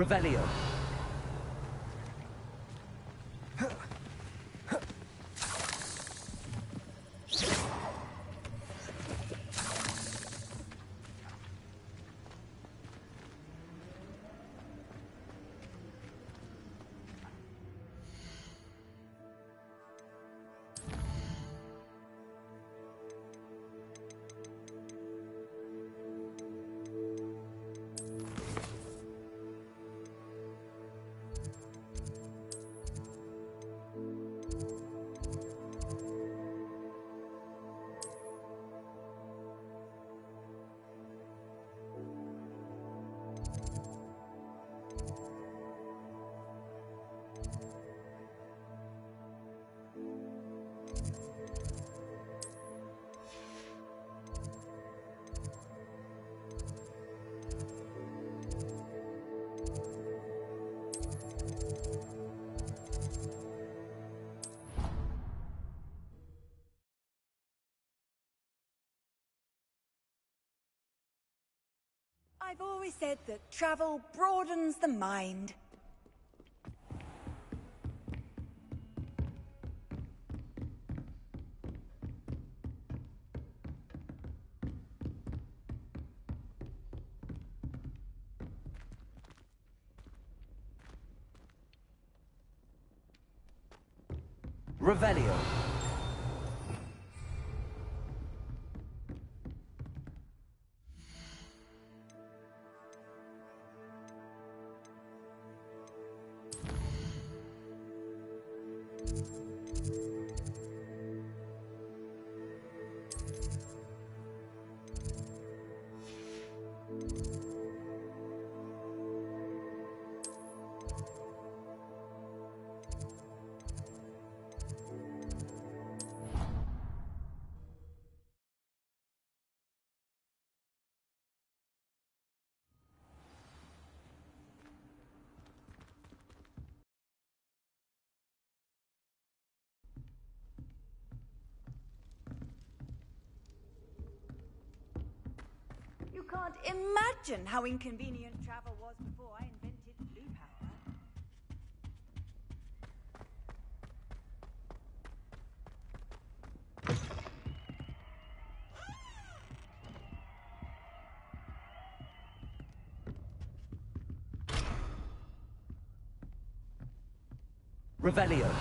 Revelio. I've always said that travel broadens the mind. Revelio. You can't imagine how inconvenient travel was before I invented blue power. Revelio.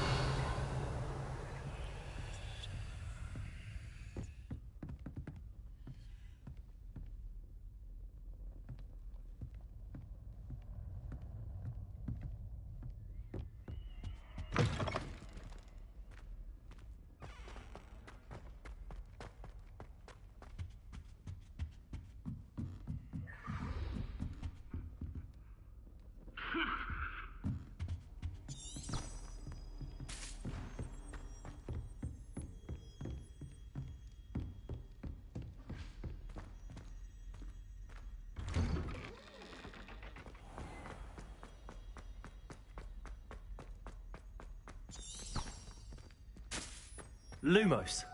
Lumos.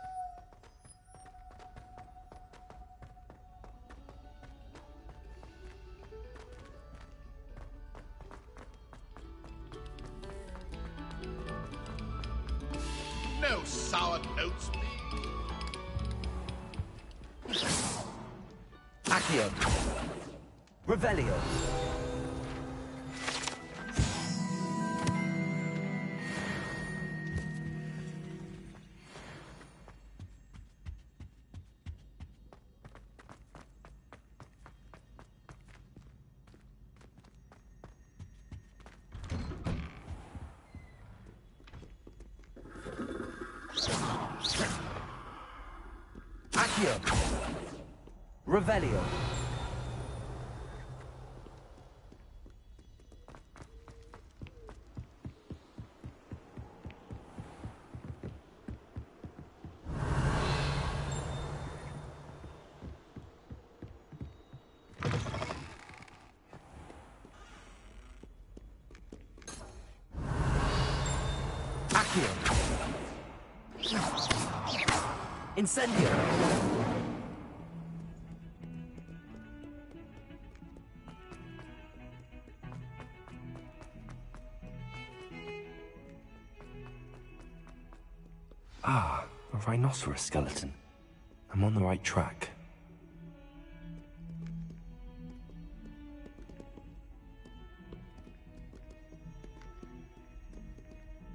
No sauerkraut's me. Accio. Revelio. Accio. Revelio. Accio. Incendio. Ah, a rhinoceros skeleton. I'm on the right track.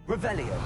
Revelio.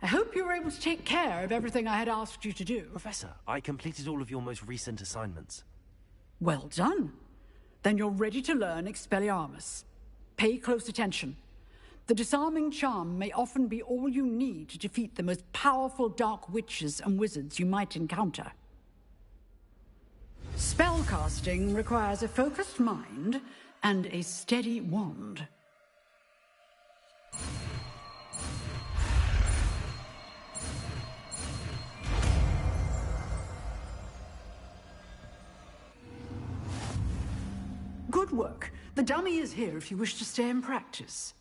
I hope you were able to take care of everything I had asked you to do. Professor, I completed all of your most recent assignments. Well done. Then you're ready to learn Expelliarmus. Pay close attention. The disarming charm may often be all you need to defeat the most powerful dark witches and wizards you might encounter. Spellcasting requires a focused mind and a steady wand. Good work. The dummy is here if you wish to stay and practice.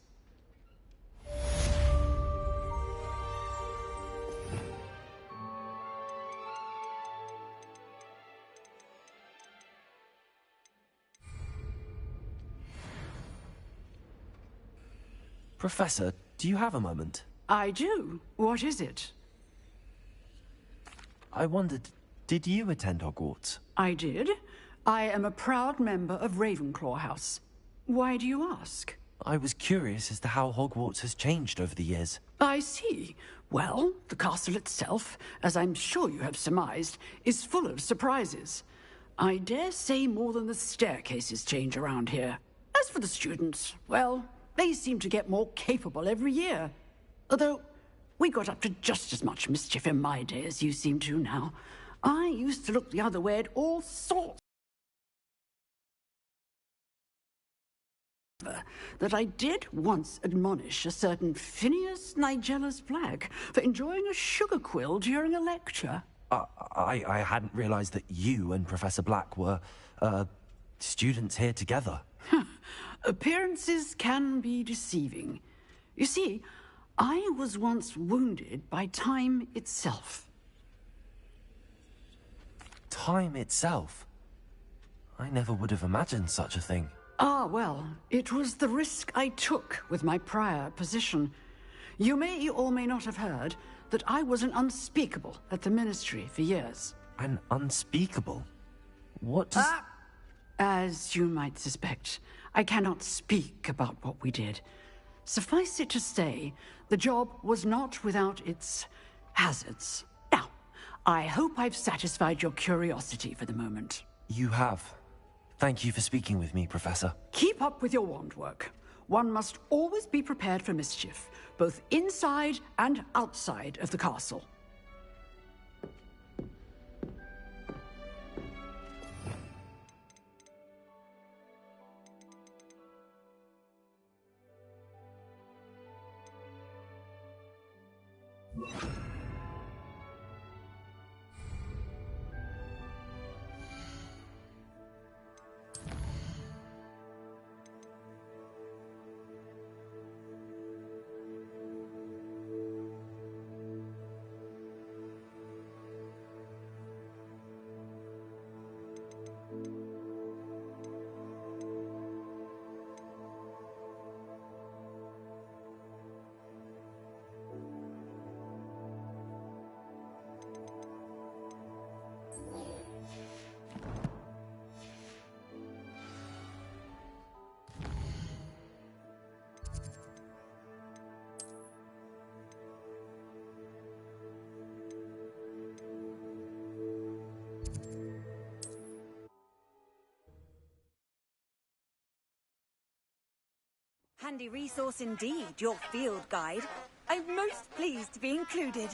Professor, do you have a moment? I do. What is it? I wondered, did you attend Hogwarts? I did. I am a proud member of Ravenclaw House. Why do you ask? I was curious as to how Hogwarts has changed over the years. I see. Well, the castle itself, as I'm sure you have surmised, is full of surprises. I dare say more than the staircases change around here. As for the students, well, they seem to get more capable every year. Although, we got up to just as much mischief in my day as you seem to now. I used to look the other way at all sorts. That I did once admonish a certain Phineas Nigella's Black for enjoying a sugar quill during a lecture. I hadn't realized that you and Professor Black were, students here together. Appearances can be deceiving. You see, I was once wounded by time itself. Time itself? I never would have imagined such a thing. Ah, well, it was the risk I took with my prior position. You may or may not have heard that I was an unspeakable at the Ministry for years. An unspeakable? What does... As you might suspect, I cannot speak about what we did. Suffice it to say, the job was not without its hazards. Now, I hope I've satisfied your curiosity for the moment. You have. Thank you for speaking with me, Professor. Keep up with your wand work. One must always be prepared for mischief, both inside and outside of the castle. Handy resource indeed, your field guide. I'm most pleased to be included.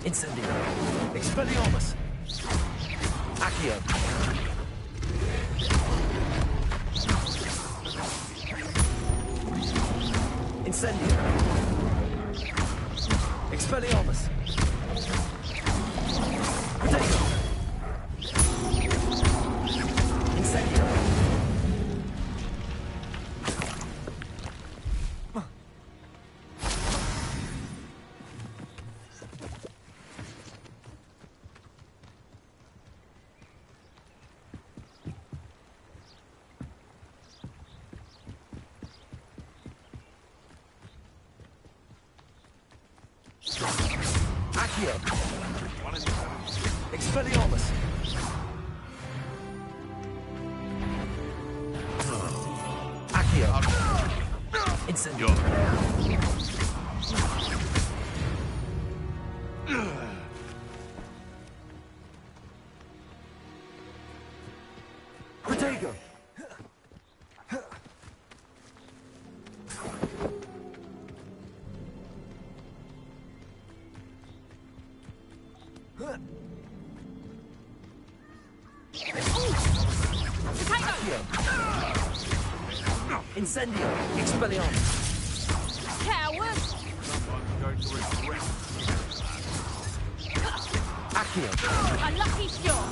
Incendio. Expelliarmus. Accio. Incendio. Expelliarmus. Potato. Incendio. Accio. Expelliarmus. Accio. Incendio. Protego. Incendio. Expelliarmus. Coward! Someone's going to regret. Accio. A lucky shot!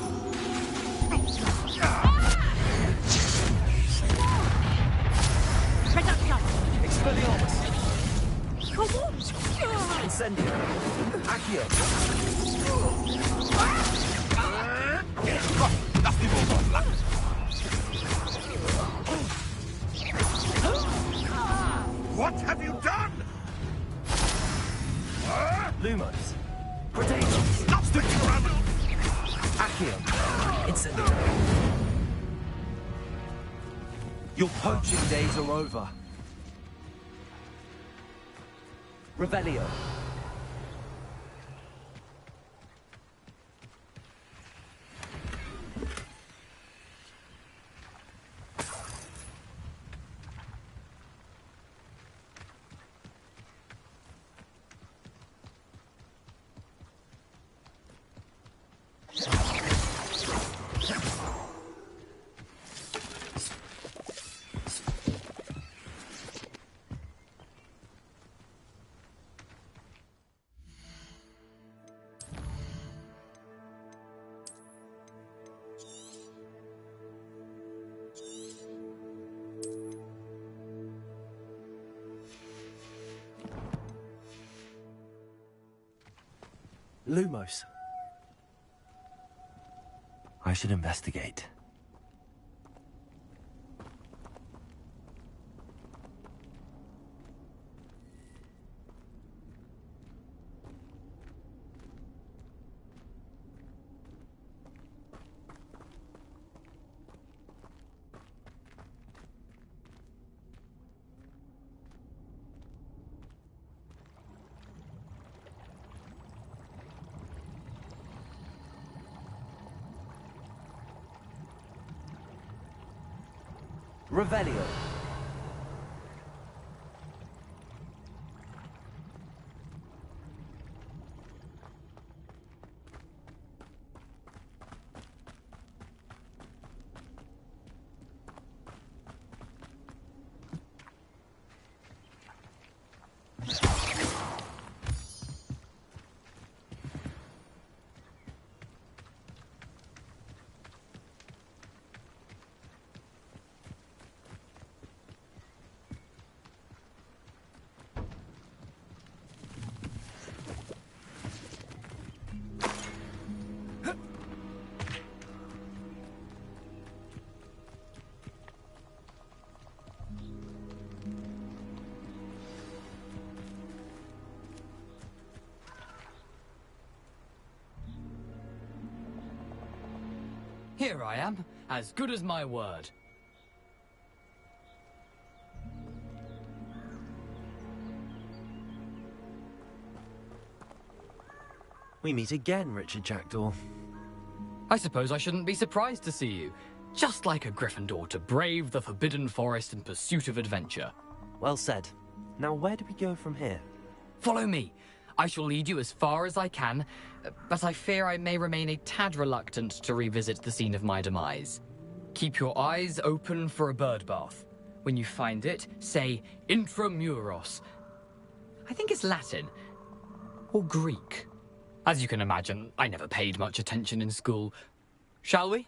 Reduction! Expelliarmus. Kawoosh! Incendio. Accio. Nothing more than luck. What have you done? Lumos. Protego. Stop sticking around. Accio. Incendio. Your poaching days are over. Revelio. Lumos. I should investigate. Revelio. Here I am, as good as my word. We meet again, Richard Jackdaw. I suppose I shouldn't be surprised to see you. Just like a Gryffindor to brave the Forbidden Forest in pursuit of adventure. Well said. Now where do we go from here? Follow me. I shall lead you as far as I can, but I fear I may remain a tad reluctant to revisit the scene of my demise. Keep your eyes open for a bird bath. When you find it, say intramuros. I think it's Latin. Or Greek. As you can imagine, I never paid much attention in school. Shall we?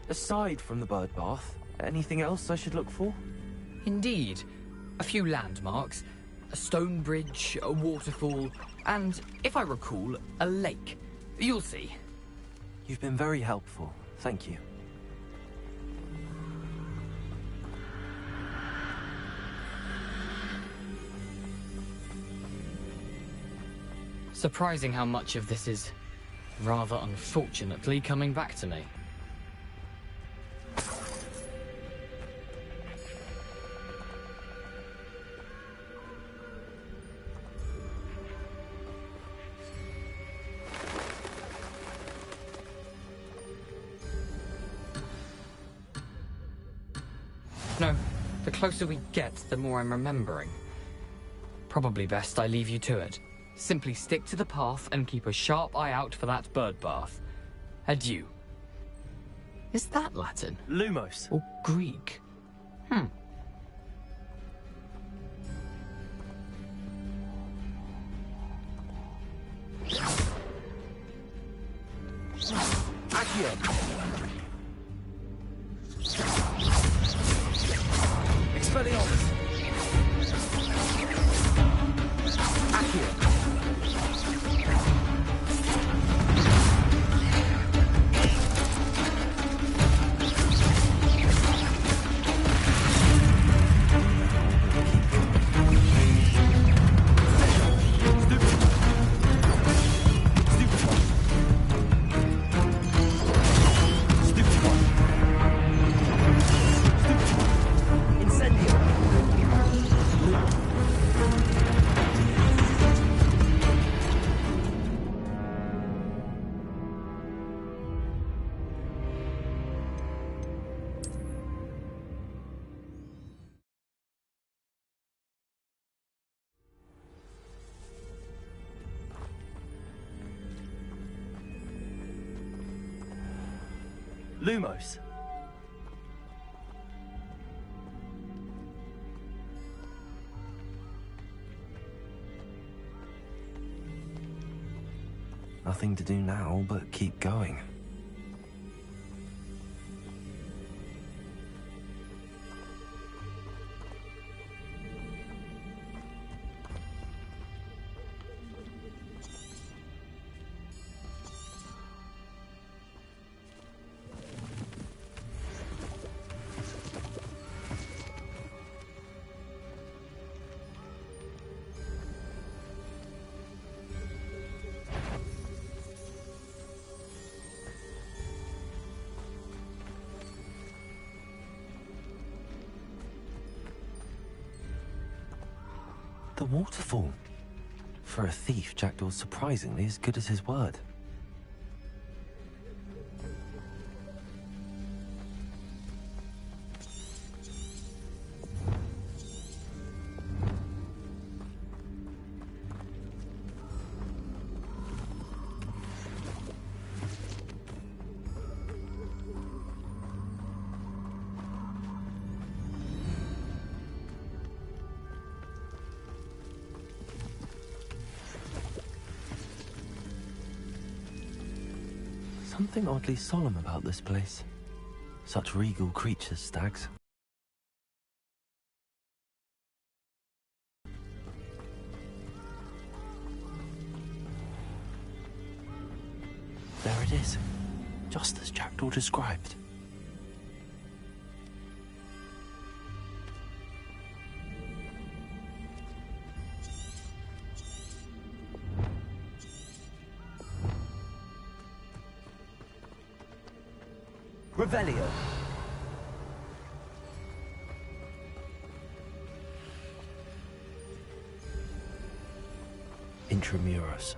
Aside from the bird bath, anything else I should look for? Indeed. A few landmarks, a stone bridge, a waterfall, and, if I recall, a lake. You'll see. You've been very helpful. Thank you. Surprising how much of this is, rather unfortunately, coming back to me. No, the closer we get, the more I'm remembering. Probably best I leave you to it. Simply stick to the path and keep a sharp eye out for that bird bath. Adieu. Is that Latin? Lumos. Or Greek? Accio. Expelliarmus. Accio. Lumos. Nothing to do now but keep going. The waterfall. For a thief, Jackdaw's surprisingly as good as his word. Something oddly solemn about this place. Such regal creatures, stags. There it is, just as Jackdaw described. Revelio. Intramuros.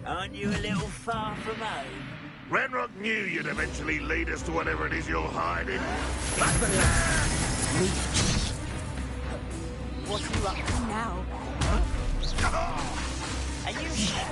Aren't you a little far from home? Ranrock knew you'd eventually lead us to whatever it is you're hiding. What are you up to now? Are you sure?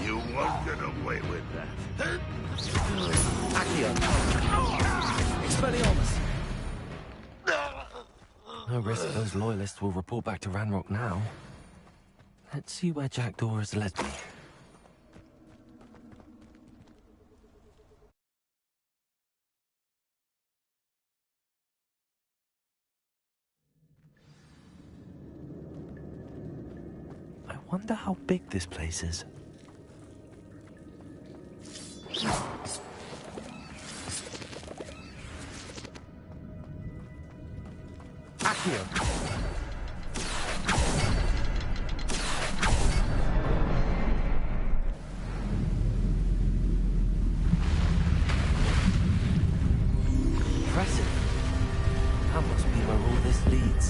You won't get away with that. Accio. Expelliarmus. No risk those loyalists will report back to Ranrock now. Let's see where Jackdaw has led me. I wonder how big this place is. Accio. Impressive. That must be where all this leads.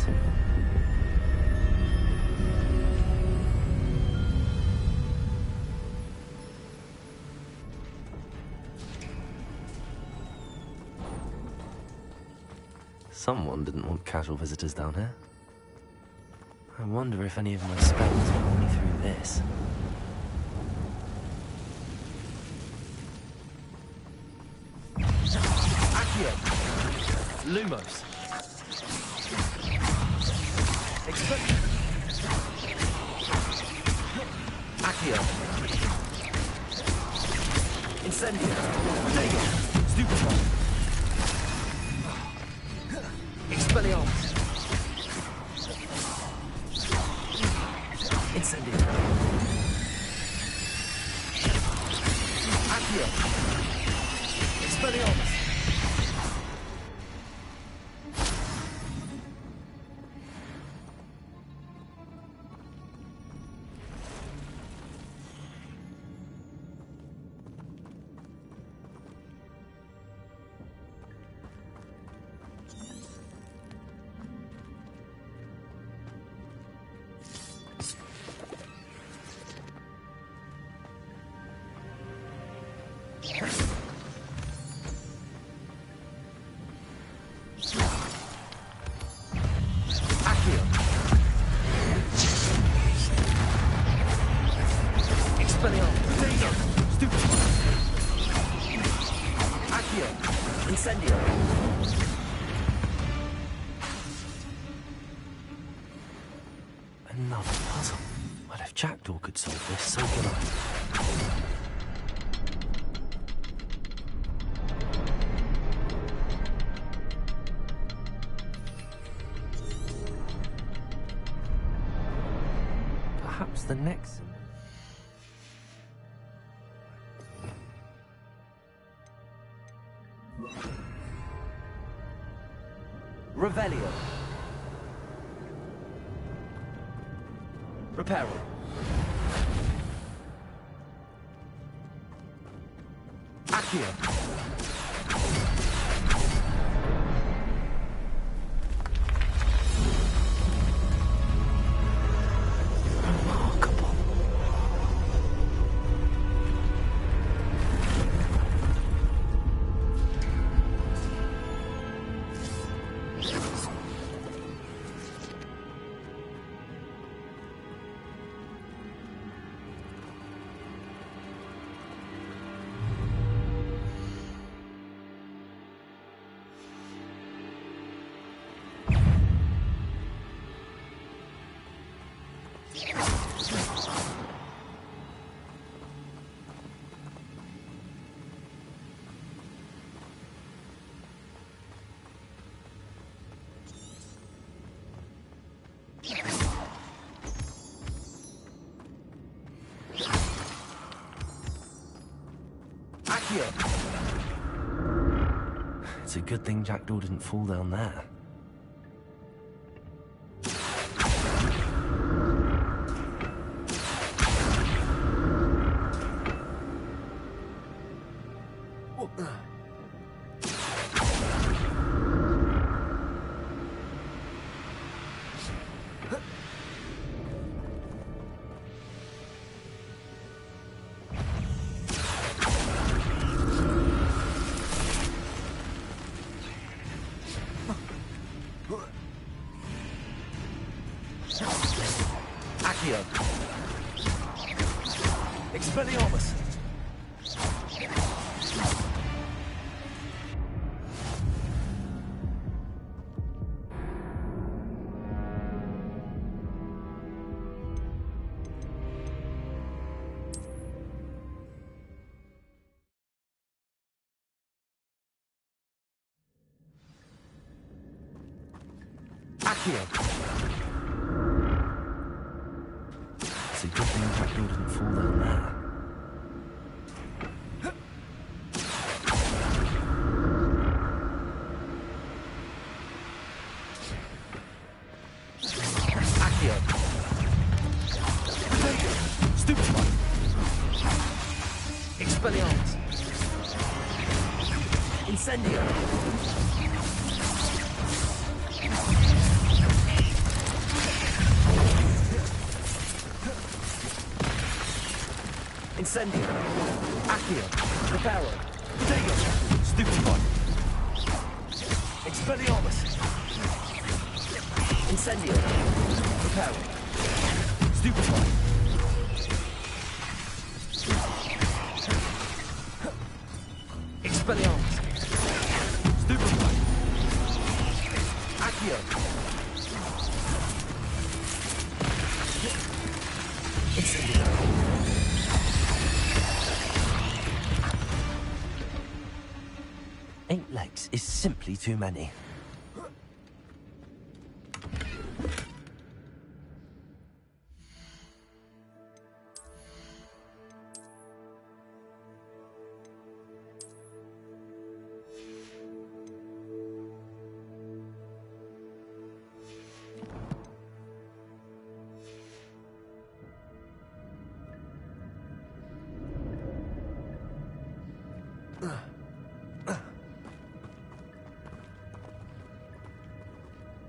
Someone didn't want casual visitors down here. I wonder if any of my spells got me through this. Accio. Lumos. Accio. Incendio. Stupefy. Expelliarmus. Incendio. Accio. Expelliarmus. Incendio. Another puzzle. But if Jackdaw could solve this, so can I. Perhaps the next... Revelio. Reparo. Accio. It's a good thing Jackdaw didn't fall down there. Expelliarmus! Accio! It's a good thing Jackdaw didn't fall down there. Accio! Stupefy! Expelliarmus! Incendio! Incendio! Accio! Reparo! Protego! Stupefy! Expelliarmus! Incendio! Reparo! Stupefy! Expelliarmus! Stupefy! Accio! Incendio! 8 legs is simply too many.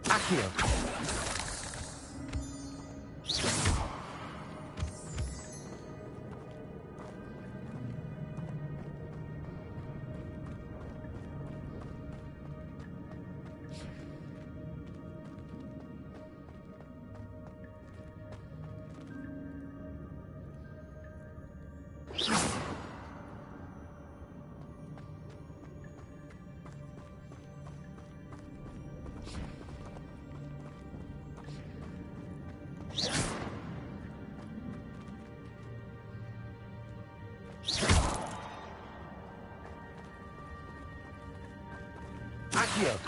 Accio! Accio!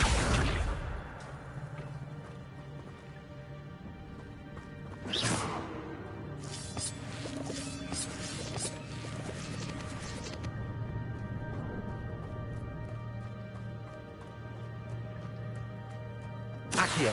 Accio!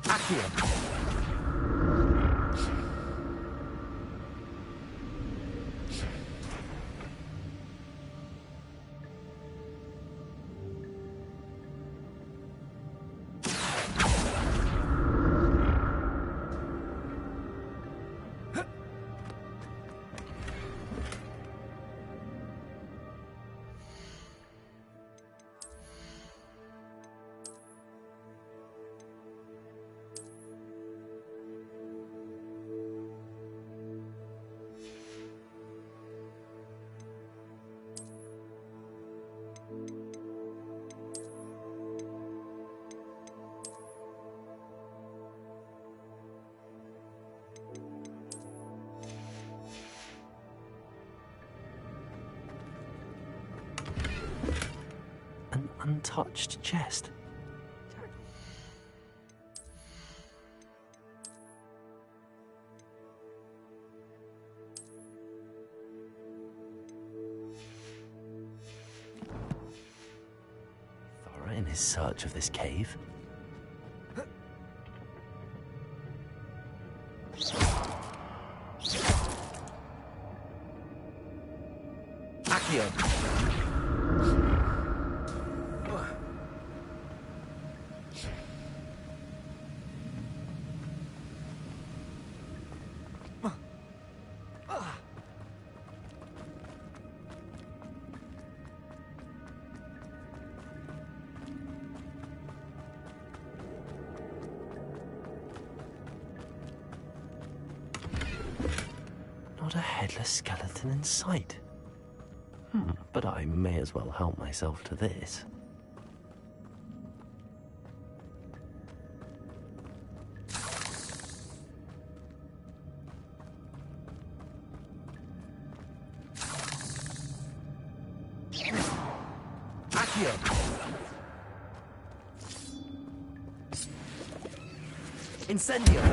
Accio! An untouched chest. Thora in his search of this cave. Accio! Not a headless skeleton in sight. But I may as well help myself to this. Accio! Incendio!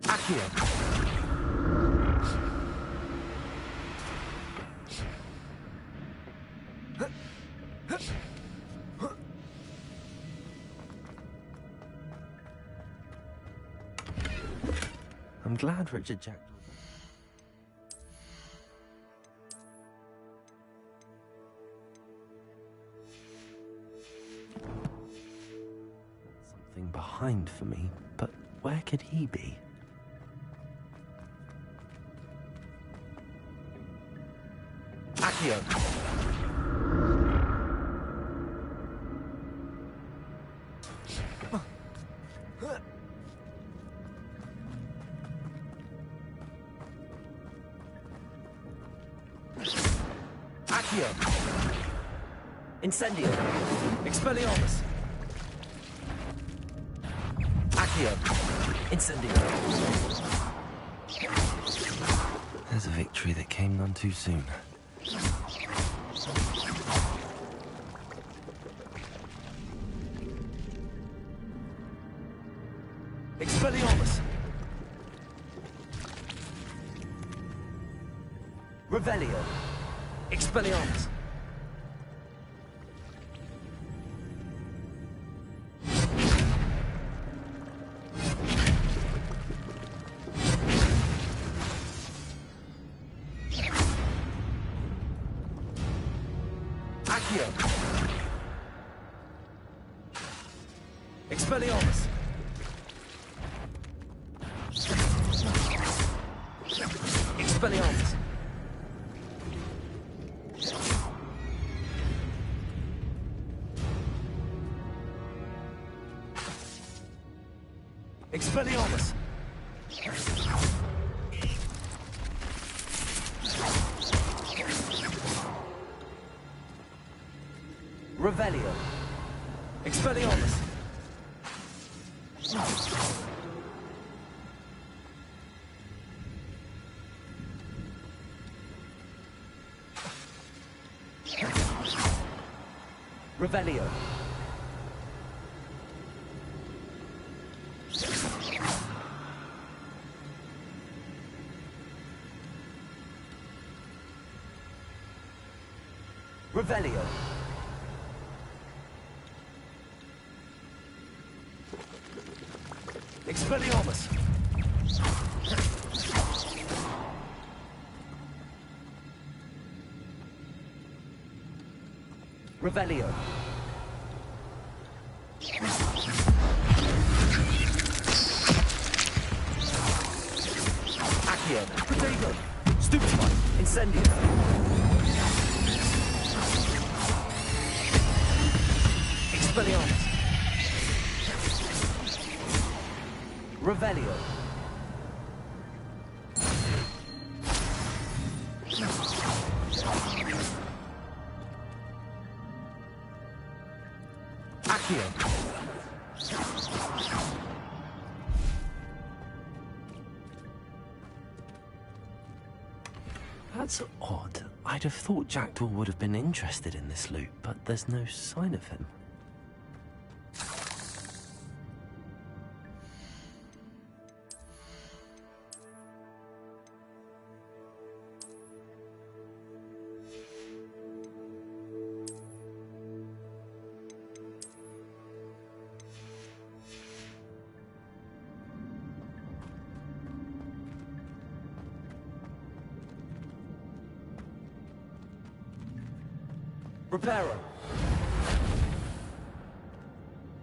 Accio! I'm glad Richard Jack... kind for me, but where could he be? Accio! Accio! Incendio! Expelliarmus! Accio! Incendio! There's a victory that came none too soon. Expelliarmus! Revelio! Expelliarmus! Accio! Expelliarmus! Expelliarmus! Expelliarmus! Revelio! Expelliarmus! Revelio! Revelio! Expelliarmus! Revelio! Accio! Protego! Stupefy! Incendio! Expelliarmus! Revelio! Accio! That's odd. I'd have thought Jackdaw would have been interested in this loot, but there's no sign of him. Reparo!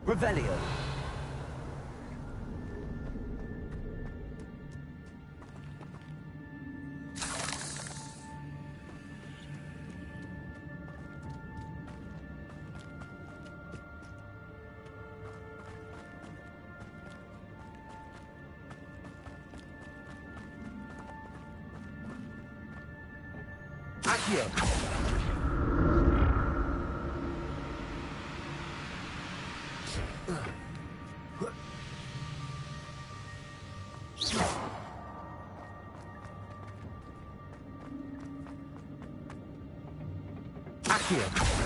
Revelio! Accio! Accio!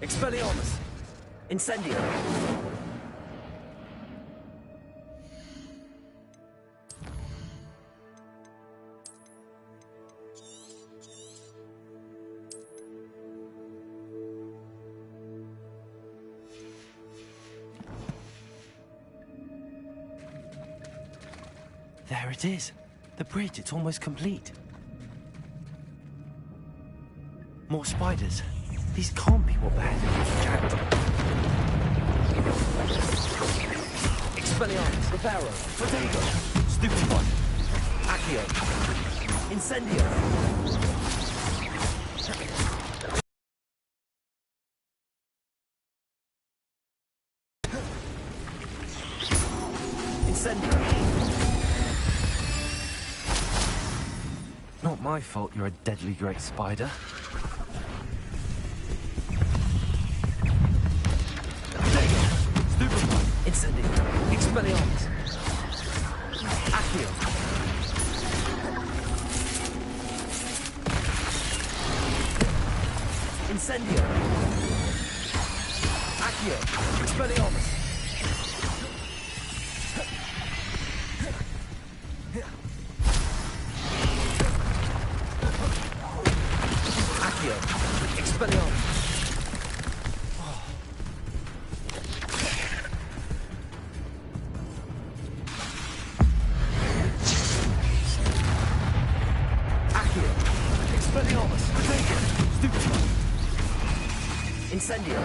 Expelliarmus! Incendio! There it is. The bridge, it's almost complete. More spiders. These can't be what beheaded Jackdaw. Expelliarmus, Reparo, Protego, Stupefy, Accio, Incendio. Incendio. Not my fault you're a deadly great spider. Incendio, Expelliarmus, Accio, Incendio, Accio, Expelliarmus, Accio, Expelliarmus. Incendio.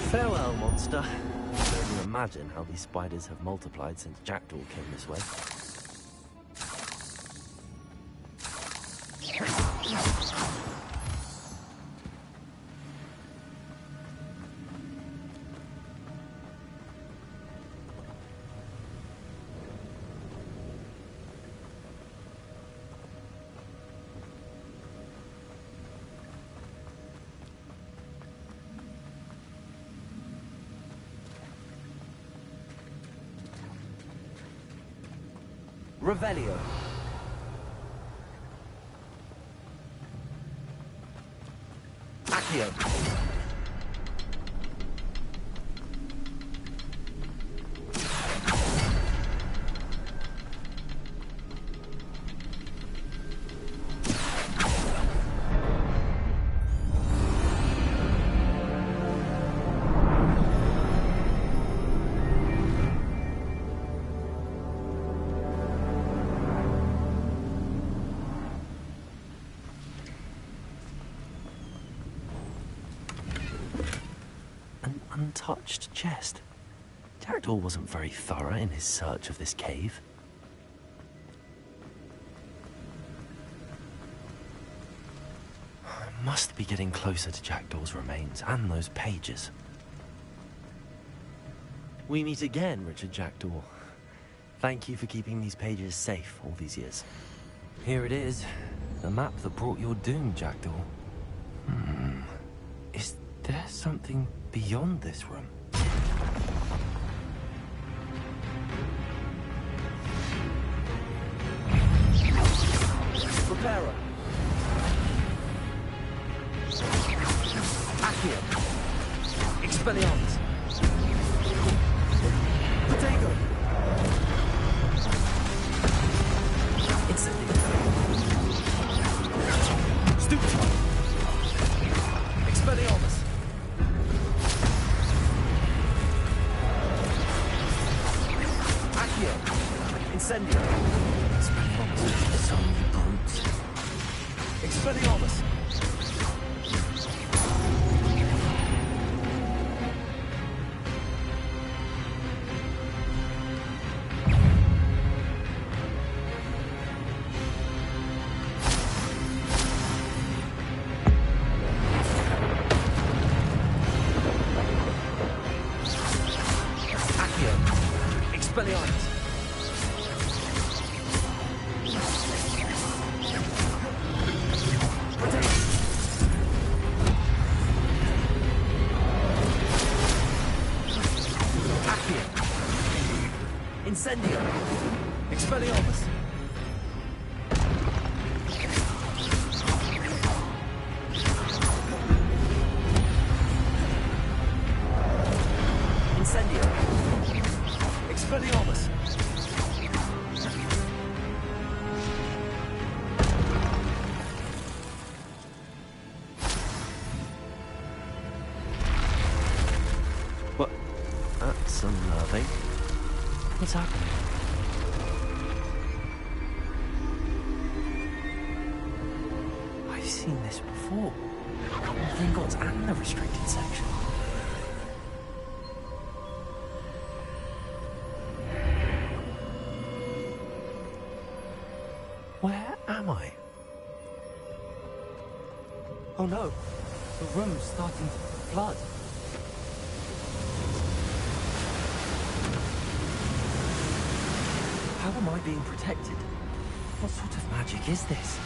Farewell, monster. I don't even imagine how these spiders have multiplied since Jackdaw came this way. Revelio. Accio. Untouched chest. Jackdaw wasn't very thorough in his search of this cave. I must be getting closer to Jackdaw's remains and those pages. We meet again, Richard Jackdaw. Thank you for keeping these pages safe all these years. Here it is, the map that brought your doom, Jackdaw. Is there something beyond this room? Reparo. Accio. Expelliarmus. Protego. Incendio. Stupefy. Expelliarmus. Accio. Incendio. Expelliarmus. Some brutes. Expelliarmus. Expelliarmus. Accio. Incendio. Expelliarmus. Incendio. Expelliarmus. What? That's unnerving. But seen this before. The Gringotts and the restricted section. Where am I? Oh no, the room's starting to flood. How am I being protected? What sort of magic is this?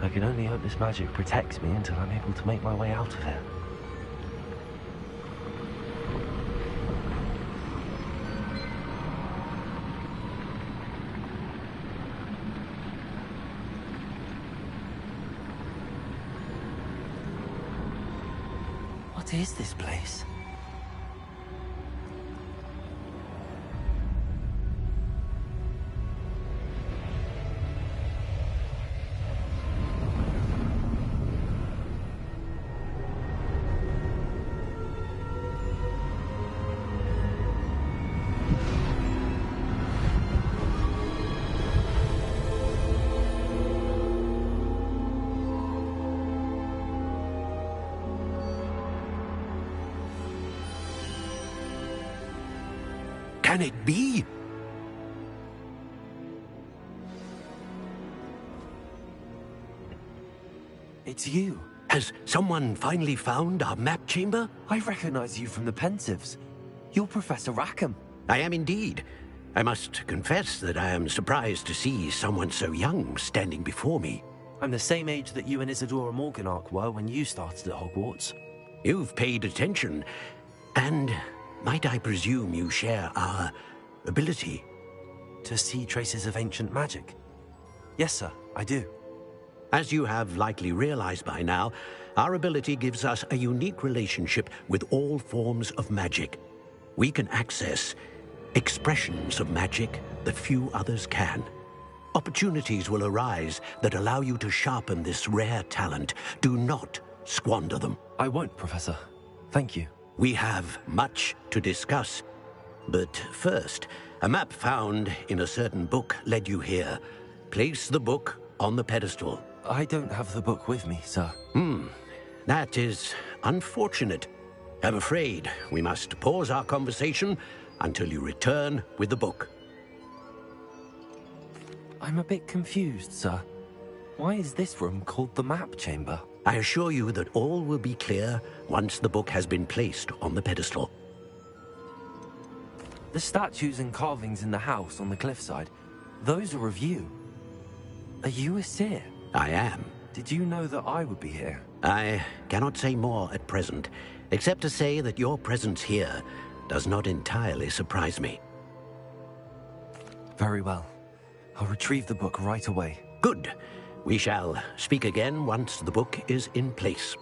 I can only hope this magic protects me until I'm able to make my way out of here. What is this place? Can it be? It's you. Has someone finally found our map chamber? I recognize you from the Pensives. You're Professor Rackham. I am indeed. I must confess that I am surprised to see someone so young standing before me. I'm the same age that you and Isadora Morganach were when you started at Hogwarts. You've paid attention, and might I presume you share our ability? To see traces of ancient magic? Yes, sir, I do. As you have likely realized by now, our ability gives us a unique relationship with all forms of magic. We can access expressions of magic that few others can. Opportunities will arise that allow you to sharpen this rare talent. Do not squander them. I won't, Professor. Thank you. We have much to discuss. But first, a map found in a certain book led you here. Place the book on the pedestal. I don't have the book with me, sir. That is unfortunate. I'm afraid we must pause our conversation until you return with the book. I'm a bit confused, sir. Why is this room called the map chamber? I assure you that all will be clear once the book has been placed on the pedestal. The statues and carvings in the house on the cliffside, those are of you. Are you a seer? I am. Did you know that I would be here? I cannot say more at present, except to say that your presence here does not entirely surprise me. Very well. I'll retrieve the book right away. Good. We shall speak again once the book is in place.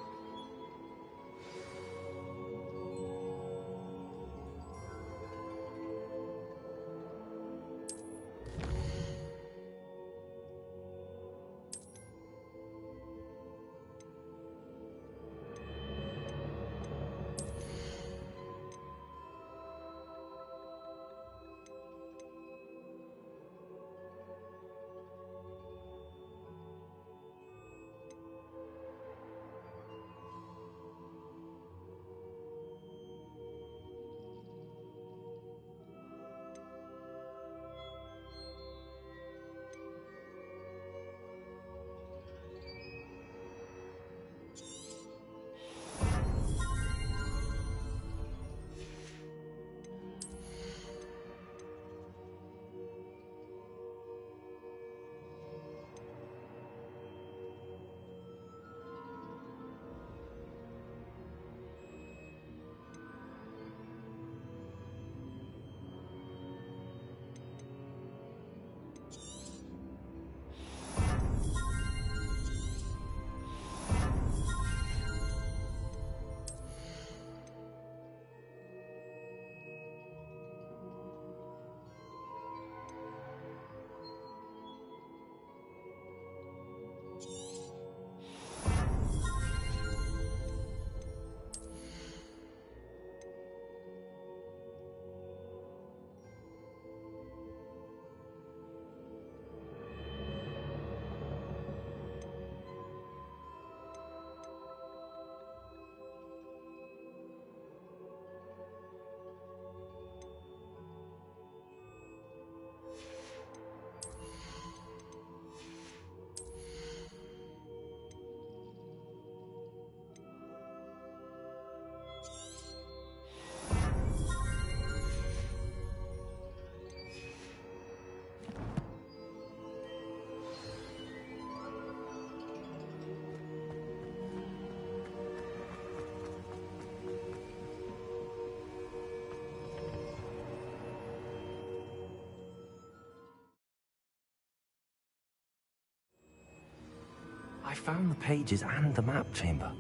I found the pages and the map chamber.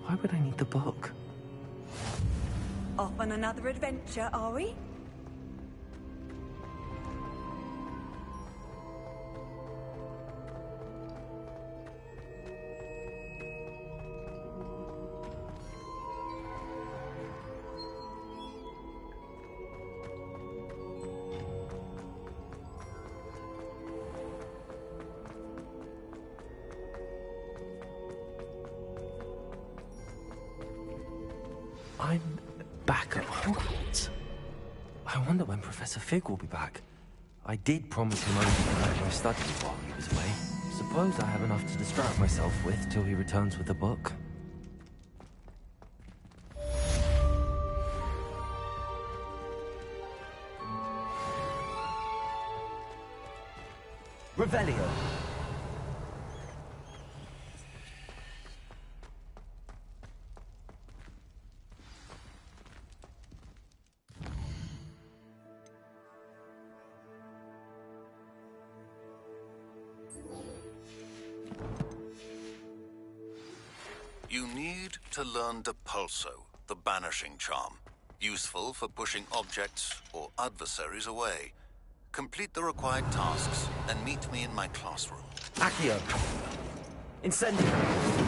Why would I need the book? Off on another adventure, are we? I'm back at Hogwarts. I wonder when Professor Fig will be back. I did promise him only to conduct my studies while he was away. Suppose I have enough to distract myself with till he returns with the book. Revelio. You need to learn Depulso, the banishing charm. Useful for pushing objects or adversaries away. Complete the required tasks and meet me in my classroom. Accio. Incendio.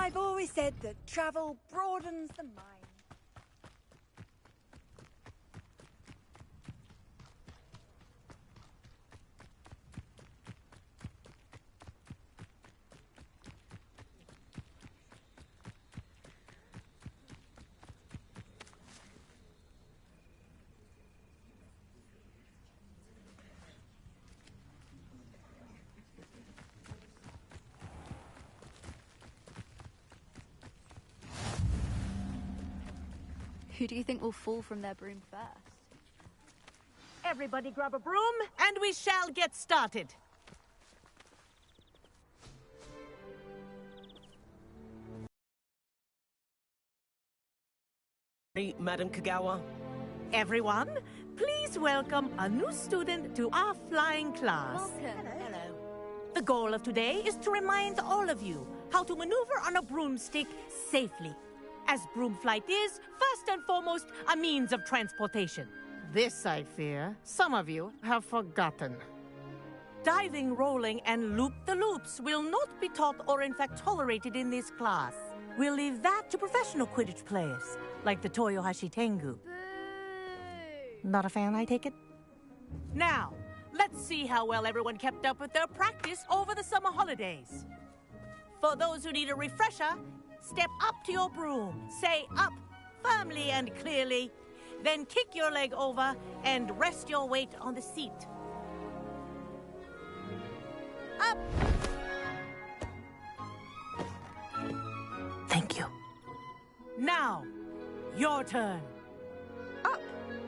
I've always said that travel broadens the mind. Who do you think will fall from their broom first? Everybody grab a broom, and we shall get started. Madam Kagawa. Everyone, please welcome a new student to our flying class. Welcome. Hello. The goal of today is to remind all of you how to maneuver on a broomstick safely, as broom flight is, first and foremost, a means of transportation. This, I fear, some of you have forgotten. Diving, rolling, and loop-the-loops will not be taught or in fact tolerated in this class. We'll leave that to professional Quidditch players, like the Toyohashi Tengu. Not a fan, I take it? Now, let's see how well everyone kept up with their practice over the summer holidays. For those who need a refresher, step up to your broom, say up firmly and clearly, then kick your leg over and rest your weight on the seat. Up! Thank you. Now, your turn. Up!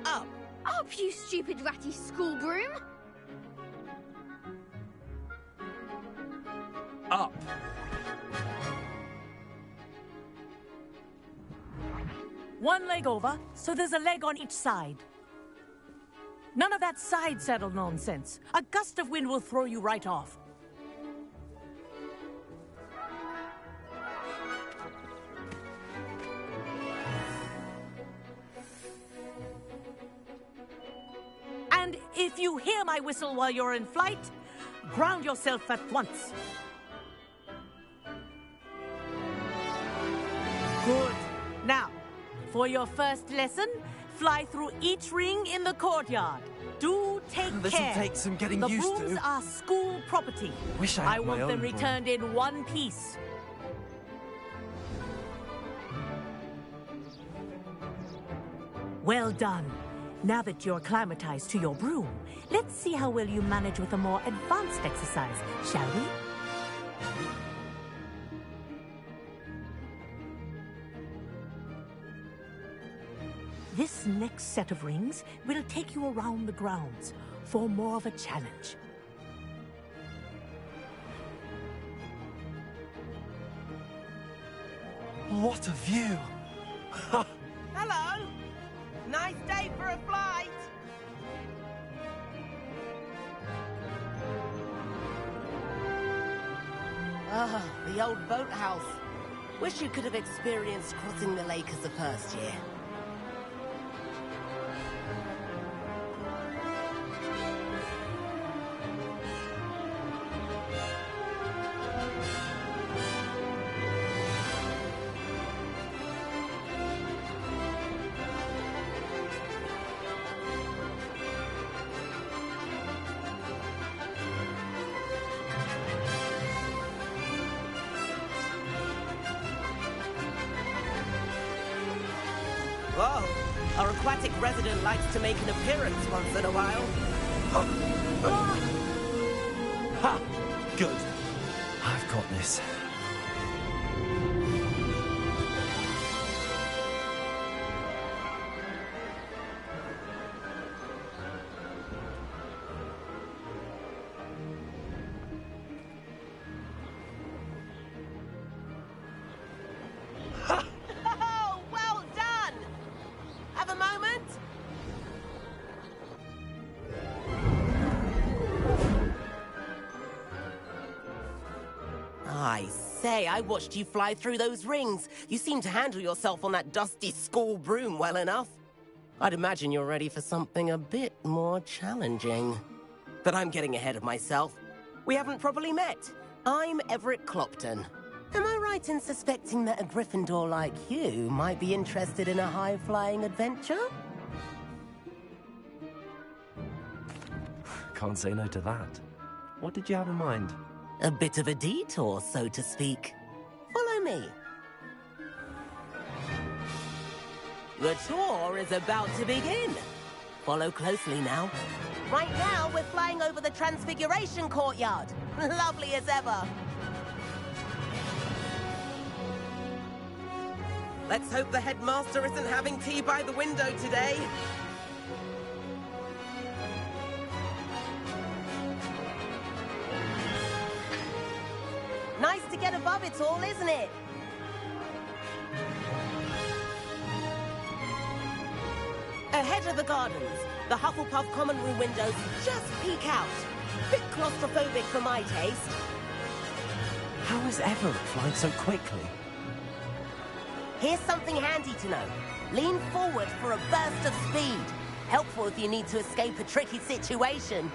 Up! Up, you stupid ratty school broom! Up! One leg over, so there's a leg on each side. None of that side saddle nonsense. A gust of wind will throw you right off. And if you hear my whistle while you're in flight, ground yourself at once. Good. Now, for your first lesson, fly through each ring in the courtyard. Do take care. This'll take some getting used to. The brooms are school property. Wish I had my want them own broom. returned in one piece. Well done. Now that you're acclimatized to your broom, let's see how well you manage with a more advanced exercise, shall we? This next set of rings will take you around the grounds for more of a challenge. What a view! Hello! Nice day for a flight! Ah, the old boathouse. Wish you could have experienced crossing the lake as the first year. Whoa! Our aquatic resident likes to make an appearance once in a while. Ha! Good. I've got this. Oh, well done! Have a moment? I say, I watched you fly through those rings. You seem to handle yourself on that dusty school broom well enough. I'd imagine you're ready for something a bit more challenging. But I'm getting ahead of myself. We haven't properly met. I'm Everett Clopton. Am I right in suspecting that a Gryffindor like you might be interested in a high-flying adventure? Can't say no to that. What did you have in mind? A bit of a detour, so to speak. Follow me. The tour is about to begin. Follow closely now. Right now, we're flying over the Transfiguration Courtyard. Lovely as ever. Let's hope the headmaster isn't having tea by the window today. Nice to get above it all, isn't it? Ahead of the gardens, the Hufflepuff common room windows just peek out. Bit claustrophobic for my taste. How is Everett flying so quickly? Here's something handy to know. Lean forward for a burst of speed. Helpful if you need to escape a tricky situation.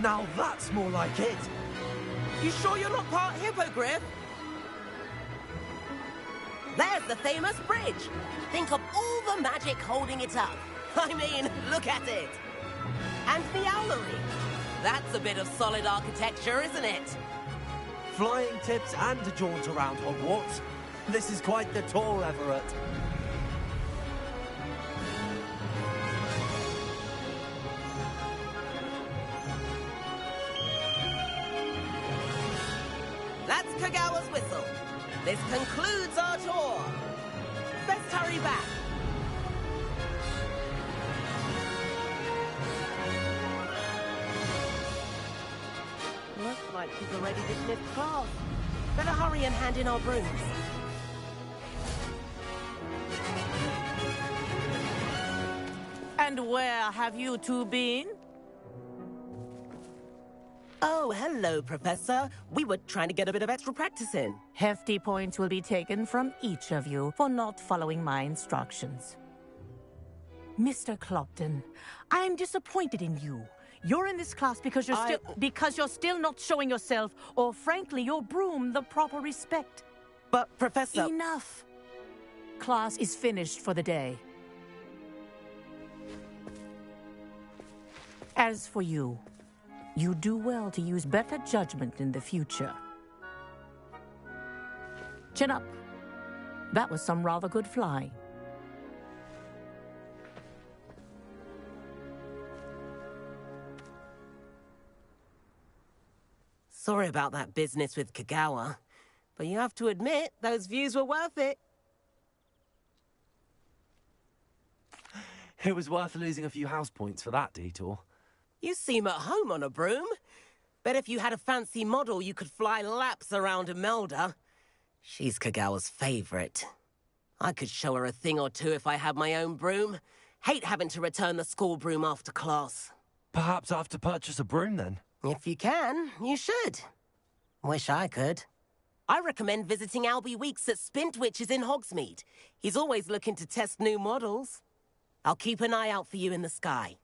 Now that's more like it. You sure you're not part hippogriff? There's the famous bridge. Think of all the magic holding it up. I mean, look at it. And the owlery. That's a bit of solid architecture, isn't it? Flying tips and a jaunt around Hogwarts. This is quite the tour, Everett. That's Kagawa's whistle. This concludes our tour. Best hurry back. Looks like she's already dismissed class. Better hurry and hand in our brooms. And where have you two been? Oh, hello, Professor. We were trying to get a bit of extra practice in. Hefty points will be taken from each of you for not following my instructions. Mr. Clopton, I am disappointed in you. You're in this class because you're still not showing yourself, or frankly, your broom the proper respect. But, Professor... Enough. Class is finished for the day. As for you, you do well to use better judgment in the future. Chin up. That was some rather good flying. Sorry about that business with Kagawa, but you have to admit, those views were worth it. It was worth losing a few house points for that detour. You seem at home on a broom. Bet if you had a fancy model, you could fly laps around Imelda. She's Kagawa's favorite. I could show her a thing or two if I had my own broom. Hate having to return the school broom after class. Perhaps I have to purchase a broom then? If you can, you should. Wish I could. I recommend visiting Albie Weeks at Spintwitches in Hogsmeade. He's always looking to test new models. I'll keep an eye out for you in the sky.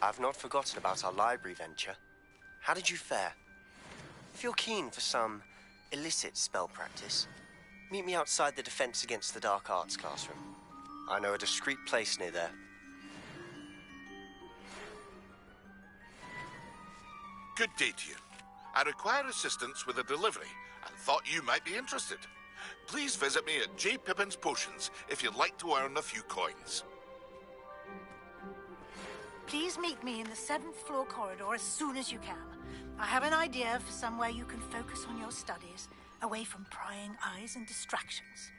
I've not forgotten about our library venture. How did you fare? If you're keen for some illicit spell practice, meet me outside the Defense Against the Dark Arts classroom. I know a discreet place near there. Good day to you. I require assistance with a delivery and thought you might be interested. Please visit me at J. Pippin's Potions if you'd like to earn a few coins. Please meet me in the 7th floor corridor as soon as you can. I have an idea for somewhere you can focus on your studies, away from prying eyes and distractions.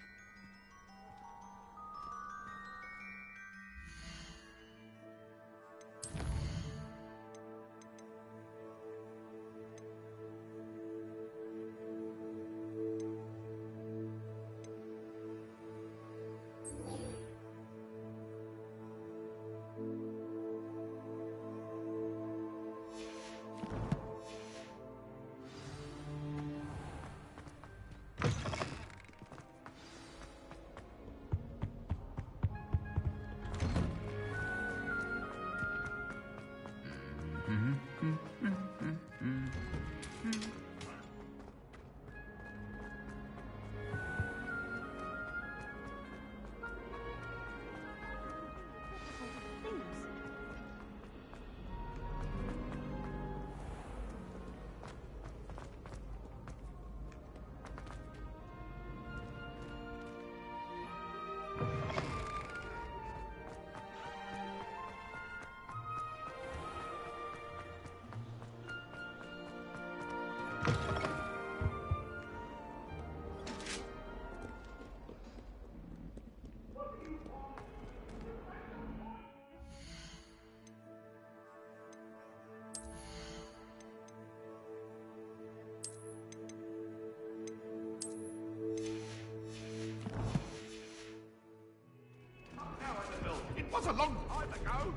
It was a long time ago.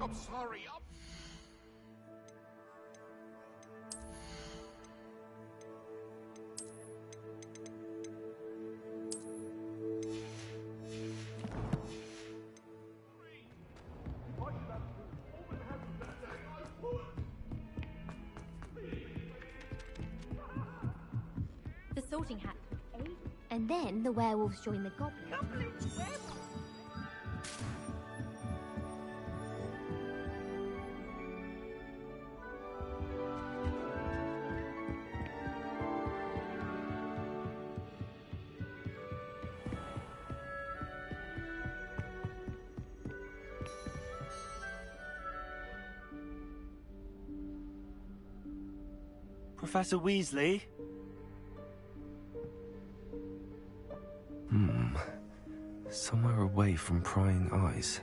I'm sorry. The Sorting Hat, eh? And then the werewolves join the goblins. Professor Weasley? Somewhere away from prying eyes.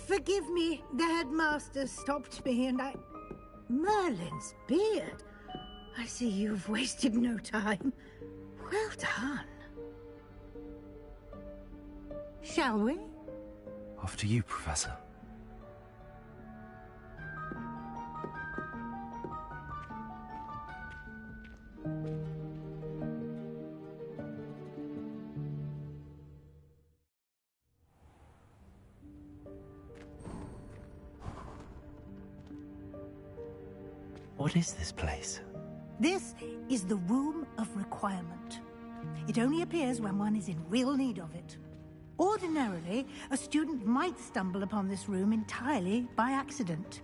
Forgive me, the headmaster stopped me and I... Merlin's beard. I see you've wasted no time. Well done. Shall we? After you, Professor. What is this place? This is the Room of Requirement. It only appears when one is in real need of it. Ordinarily, a student might stumble upon this room entirely by accident.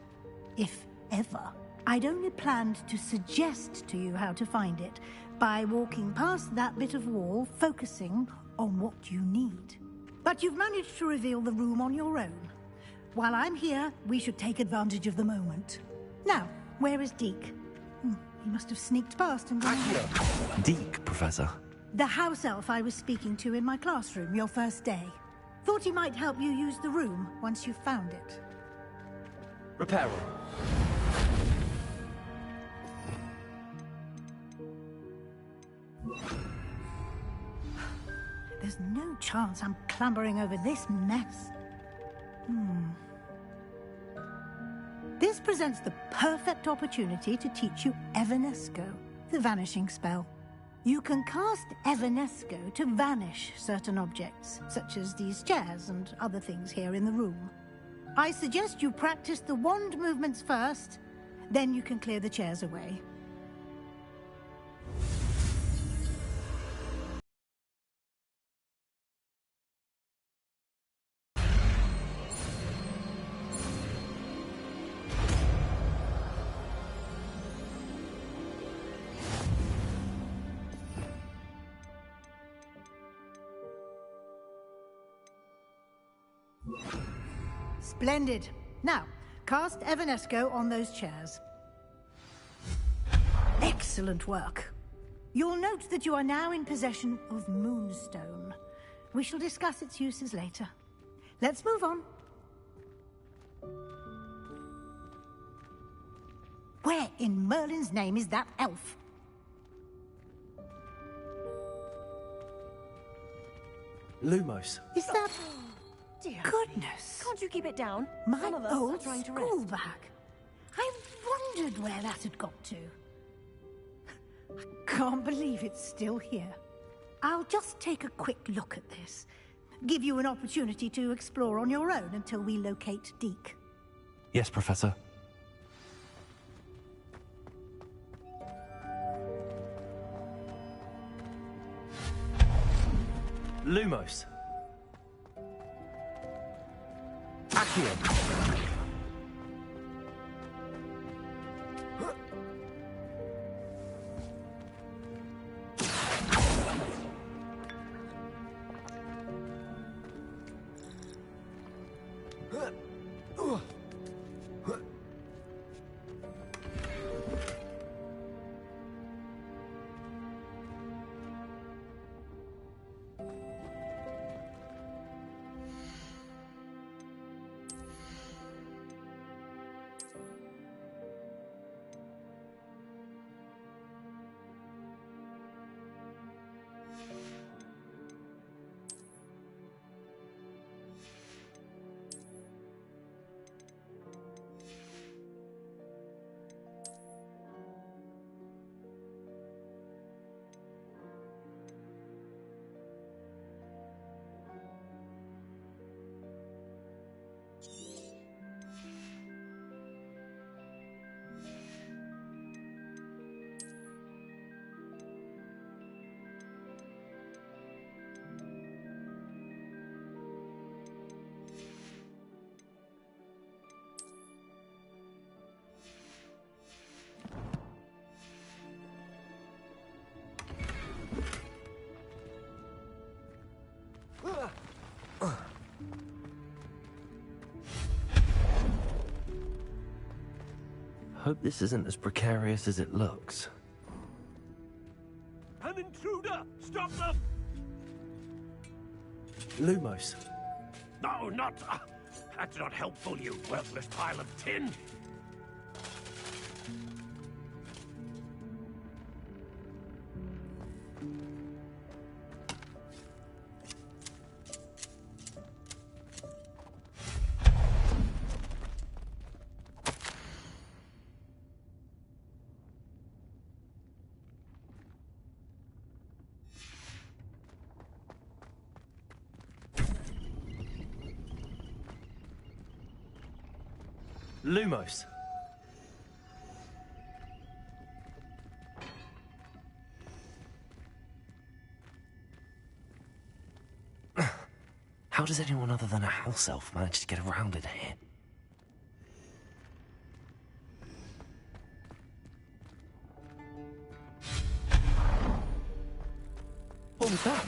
If ever. I'd only planned to suggest to you how to find it by walking past that bit of wall, focusing on what you need. But you've managed to reveal the room on your own. While I'm here, we should take advantage of the moment. Now, where is Deke? He must have sneaked past and gone. Deke, Professor. The house elf I was speaking to in my classroom your first day. Thought he might help you use the room once you've found it. Reparo. There's no chance I'm clambering over this mess. This presents the perfect opportunity to teach you Evanesco, the vanishing spell. You can cast Evanesco to vanish certain objects, such as these chairs and other things here in the room. I suggest you practice the wand movements first, then you can clear the chairs away. Splendid. Now, cast Evanesco on those chairs. Excellent work. You'll note that you are now in possession of Moonstone. We shall discuss its uses later. Let's move on. Where in Merlin's name is that elf? Lumos. Is that... Dear Goodness. Can't you keep it down? My Some of us old are trying to school rest. bag. I wondered where that had got to. I can't believe it's still here. I'll just take a quick look at this. Give you an opportunity to explore on your own until we locate Deke. Yes, Professor. Lumos. Accio. Hope this isn't as precarious as it looks. An intruder! Stop them! Lumos. No, not... that's not helpful, you worthless pile of tin! Lumos. How does anyone other than a house elf manage to get around in here? What was that?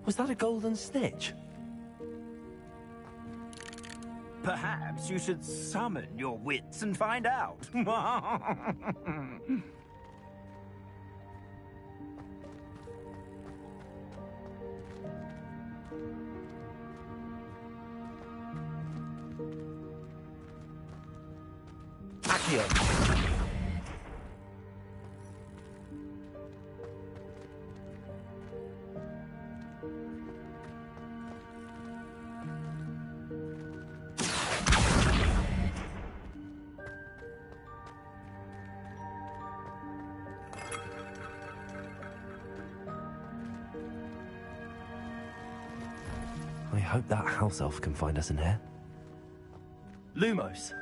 Was that a golden snitch? Perhaps you should summon your wits and find out. Accio. I hope that house elf can find us in here. Lumos.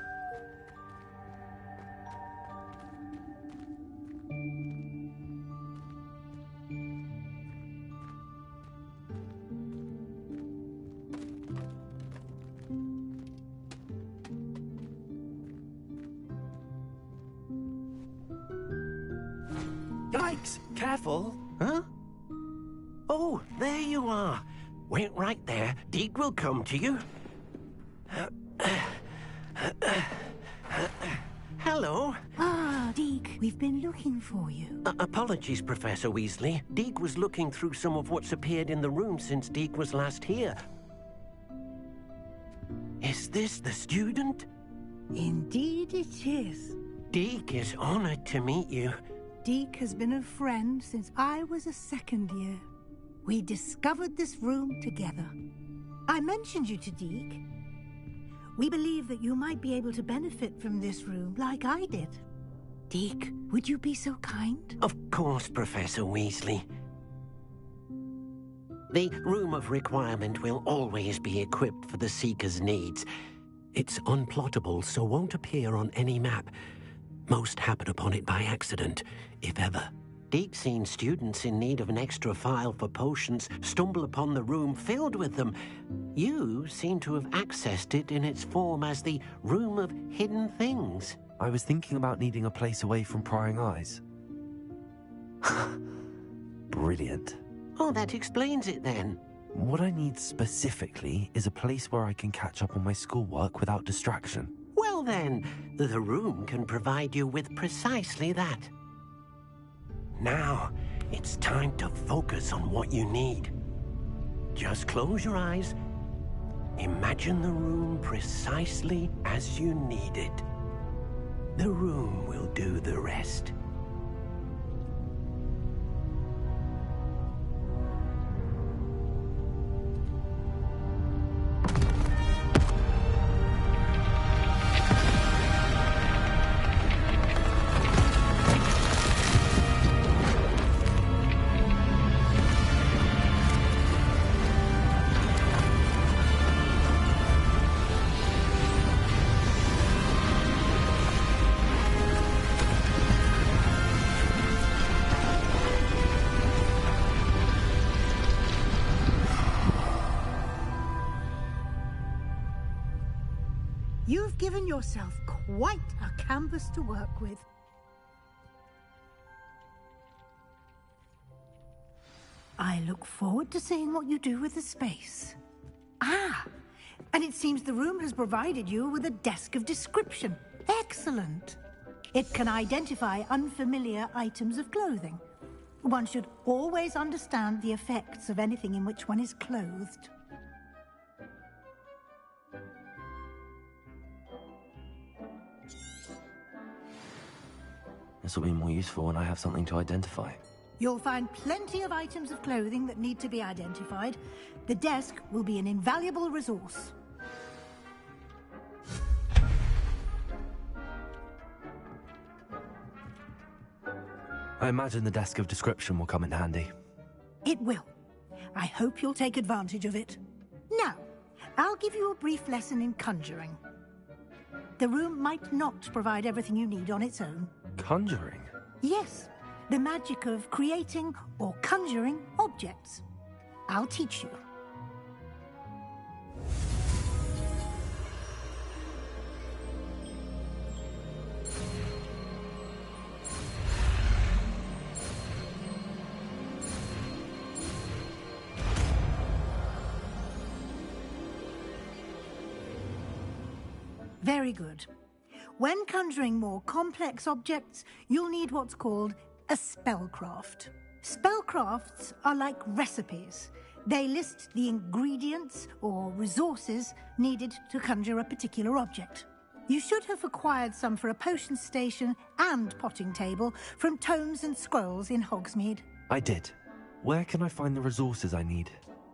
Yikes! Careful! Huh? Oh, there you are. Wait right there. Deke will come to you. Hello. Ah, Deke, we've been looking for you. Apologies, Professor Weasley. Deke was looking through some of what's appeared in the room since Deke was last here. Is this the student? Indeed it is. Deke is honored to meet you. Deke has been a friend since I was a second year. We discovered this room together. I mentioned you to Deke. We believe that you might be able to benefit from this room like I did. Deke, would you be so kind? Of course, Professor Weasley. The Room of Requirement will always be equipped for the Seeker's needs. It's unplottable, so won't appear on any map. Most happen upon it by accident, if ever. Deke's seen students in need of an extra file for potions stumble upon the room filled with them. You seem to have accessed it in its form as the Room of Hidden Things. I was thinking about needing a place away from prying eyes. Brilliant. Oh, that explains it then. What I need specifically is a place where I can catch up on my schoolwork without distraction. Well then, the room can provide you with precisely that. Now, it's time to focus on what you need. Just close your eyes. Imagine the room precisely as you need it. The room will do the rest. You've given yourself quite a canvas to work with. I look forward to seeing what you do with the space. Ah, and it seems the room has provided you with a desk of description. Excellent. It can identify unfamiliar items of clothing. One should always understand the effects of anything in which one is clothed. This will be more useful when I have something to identify. You'll find plenty of items of clothing that need to be identified. The desk will be an invaluable resource. I imagine the desk of description will come in handy. It will. I hope you'll take advantage of it. Now, I'll give you a brief lesson in conjuring. The room might not provide everything you need on its own. Conjuring? Yes, the magic of creating or conjuring objects. I'll teach you. Very good. When conjuring more complex objects, you'll need what's called a spellcraft. Spellcrafts are like recipes. They list the ingredients or resources needed to conjure a particular object. You should have acquired some for a potion station and potting table from tomes and scrolls in Hogsmeade. I did. Where can I find the resources I need?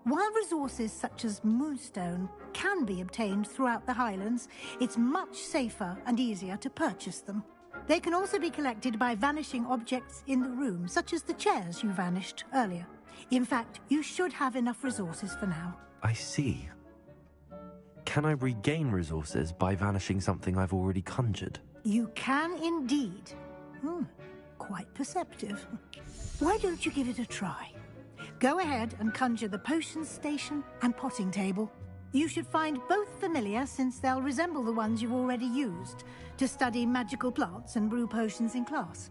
While resources such as Moonstone can be obtained throughout the Highlands, it's much safer and easier to purchase them. They can also be collected by vanishing objects in the room, such as the chairs you vanished earlier. In fact, you should have enough resources for now. I see. Can I regain resources by vanishing something I've already conjured? You can indeed. Quite perceptive. Why don't you give it a try? Go ahead and conjure the potions station and potting table. You should find both familiar, since they'll resemble the ones you've already used to study magical plants and brew potions in class.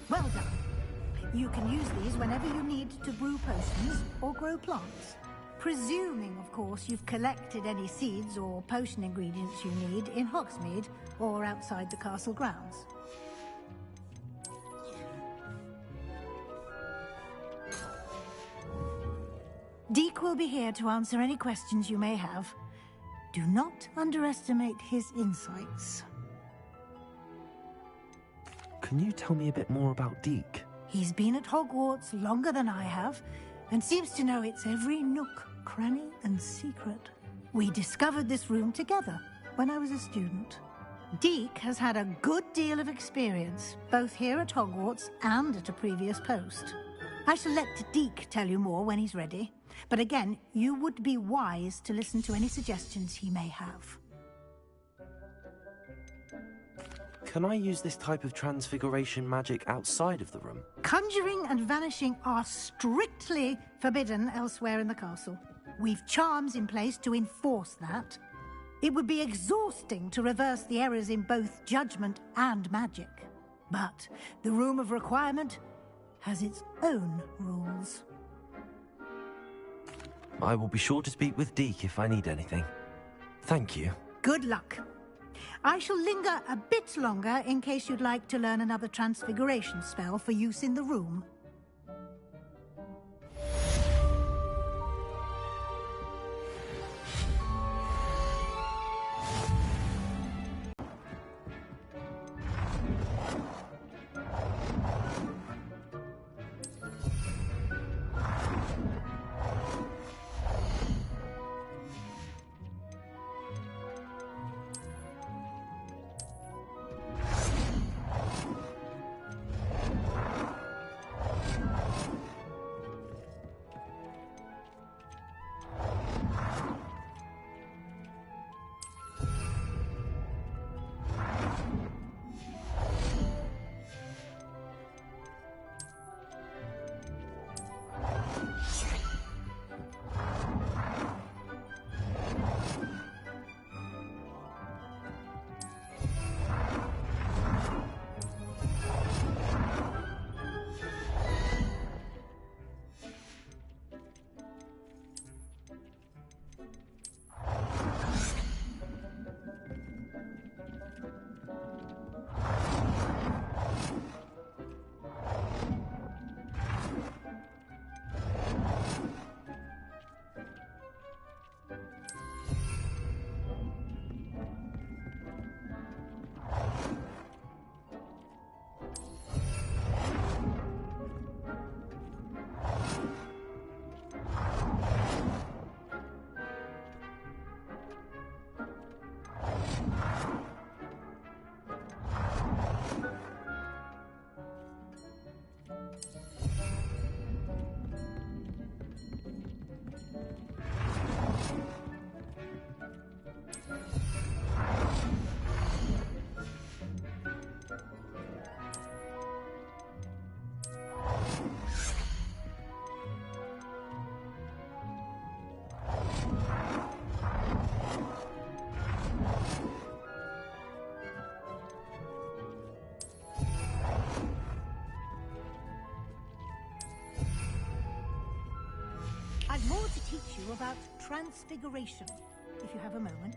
Well done. You can use these whenever you need to brew potions or grow plants. Presuming, of course, you've collected any seeds or potion ingredients you need in Hogsmeade or outside the castle grounds. Deke will be here to answer any questions you may have. Do not underestimate his insights. Can you tell me a bit more about Deke? He's been at Hogwarts longer than I have, and seems to know its every nook, cranny, and secret. We discovered this room together when I was a student. Deke has had a good deal of experience, both here at Hogwarts and at a previous post. I shall let Deke tell you more when he's ready, but again, you would be wise to listen to any suggestions he may have. Can I use this type of transfiguration magic outside of the room? Conjuring and vanishing are strictly forbidden elsewhere in the castle. We've charms in place to enforce that. It would be exhausting to reverse the errors in both judgment and magic. But the Room of Requirement has its own rules. I will be sure to speak with Deke if I need anything. Thank you. Good luck. I shall linger a bit longer in case you'd like to learn another transfiguration spell for use in the room. about transfiguration, if you have a moment.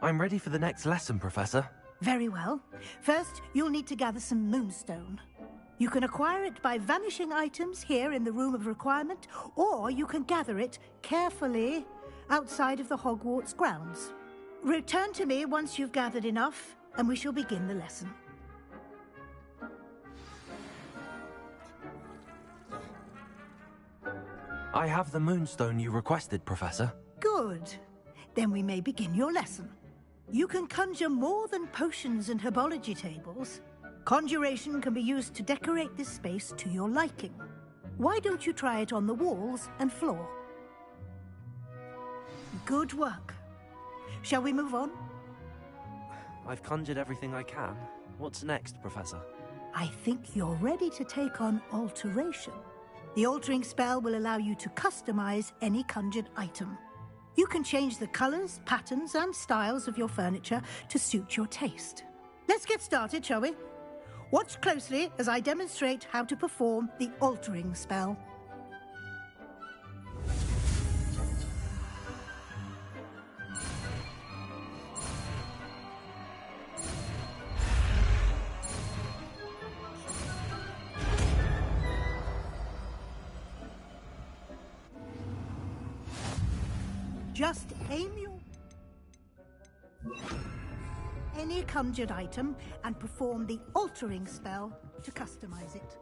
I'm ready for the next lesson, Professor. Very well. First, you'll need to gather some moonstone. You can acquire it by vanishing items here in the Room of Requirement, or you can gather it carefully outside of the Hogwarts grounds. Return to me once you've gathered enough, and we shall begin the lesson. I have the moonstone you requested, Professor. Good. Then we may begin your lesson. You can conjure more than potions and herbology tables. Conjuration can be used to decorate this space to your liking. Why don't you try it on the walls and floor? Good work. Shall we move on? I've conjured everything I can. What's next, Professor? I think you're ready to take on alteration. The altering spell will allow you to customize any conjured item. You can change the colors, patterns, and styles of your furniture to suit your taste. Let's get started, shall we? Watch closely as I demonstrate how to perform the altering spell. Just aim any conjured item and perform the altering spell to customize it.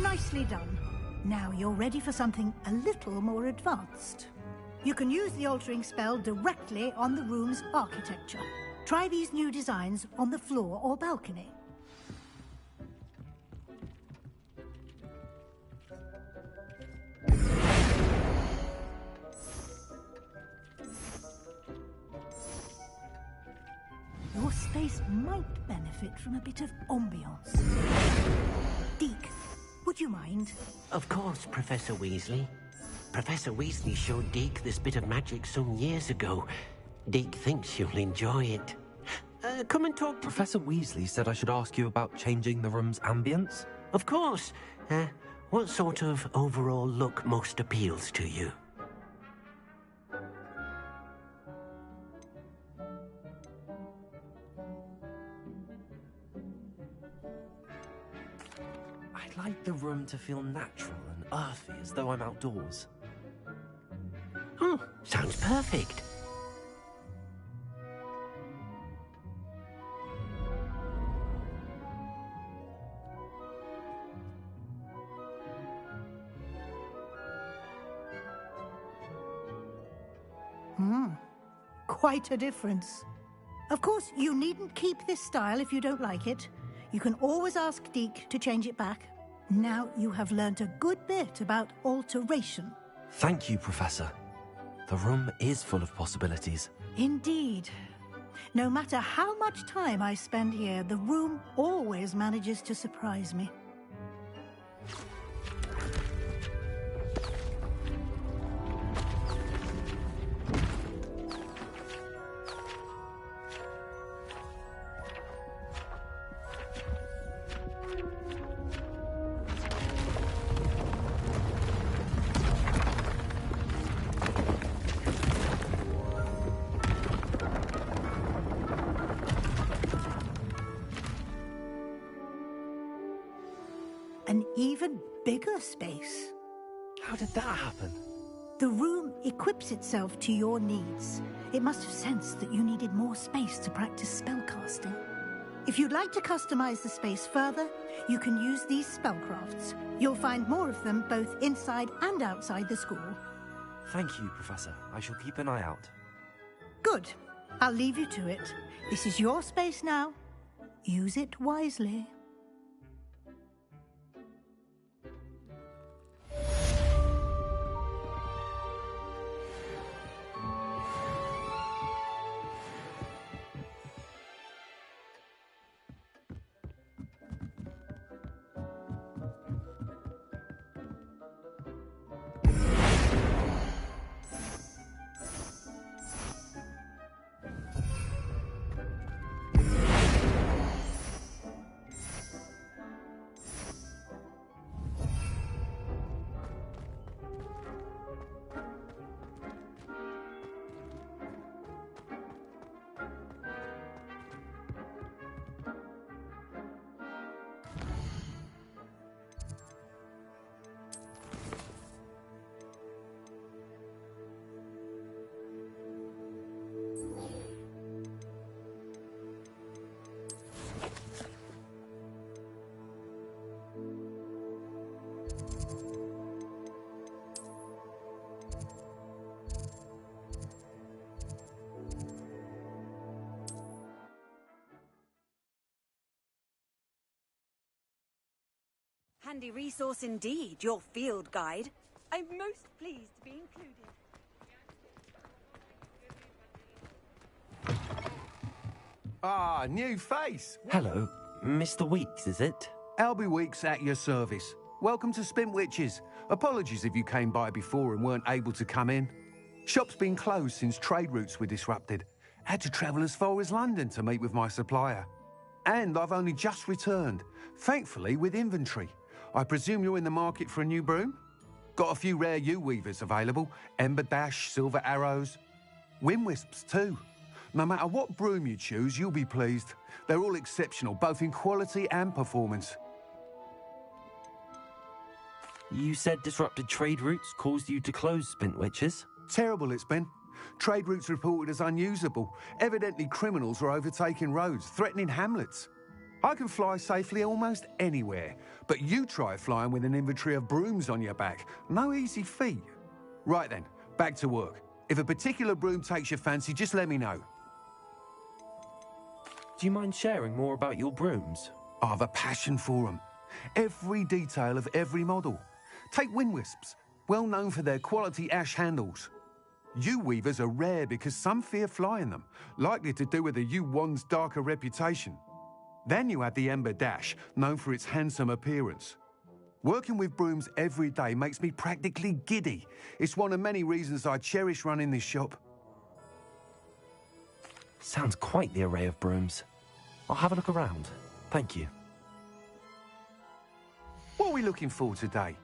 Nicely done. Now you're ready for something a little more advanced. You can use the altering spell directly on the room's architecture. Try these new designs on the floor or balcony. Your space might benefit from a bit of ambiance. Deke, would you mind? Of course, Professor Weasley. Professor Weasley showed Deke this bit of magic some years ago. Deke thinks you'll enjoy it. Come and talk to... Professor Weasley said I should ask you about changing the room's ambience? Of course. What sort of overall look most appeals to you? I'd like the room to feel natural and earthy, as though I'm outdoors. Oh, sounds perfect. Quite a difference. Of course, you needn't keep this style if you don't like it. You can always ask Deke to change it back. Now you have learnt a good bit about alteration. Thank you, Professor. The room is full of possibilities. Indeed. No matter how much time I spend here, the room always manages to surprise me. An even bigger space. How did that happen? The room equips itself to your needs. It must have sensed that you needed more space to practice spellcasting. If you'd like to customize the space further, you can use these spellcrafts. You'll find more of them both inside and outside the school. Thank you, Professor. I shall keep an eye out. Good. I'll leave you to it. This is your space now. Use it wisely. Handy resource indeed, your field guide. I'm most pleased to be included. Ah, new face. Hello, Mr. Weeks, is it? Albie Weeks at your service. Welcome to Spintwitches. Apologies if you came by before and weren't able to come in. Shop's been closed since trade routes were disrupted. Had to travel as far as London to meet with my supplier. And I've only just returned, thankfully with inventory. I presume you're in the market for a new broom? Got a few rare U-weavers available. Ember Dash, Silver Arrows. Wind Wisps too. No matter what broom you choose, you'll be pleased. They're all exceptional, both in quality and performance. You said disrupted trade routes caused you to close Spintwitches? Terrible it's been. Trade routes reported as unusable. Evidently criminals are overtaking roads, threatening hamlets. I can fly safely almost anywhere, but you try flying with an inventory of brooms on your back. No easy feat. Right then, back to work. If a particular broom takes your fancy, just let me know. Do you mind sharing more about your brooms? I have a passion for them. Every detail of every model. Take Wind Wisps, well known for their quality ash handles. U-weavers are rare because some fear flying them, likely to do with the U-wand's darker reputation. Then you have the Ember Dash, known for its handsome appearance. Working with brooms every day makes me practically giddy. It's one of many reasons I cherish running this shop. Sounds quite the array of brooms. I'll have a look around. Thank you. What are we looking for today?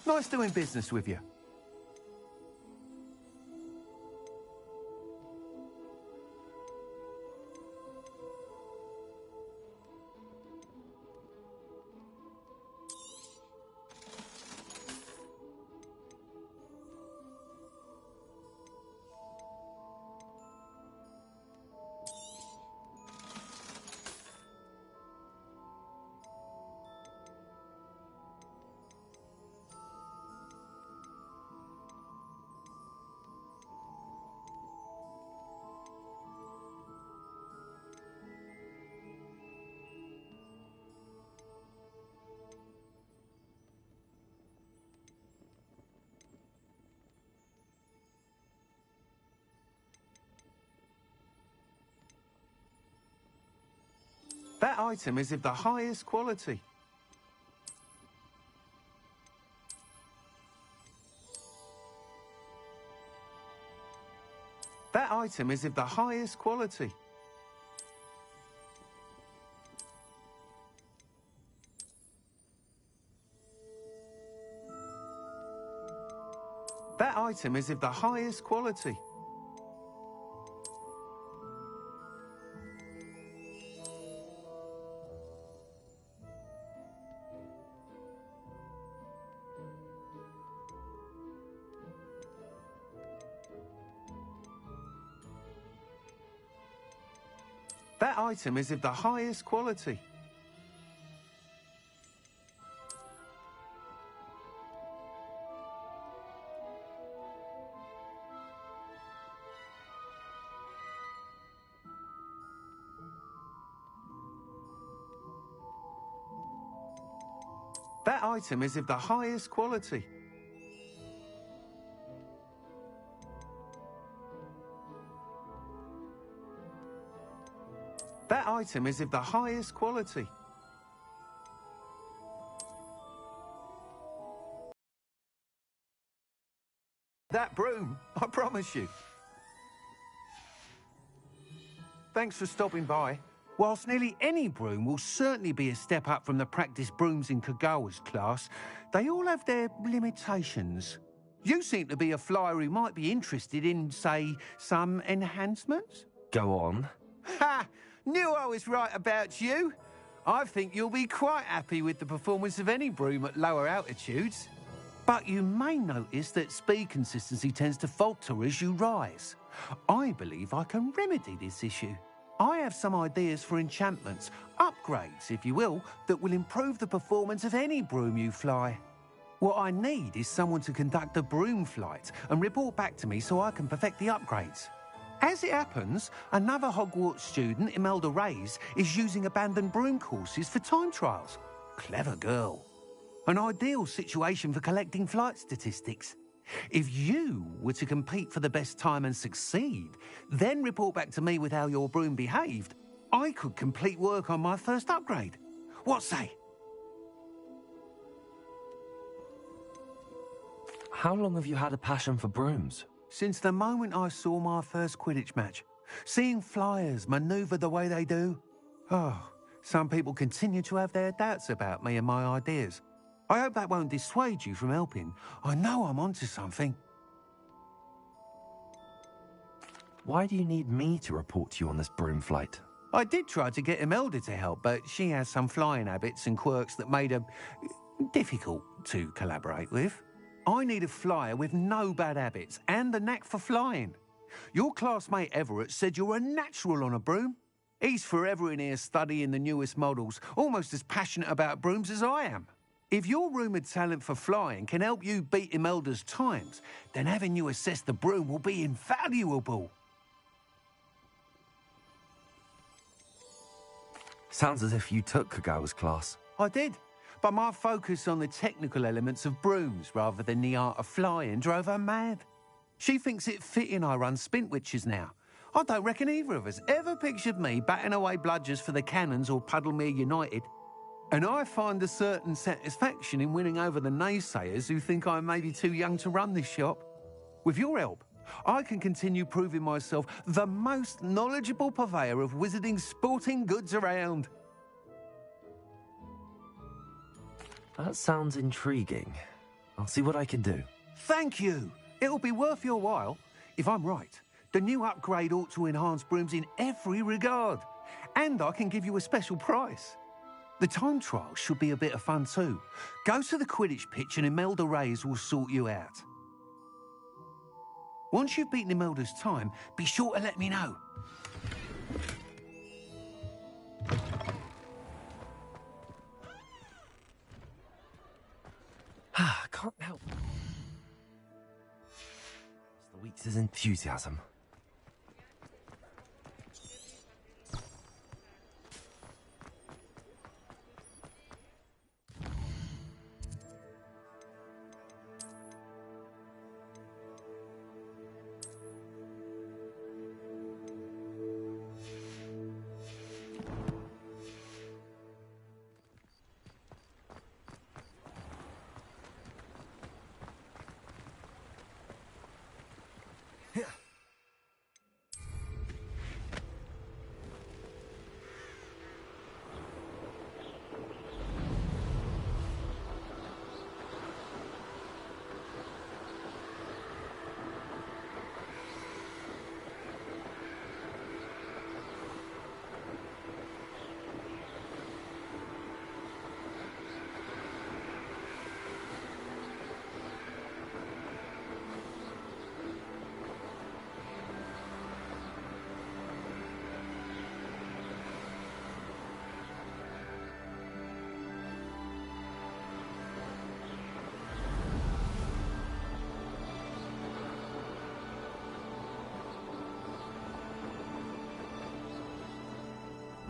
Nice doing business with you. That item is of the highest quality. That item is of the highest quality. That item is of the highest quality. That item is of the highest quality. That item is of the highest quality. That item is of the highest quality. That broom, I promise you. Thanks for stopping by. Whilst nearly any broom will certainly be a step up from the practice brooms in Kagawa's class, they all have their limitations. You seem to be a flyer who might be interested in, say, some enhancements? Go on. Ha! Knew I was right about you. I think you'll be quite happy with the performance of any broom at lower altitudes. But you may notice that speed consistency tends to falter as you rise. I believe I can remedy this issue. I have some ideas for enchantments, upgrades, if you will, that will improve the performance of any broom you fly. What I need is someone to conduct a broom flight and report back to me so I can perfect the upgrades. As it happens, another Hogwarts student, Imelda Reyes, is using abandoned broom courses for time trials. Clever girl. An ideal situation for collecting flight statistics. If you were to compete for the best time and succeed, then report back to me with how your broom behaved, I could complete work on my first upgrade. What say? How long have you had a passion for brooms? Since the moment I saw my first Quidditch match. Seeing flyers manoeuvre the way they do. Oh, some people continue to have their doubts about me and my ideas. I hope that won't dissuade you from helping. I know I'm onto something. Why do you need me to report to you on this broom flight? I did try to get Imelda to help, but she has some flying habits and quirks that made her difficult to collaborate with. I need a flyer with no bad habits and the knack for flying. Your classmate Everett said you're a natural on a broom. He's forever in here studying the newest models, almost as passionate about brooms as I am. If your rumoured talent for flying can help you beat Imelda's times, then having you assess the broom will be invaluable. Sounds as if you took Kagawa's class. I did, but my focus on the technical elements of brooms rather than the art of flying drove her mad. She thinks it fitting I run Spintwitches now. I don't reckon either of us ever pictured me batting away bludgers for the Cannons or Puddlemere United. And I find a certain satisfaction in winning over the naysayers who think I may be too young to run this shop. With your help, I can continue proving myself the most knowledgeable purveyor of wizarding sporting goods around. That sounds intriguing. I'll see what I can do. Thank you. It'll be worth your while. If I'm right, the new upgrade ought to enhance brooms in every regard. And I can give you a special price. The time trial should be a bit of fun too. Go to the Quidditch pitch and Imelda Reyes will sort you out. Once you've beaten Imelda's time, be sure to let me know. I can't help. It's the week's enthusiasm.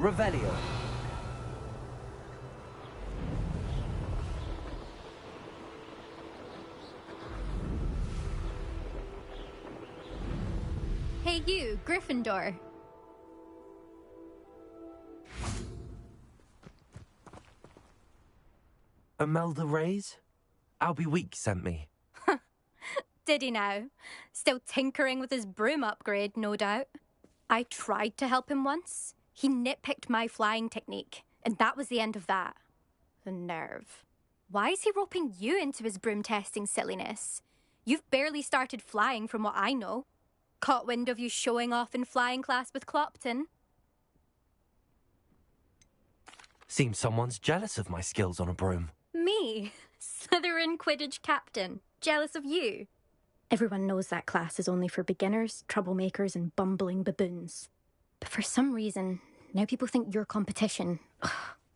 Revelio. Hey you, Gryffindor. Imelda Reyes? Albie Week sent me. Did he now? Still tinkering with his broom upgrade, no doubt. I tried to help him once. He nitpicked my flying technique, and that was the end of that. The nerve. Why is he roping you into his broom testing silliness? You've barely started flying from what I know. Caught wind of you showing off in flying class with Clopton. Seems someone's jealous of my skills on a broom. Me? Slytherin Quidditch captain. Jealous of you? Everyone knows that class is only for beginners, troublemakers, and bumbling baboons. But for some reason, now people think you're competition. Ugh,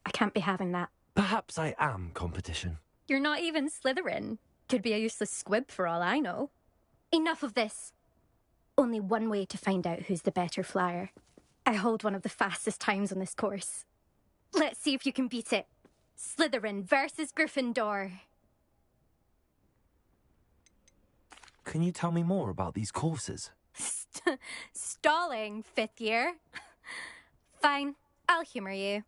I can't be having that. Perhaps I am competition. You're not even Slytherin. Could be a useless squib for all I know. Enough of this. Only one way to find out who's the better flyer. I hold one of the fastest times on this course. Let's see if you can beat it. Slytherin versus Gryffindor. Can you tell me more about these courses? Stalling, 5th year. Fine, I'll humour you.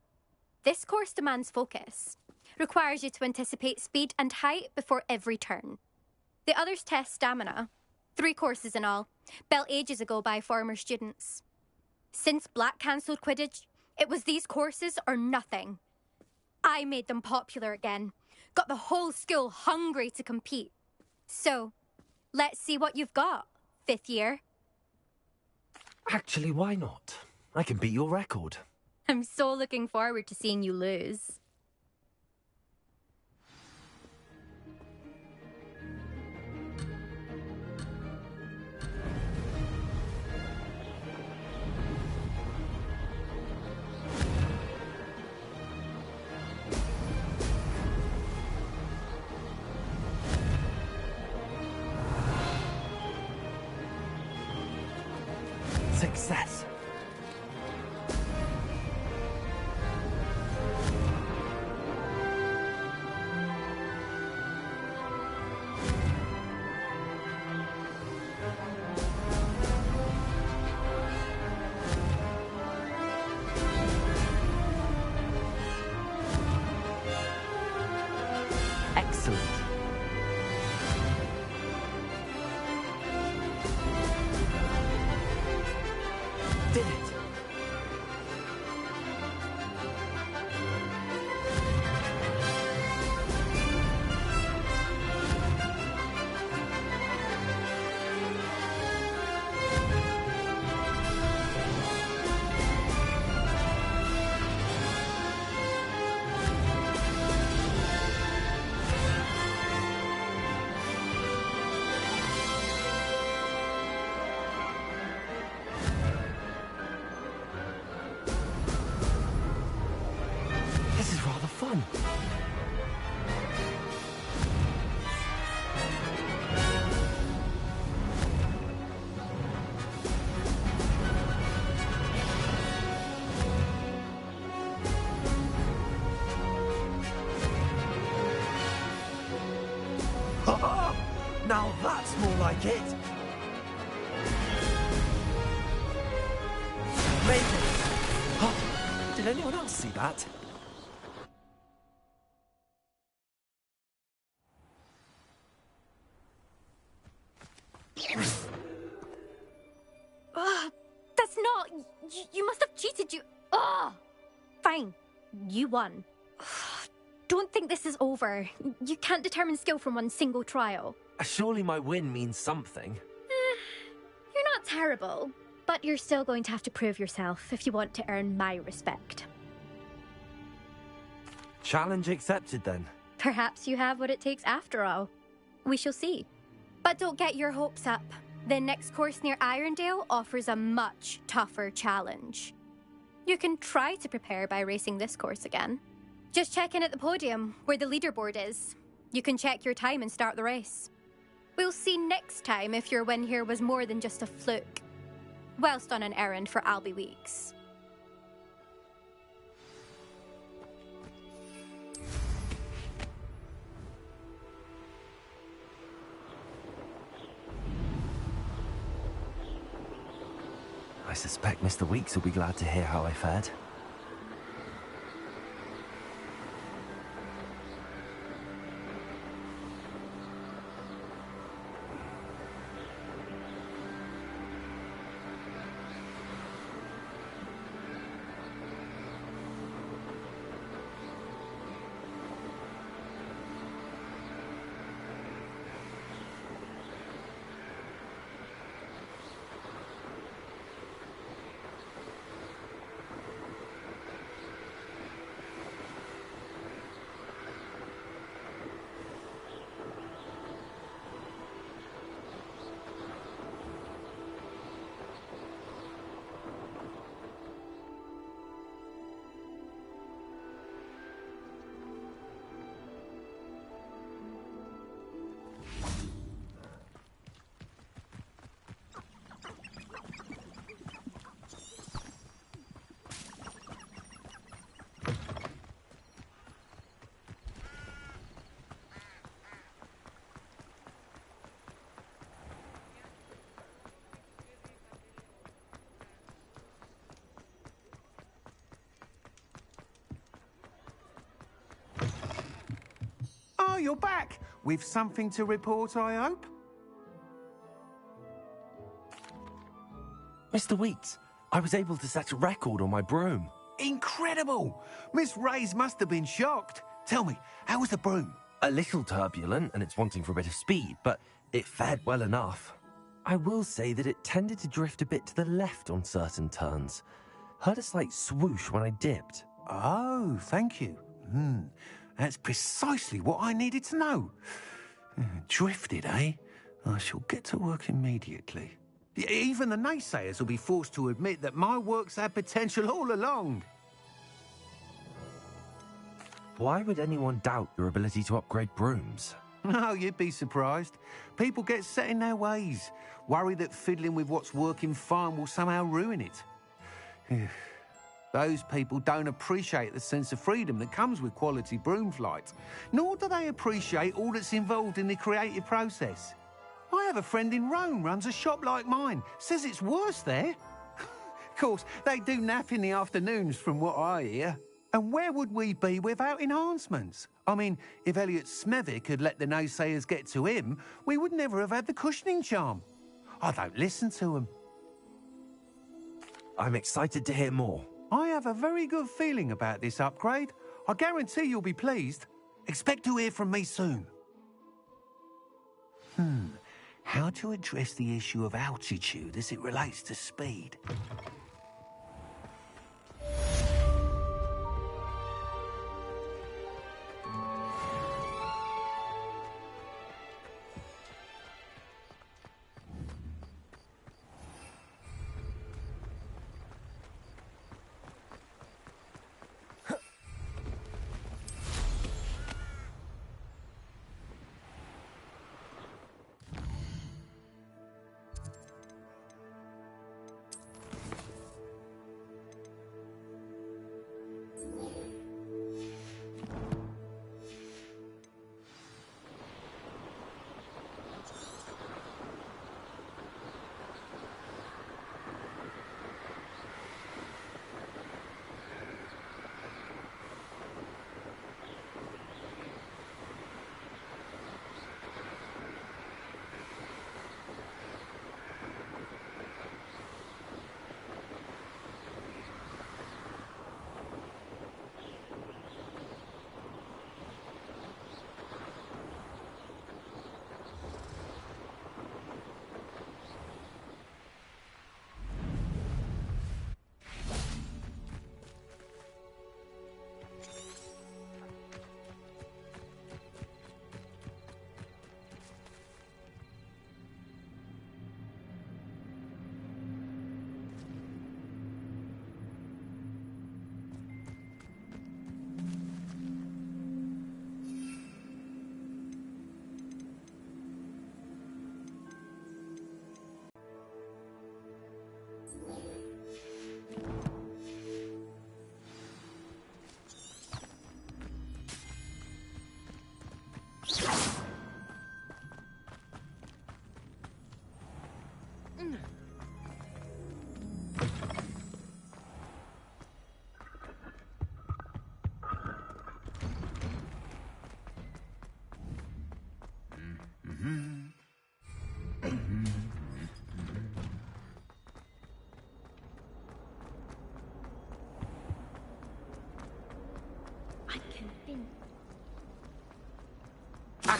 This course demands focus. Requires you to anticipate speed and height before every turn. The others test stamina. 3 courses in all, built ages ago by former students. Since Black cancelled Quidditch, it was these courses or nothing. I made them popular again. Got the whole school hungry to compete. So, let's see what you've got, 5th year. Actually, why not? I can beat your record. I'm so looking forward to seeing you lose. Success. Excellent. Did it. This is rather fun. Now that's more like it. Made it. Oh, did anyone else see that? That's not... You must have cheated, you... Fine. You won. Don't think this is over. You can't determine skill from one single trial. Surely my win means something. You're not terrible, but you're still going to have to prove yourself if you want to earn my respect. Challenge accepted then. Perhaps you have what it takes after all. We shall see. But don't get your hopes up. The next course near Irondale offers a much tougher challenge. You can try to prepare by racing this course again. Just check in at the podium, where the leaderboard is. You can check your time and start the race. We'll see next time if your win here was more than just a fluke, whilst on an errand for Albie Weeks. I suspect Mr. Weeks will be glad to hear how I fared. Oh, you're back! With something to report, I hope? Mr. Weeks, I was able to set a record on my broom. Incredible! Miss Reyes must have been shocked. Tell me, how was the broom? A little turbulent, and it's wanting for a bit of speed, but it fared well enough. I will say that it tended to drift a bit to the left on certain turns. Heard a slight swoosh when I dipped. Oh, thank you. That's precisely what I needed to know. Drifted, eh? I shall get to work immediately. Even the naysayers will be forced to admit that my work's had potential all along. Why would anyone doubt your ability to upgrade brooms? Oh, you'd be surprised. People get set in their ways, worry that fiddling with what's working fine will somehow ruin it. Those people don't appreciate the sense of freedom that comes with quality broom flight, nor do they appreciate all that's involved in the creative process. I have a friend in Rome runs a shop like mine, says it's worse there. Of course, they do nap in the afternoons from what I hear. And where would we be without enhancements? I mean, if Elliot Smethwick had let the naysayers get to him, we would never have had the cushioning charm. I don't listen to them. I'm excited to hear more. I have a very good feeling about this upgrade. I guarantee you'll be pleased. Expect to hear from me soon. How to address the issue of altitude as it relates to speed?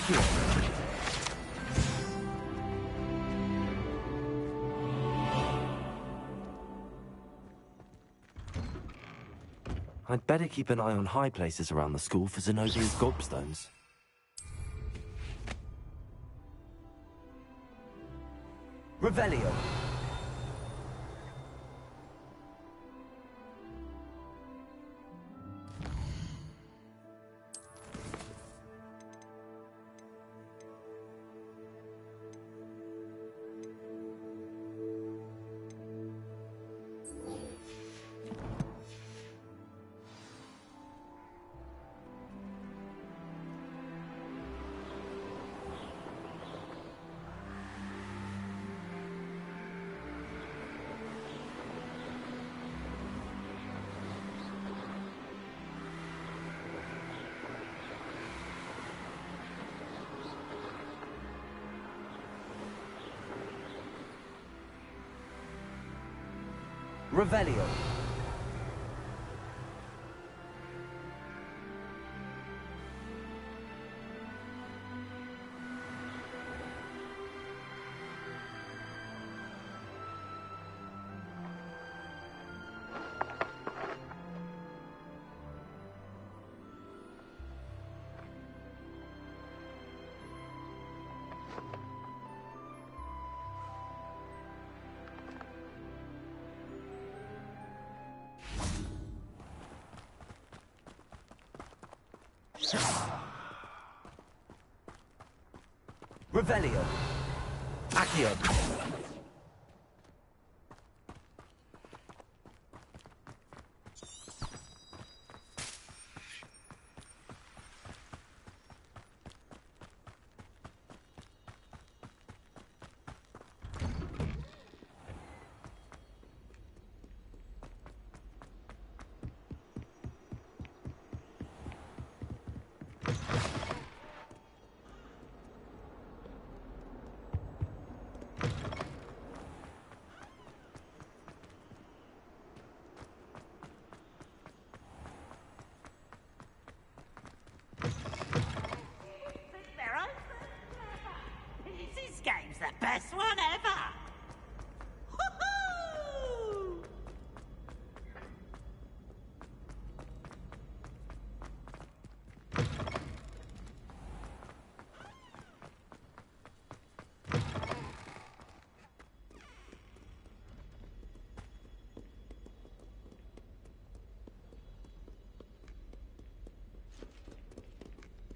Accio. I'd better keep an eye on high places around the school for Zenobia's gobstones. Revelio. Revelio. Revelio. Accio. This game's the best one ever! Woohoo!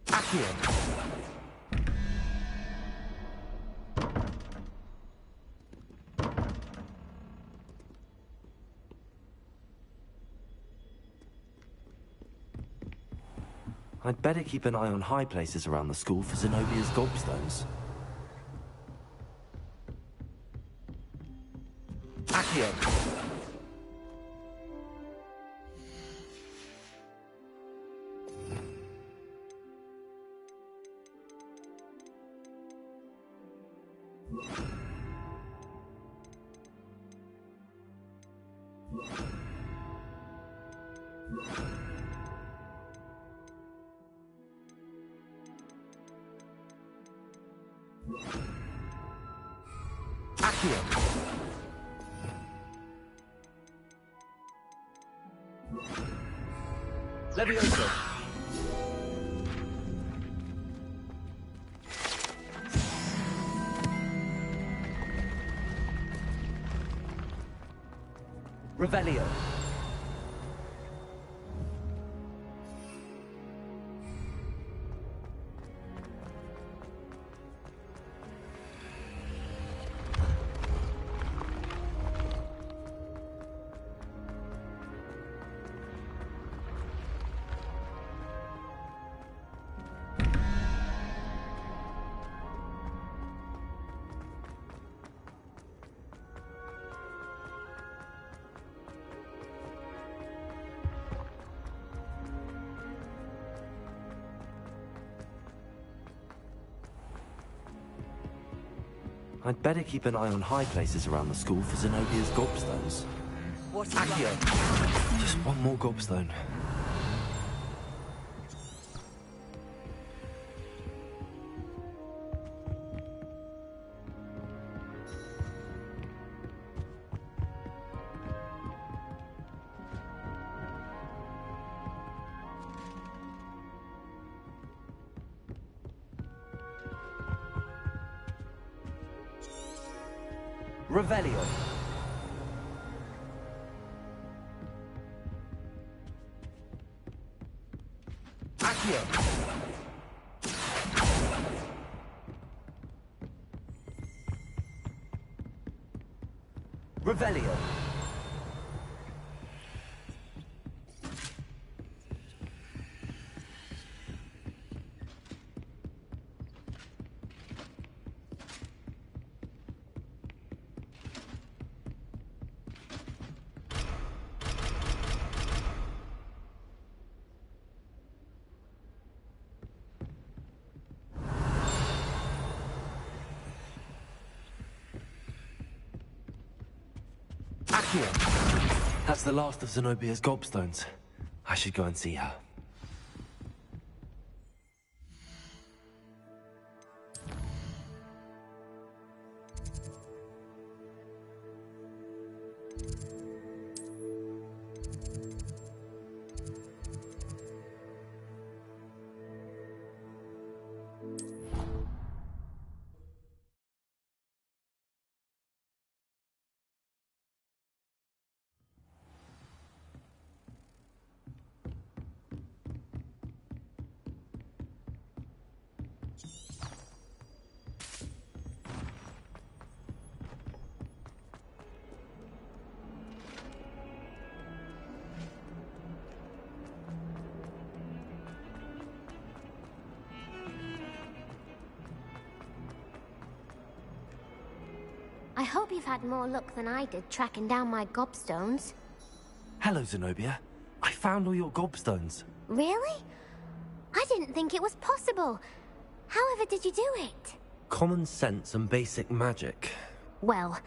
Accio. I'd better keep an eye on high places around the school for Zenobia's gobstones. Accio. Accio. Levioso. Revelio. I'd better keep an eye on high places around the school for Zenobia's gobstones. What's Accio. Just one more gobstone. Revelio. Accio. Revelio. Accio. That's the last of Zenobia's gobstones. I should go and see her. I hope you've had more luck than I did tracking down my gobstones. Hello, Zenobia. I found all your gobstones. Really? I didn't think it was possible. However did you do it? Common sense and basic magic. Well,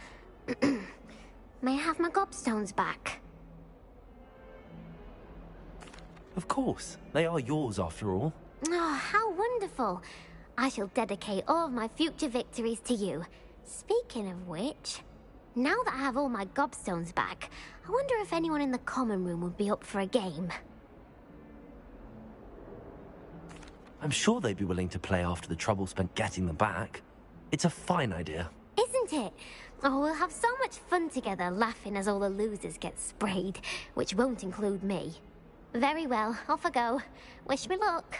may I have my gobstones back? Of course. They are yours, after all. Oh, how wonderful. I shall dedicate all of my future victories to you. Speaking of which, now that I have all my gobstones back, I wonder if anyone in the common room would be up for a game. I'm sure they'd be willing to play after the trouble spent getting them back. It's a fine idea. Isn't it? Oh, we'll have so much fun together, laughing as all the losers get sprayed, which won't include me. Very well, off I go. Wish me luck.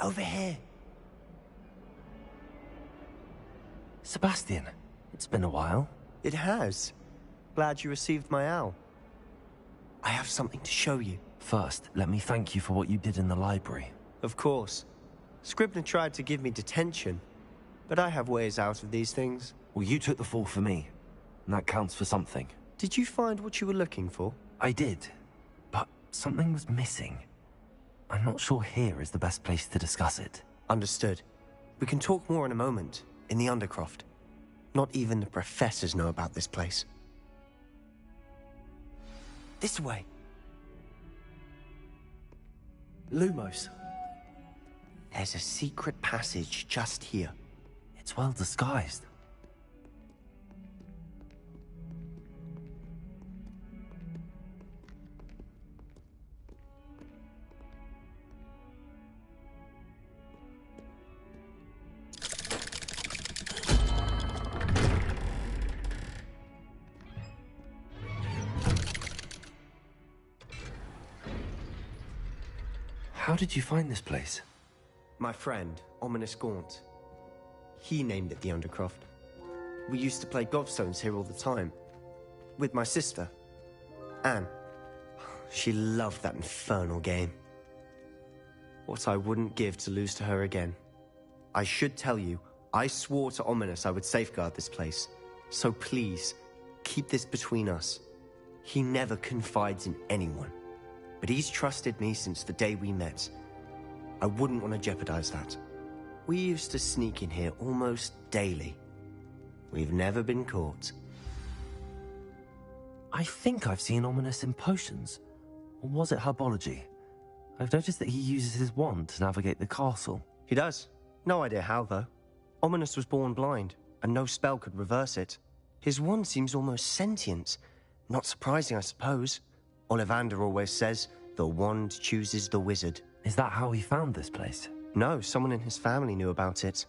Over here. Sebastian, it's been a while. It has. Glad you received my owl. I have something to show you. First, let me thank you for what you did in the library. Of course. Scribner tried to give me detention, but I have ways out of these things. Well, you took the fall for me, and that counts for something. Did you find what you were looking for? I did, but something was missing. I'm not sure here is the best place to discuss it. Understood. We can talk more in a moment, in the Undercroft. Not even the professors know about this place. This way. Lumos. There's a secret passage just here. It's well disguised. How did you find this place? My friend, Ominous Gaunt. He named it the Undercroft. We used to play gobstones here all the time. With my sister, Anne. She loved that infernal game. What I wouldn't give to lose to her again. I should tell you, I swore to Ominous I would safeguard this place. So please, keep this between us. He never confides in anyone. But he's trusted me since the day we met. I wouldn't want to jeopardize that. We used to sneak in here almost daily. We've never been caught. I think I've seen Ominous in potions. Or was it herbology? I've noticed that he uses his wand to navigate the castle. He does. No idea how, though. Ominous was born blind, and no spell could reverse it. His wand seems almost sentient. Not surprising, I suppose. Ollivander always says, the wand chooses the wizard. Is that how he found this place? No, someone in his family knew about it.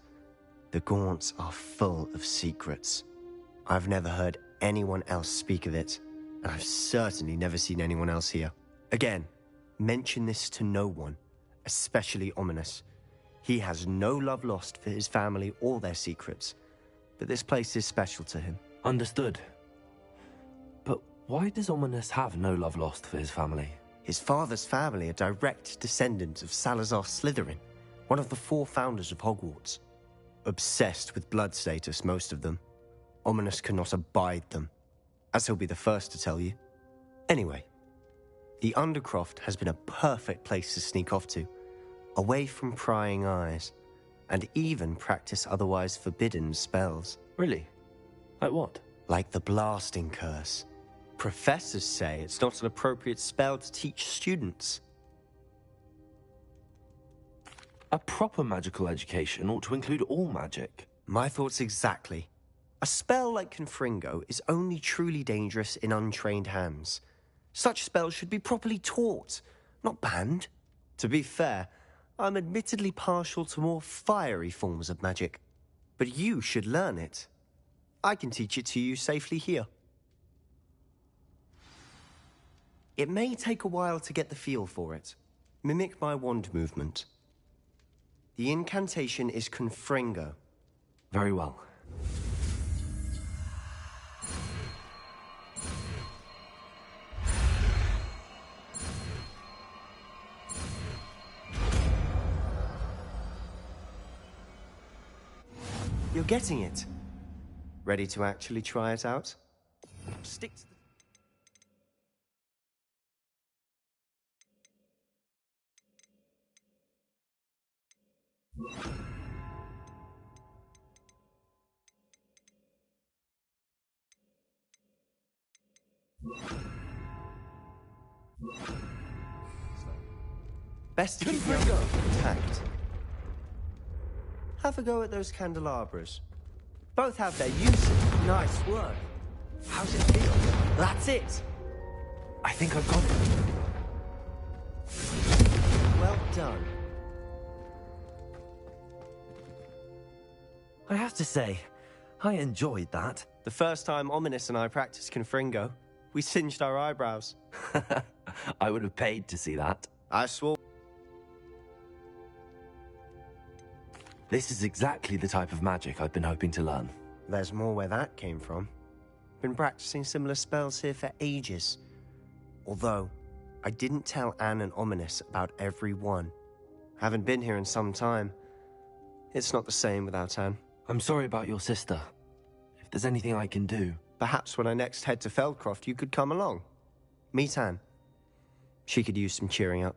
The Gaunts are full of secrets. I've never heard anyone else speak of it, and I've certainly never seen anyone else here. Again, mention this to no one, especially Ominous. He has no love lost for his family or their secrets, but this place is special to him. Understood. But why does Ominous have no love lost for his family? His father's family are direct descendants of Salazar Slytherin, one of the 4 founders of Hogwarts. Obsessed with blood status, most of them. Ominous cannot abide them, as he'll be the first to tell you. Anyway, the Undercroft has been a perfect place to sneak off to, away from prying eyes, and even practice otherwise forbidden spells. Really? Like what? Like the Blasting Curse. Professors say it's not an appropriate spell to teach students. A proper magical education ought to include all magic. My thoughts exactly. A spell like Confringo is only truly dangerous in untrained hands. Such spells should be properly taught, not banned. To be fair, I'm admittedly partial to more fiery forms of magic. But you should learn it. I can teach it to you safely here. It may take a while to get the feel for it. Mimic my wand movement. The incantation is Confringo. Very well. You're getting it. Ready to actually try it out? Stick to the... Best to keep your intact. Have a go at those candelabras. Both have their uses. Nice work. How's it feel? That's it. I think I've got it. Well done. I have to say, I enjoyed that. The first time Ominous and I practiced Confringo, we singed our eyebrows. I would have paid to see that. I swore. This is exactly the type of magic I've been hoping to learn. There's more where that came from. Been practicing similar spells here for ages. Although, I didn't tell Anne and Ominous about every one. Haven't been here in some time. It's not the same without Anne. I'm sorry about your sister. If there's anything I can do... Perhaps when I next head to Feldcroft, you could come along. Meet Anne. She could use some cheering up.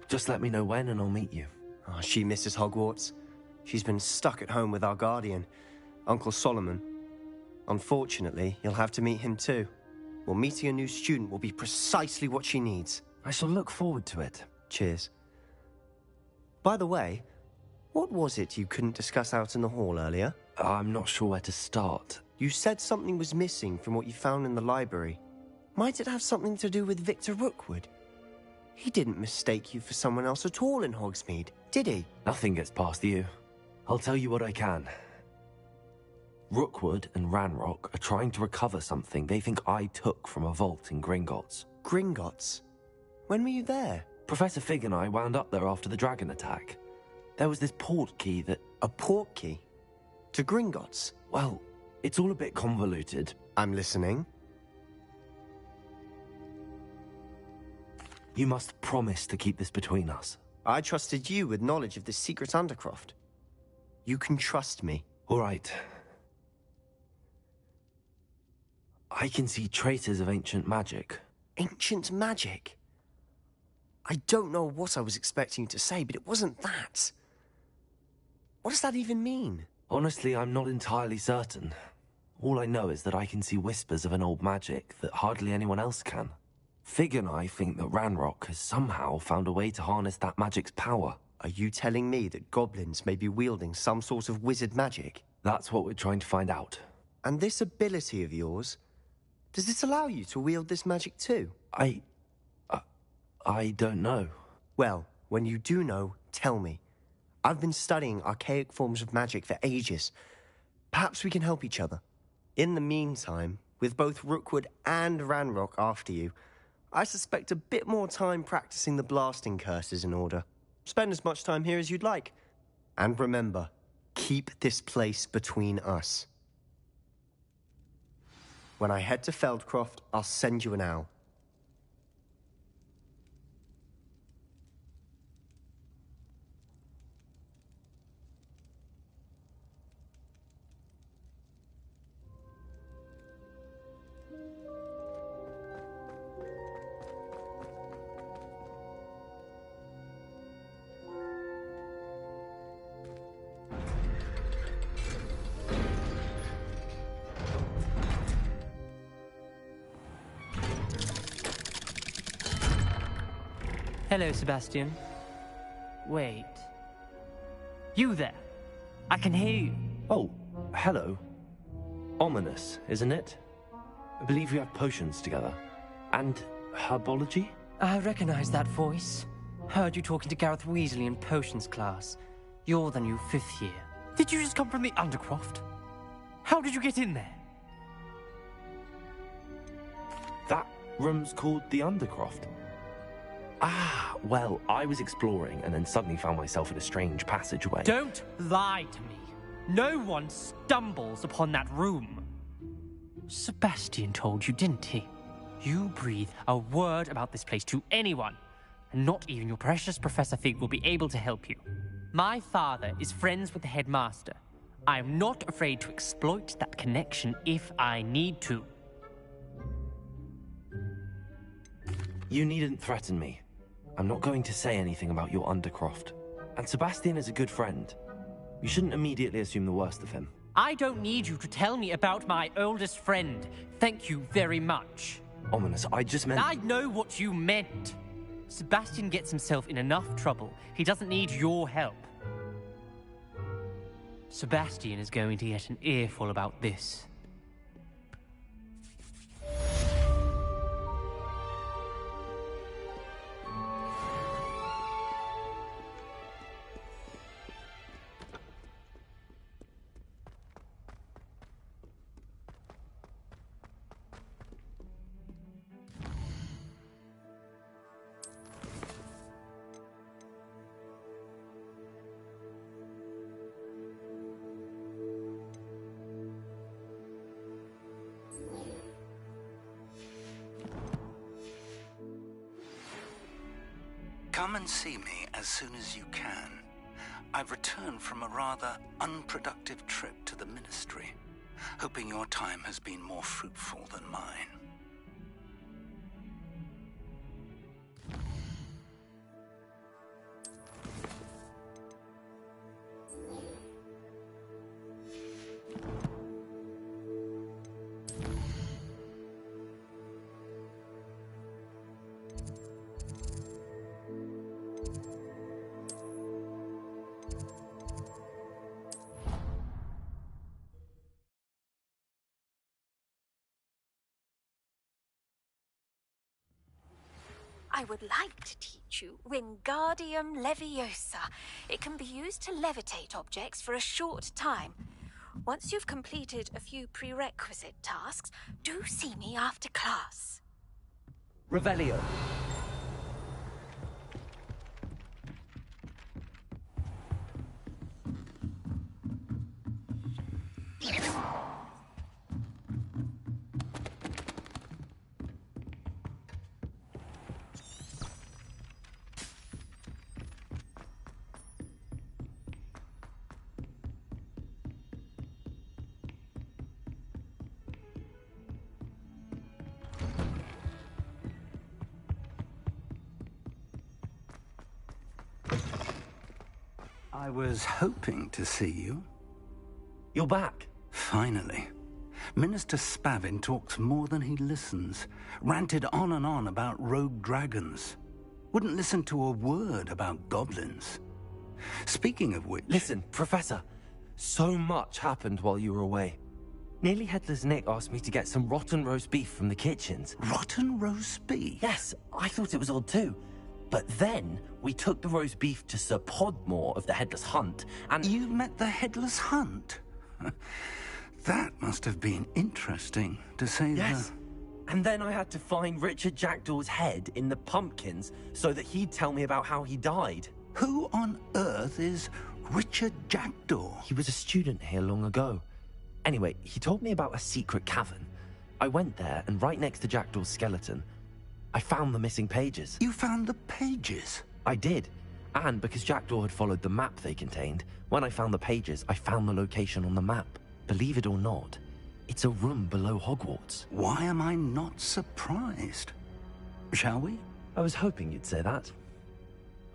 Just let me know when and I'll meet you. Oh, she misses Hogwarts. She's been stuck at home with our guardian, Uncle Solomon. Unfortunately, you'll have to meet him too. Well, meeting a new student will be precisely what she needs. I shall look forward to it. Cheers. By the way, what was it you couldn't discuss out in the hall earlier? I'm not sure where to start. You said something was missing from what you found in the library. Might it have something to do with Victor Rookwood? He didn't mistake you for someone else at all in Hogsmeade, did he? Nothing gets past you. I'll tell you what I can. Rookwood and Ranrock are trying to recover something they think I took from a vault in Gringotts. Gringotts? When were you there? Professor Fig and I wound up there after the dragon attack. There was this port key that... A port key? To Gringotts? Well, it's all a bit convoluted. I'm listening. You must promise to keep this between us. I trusted you with knowledge of this secret Undercroft. You can trust me. All right. I can see traces of ancient magic. Ancient magic? I don't know what I was expecting you to say, but it wasn't that. What does that even mean? Honestly, I'm not entirely certain. All I know is that I can see whispers of an old magic that hardly anyone else can. Fig and I think that Ranrock has somehow found a way to harness that magic's power. Are you telling me that goblins may be wielding some sort of wizard magic? That's what we're trying to find out. And this ability of yours, does this allow you to wield this magic too? I don't know. Well, when you do know, tell me. I've been studying archaic forms of magic for ages. Perhaps we can help each other. In the meantime, with both Rookwood and Ranrock after you, I suspect a bit more time practicing the blasting curse is in order. Spend as much time here as you'd like. And remember, keep this place between us. When I head to Feldcroft, I'll send you an owl. Hello, Sebastian. Wait. You there? I can hear you. Oh, hello. Ominous, isn't it? I believe we have potions together. And herbology? I recognize that voice. Heard you talking to Gareth Weasley in potions class. You're the new 5th year. Did you just come from the Undercroft? How did you get in there? That room's called the Undercroft. Ah, well, I was exploring and then suddenly found myself in a strange passageway. Don't lie to me. No one stumbles upon that room. Sebastian told you, didn't he? You breathe a word about this place to anyone, and not even your precious Professor Fig will be able to help you. My father is friends with the headmaster. I am not afraid to exploit that connection if I need to. You needn't threaten me. I'm not going to say anything about your Undercroft. And Sebastian is a good friend. You shouldn't immediately assume the worst of him. I don't need you to tell me about my oldest friend. Thank you very much. Ominous, I just meant... I know what you meant. Sebastian gets himself in enough trouble. He doesn't need your help. Sebastian is going to get an earful about this. Come and see me as soon as you can. I've returned from a rather unproductive trip to the Ministry, hoping your time has been more fruitful than mine. I would like to teach you Wingardium Leviosa. It can be used to levitate objects for a short time. Once you've completed a few prerequisite tasks, do see me after class. Revelio. I was hoping to see you. You're back. Finally. Minister Spavin talks more than he listens. Ranted on and on about rogue dragons. Wouldn't listen to a word about goblins. Speaking of which... Listen, Professor. So much happened while you were away. Nearly Headless Nick asked me to get some rotten roast beef from the kitchens. Rotten roast beef? Yes, I thought it was odd too. But then, we took the roast beef to Sir Podmore of the Headless Hunt, and... You met the Headless Hunt? That must have been interesting, to say Yes. And then I had to find Richard Jackdaw's head in the pumpkins so that he'd tell me about how he died. Who on earth is Richard Jackdaw? He was a student here long ago. Anyway, he told me about a secret cavern. I went there, and right next to Jackdaw's skeleton, I found the missing pages. You found the pages? I did. And because Jackdaw had followed the map they contained, when I found the pages, I found the location on the map. Believe it or not, it's a room below Hogwarts. Why am I not surprised? Shall we? I was hoping you'd say that.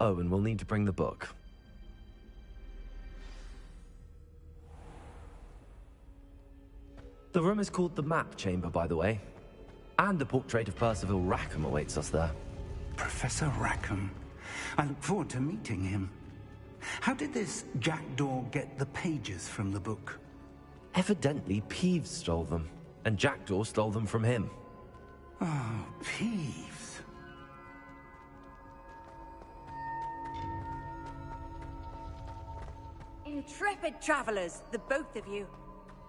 Oh, and we'll need to bring the book. The room is called the Map Chamber, by the way. And the portrait of Percival Rackham awaits us there. Professor Rackham. I look forward to meeting him. How did this Jackdaw get the pages from the book? Evidently, Peeves stole them, and Jackdaw stole them from him. Oh, Peeves. Intrepid travelers, the both of you.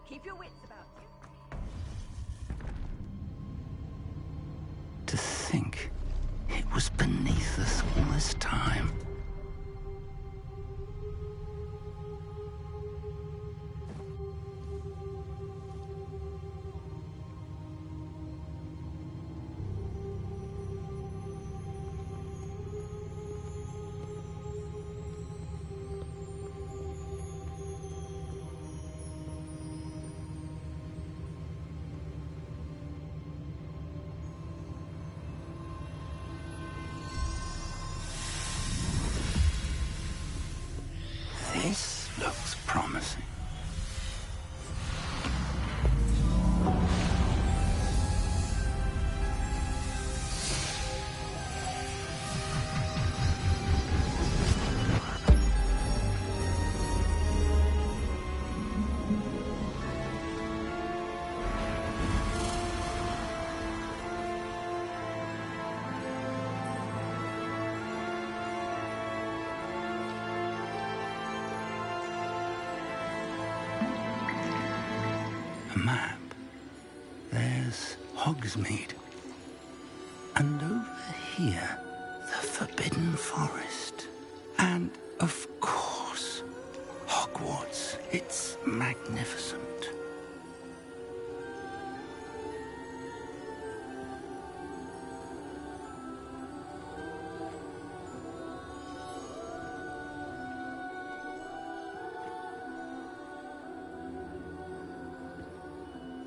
Keep your wits about you. To think it was beneath us all this time. This looks promising. Map. There's Hogsmeade. And over here, the Forbidden Forest. And, of course, Hogwarts. It's magnificent.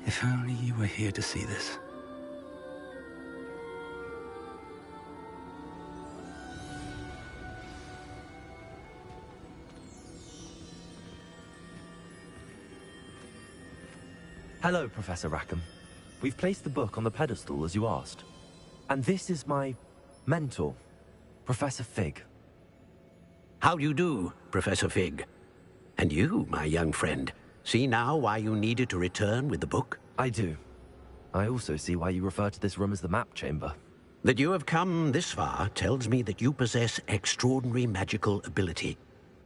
If only you were here to see this. Hello, Professor Rackham. We've placed the book on the pedestal, as you asked. And this is my mentor, Professor Fig. How do you do, Professor Fig? And you, my young friend, see now why you needed to return with the book? I do. I also see why you refer to this room as the Map Chamber. That you have come this far tells me that you possess extraordinary magical ability,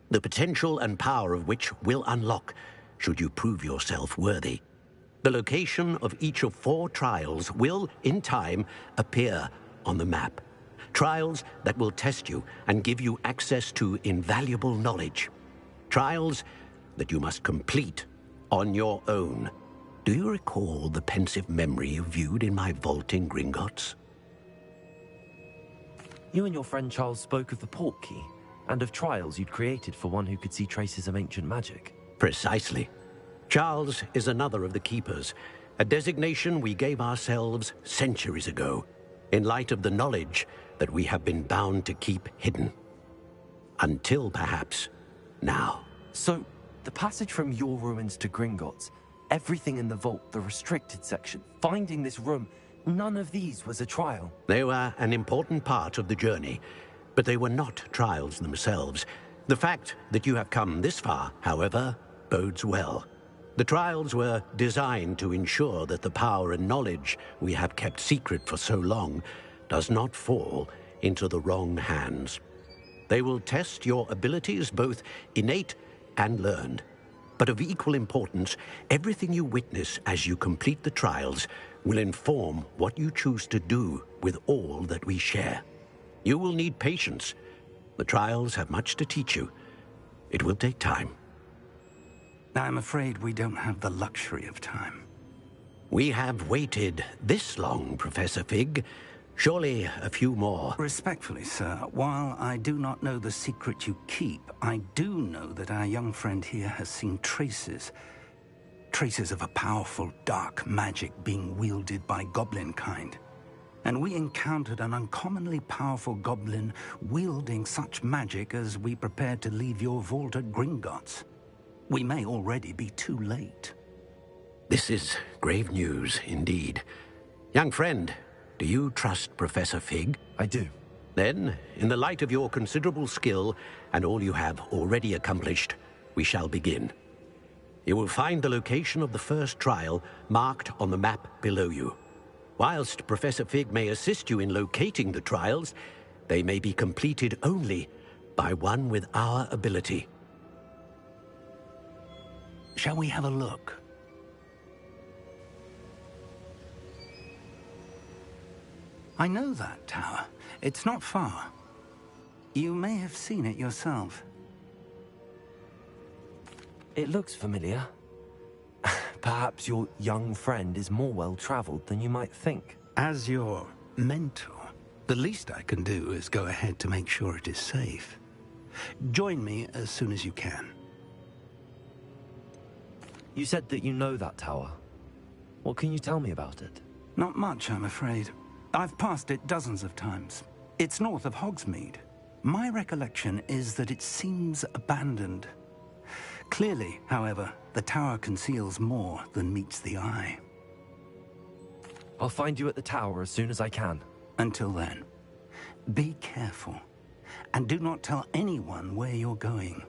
the potential and power of which will unlock should you prove yourself worthy. The location of each of 4 trials will, in time, appear on the map. Trials that will test you and give you access to invaluable knowledge. Trials that you must complete on your own. Do you recall the pensive memory you viewed in my vault in Gringotts? You and your friend Charles spoke of the Portkey, and of trials you'd created for one who could see traces of ancient magic. Precisely. Charles is another of the Keepers, a designation we gave ourselves centuries ago, in light of the knowledge that we have been bound to keep hidden. Until, perhaps, now. So, the passage from your ruins to Gringotts, everything in the vault, the restricted section, finding this room, none of these was a trial. They were an important part of the journey, but they were not trials themselves. The fact that you have come this far, however, bodes well. The trials were designed to ensure that the power and knowledge we have kept secret for so long does not fall into the wrong hands. They will test your abilities, both innate and learned. But of equal importance, everything you witness as you complete the trials will inform what you choose to do with all that we share. You will need patience. The trials have much to teach you. It will take time. I'm afraid we don't have the luxury of time. We have waited this long, Professor Fig. Surely a few more. Respectfully, sir, while I do not know the secret you keep, I do know that our young friend here has seen traces of a powerful dark magic being wielded by goblin kind. And we encountered an uncommonly powerful goblin wielding such magic as we prepared to leave your vault at Gringotts. We may already be too late. This is grave news indeed. Young friend, do you trust Professor Fig? I do. Then, in the light of your considerable skill and all you have already accomplished, we shall begin. You will find the location of the first trial marked on the map below you. Whilst Professor Fig may assist you in locating the trials, they may be completed only by one with our ability. Shall we have a look? I know that tower. It's not far. You may have seen it yourself. It looks familiar. Perhaps your young friend is more well-traveled than you might think. As your mentor, the least I can do is go ahead to make sure it is safe. Join me as soon as you can. You said that you know that tower. What can you tell me about it? Not much, I'm afraid. I've passed it dozens of times. It's north of Hogsmeade. My recollection is that it seems abandoned. Clearly, however, the tower conceals more than meets the eye. I'll find you at the tower as soon as I can. Until then, be careful, and do not tell anyone where you're going.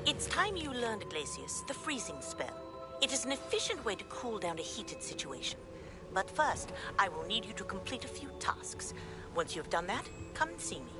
It's time you learned, Glacius, the freezing spell. It is an efficient way to cool down a heated situation. But first, I will need you to complete a few tasks. Once you have done that, come and see me.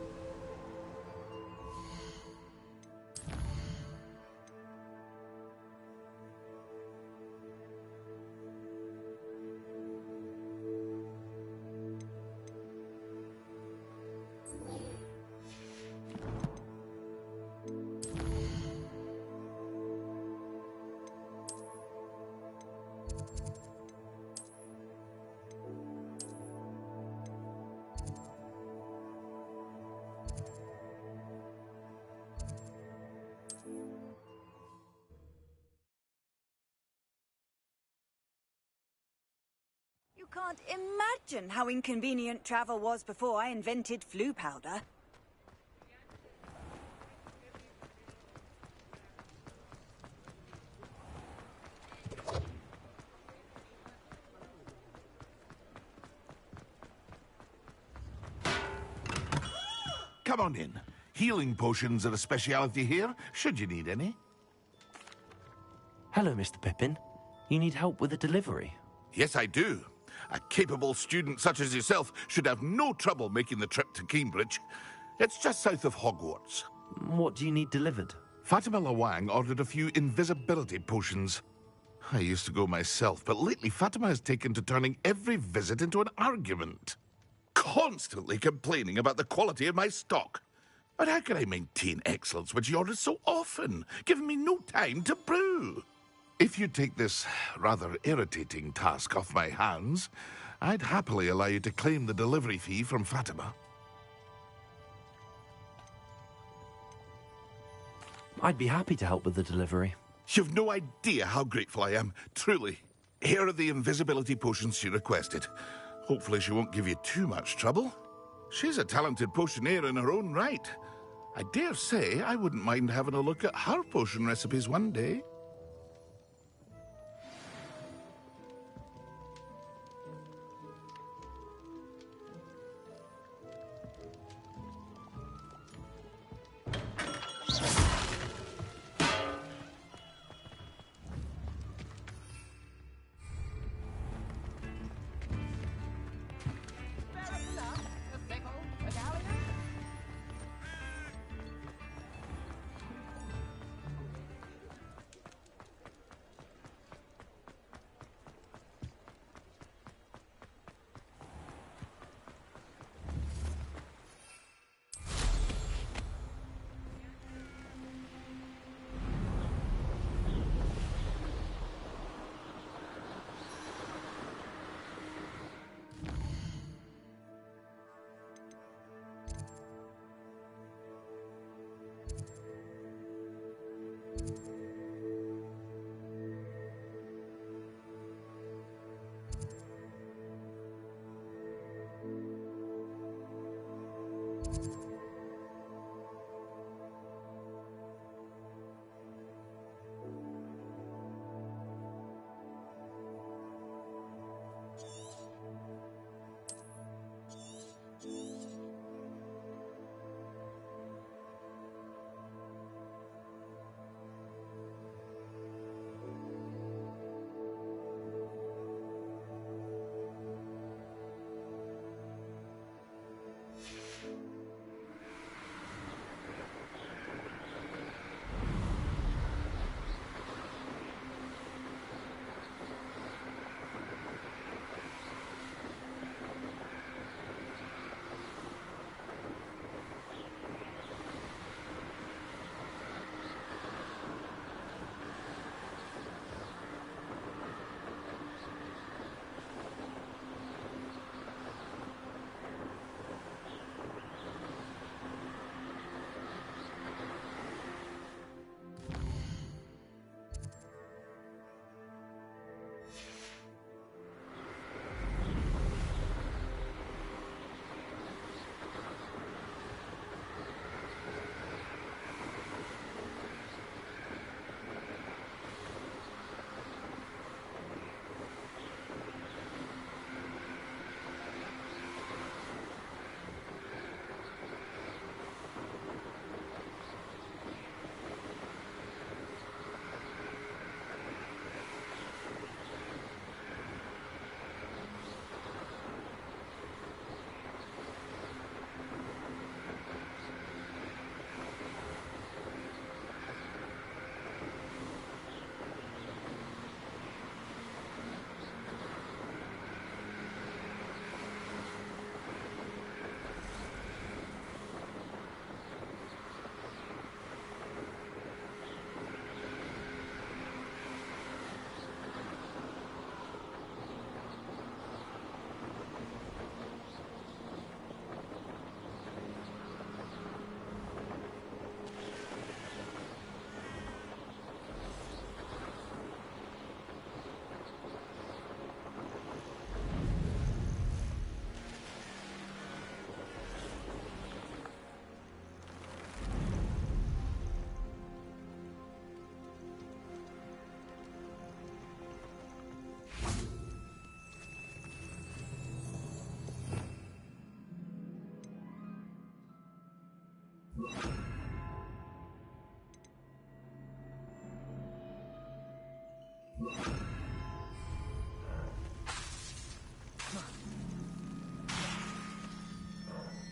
You can't imagine how inconvenient travel was before I invented flu powder. Come on in. Healing potions are a speciality here, should you need any. Hello, Mr. Pippin. You need help with a delivery? Yes, I do. A capable student such as yourself should have no trouble making the trip to Cambridge. It's just south of Hogwarts. What do you need delivered? Fatima Lawang ordered a few invisibility potions. I used to go myself, but lately Fatima has taken to turning every visit into an argument. Constantly complaining about the quality of my stock. But how can I maintain excellence when she orders so often, giving me no time to brew? If you take this rather irritating task off my hands, I'd happily allow you to claim the delivery fee from Fatima. I'd be happy to help with the delivery. You've no idea how grateful I am, truly. Here are the invisibility potions she requested. Hopefully she won't give you too much trouble. She's a talented potioneer in her own right. I dare say I wouldn't mind having a look at her potion recipes one day.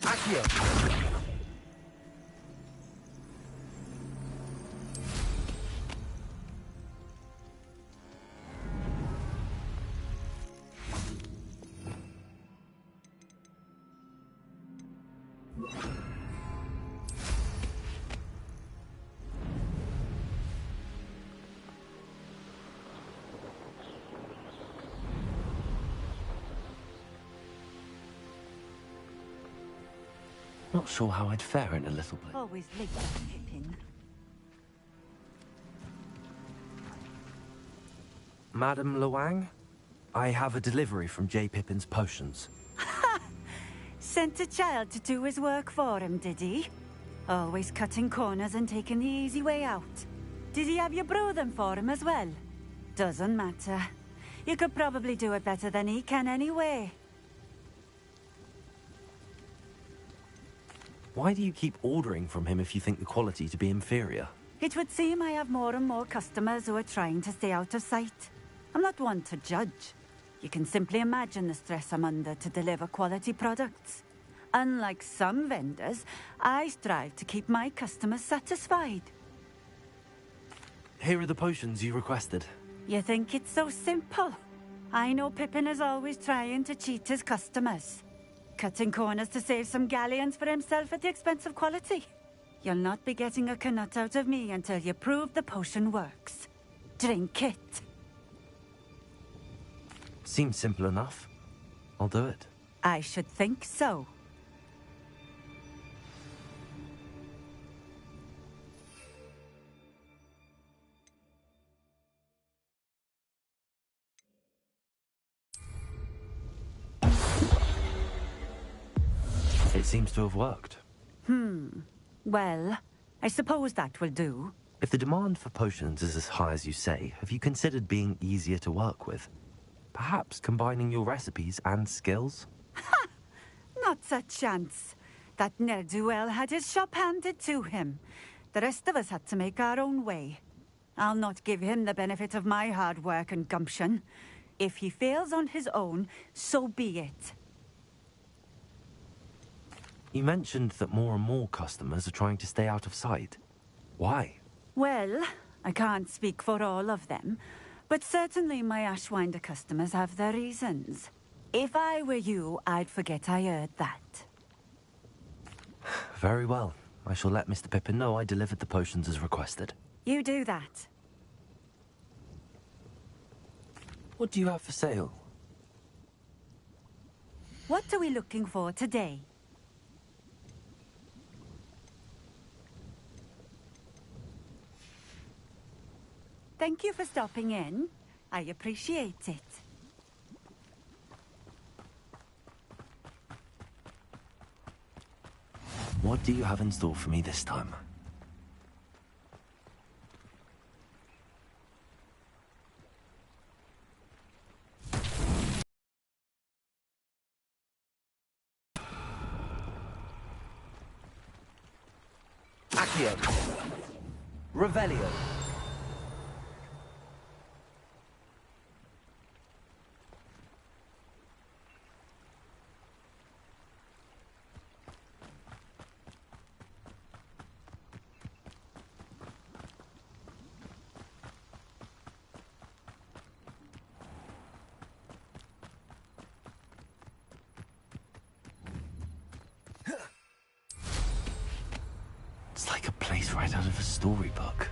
Accio! Not sure how I'd fare in a little place. Always late, that Pippin. Madam Luang, I have a delivery from J. Pippin's potions. Sent a child to do his work for him, did he? Always cutting corners and taking the easy way out. Did he have you brew them for him as well? Doesn't matter. You could probably do it better than he can anyway. Why do you keep ordering from him if you think the quality to be inferior? It would seem I have more and more customers who are trying to stay out of sight. I'm not one to judge. You can simply imagine the stress I'm under to deliver quality products. Unlike some vendors, I strive to keep my customers satisfied. Here are the potions you requested. You think it's so simple? I know Pippin is always trying to cheat his customers. Cutting corners to save some galleons for himself at the expense of quality. You'll not be getting a canut out of me until you prove the potion works. Drink it. Seems simple enough. I'll do it. I should think so. It seems to have worked. Well, I suppose that will do. If the demand for potions is as high as you say, have you considered being easier to work with? Perhaps combining your recipes and skills? Not a chance. That ne'er-do-well had his shop handed to him. The rest of us had to make our own way. I'll not give him the benefit of my hard work and gumption. If he fails on his own, so be it. You mentioned that more and more customers are trying to stay out of sight. Why? Well, I can't speak for all of them, but certainly my Ashwinder customers have their reasons. If I were you, I'd forget I heard that. Very well. I shall let Mr. Pippin know I delivered the potions as requested. You do that. What do you have for sale? What are we looking for today? Thank you for stopping in. I appreciate it. What do you have in store for me this time? Accio. Revelio. It's like a place right out of a storybook.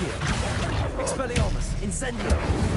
Accio! Expelliarmus! Incendio!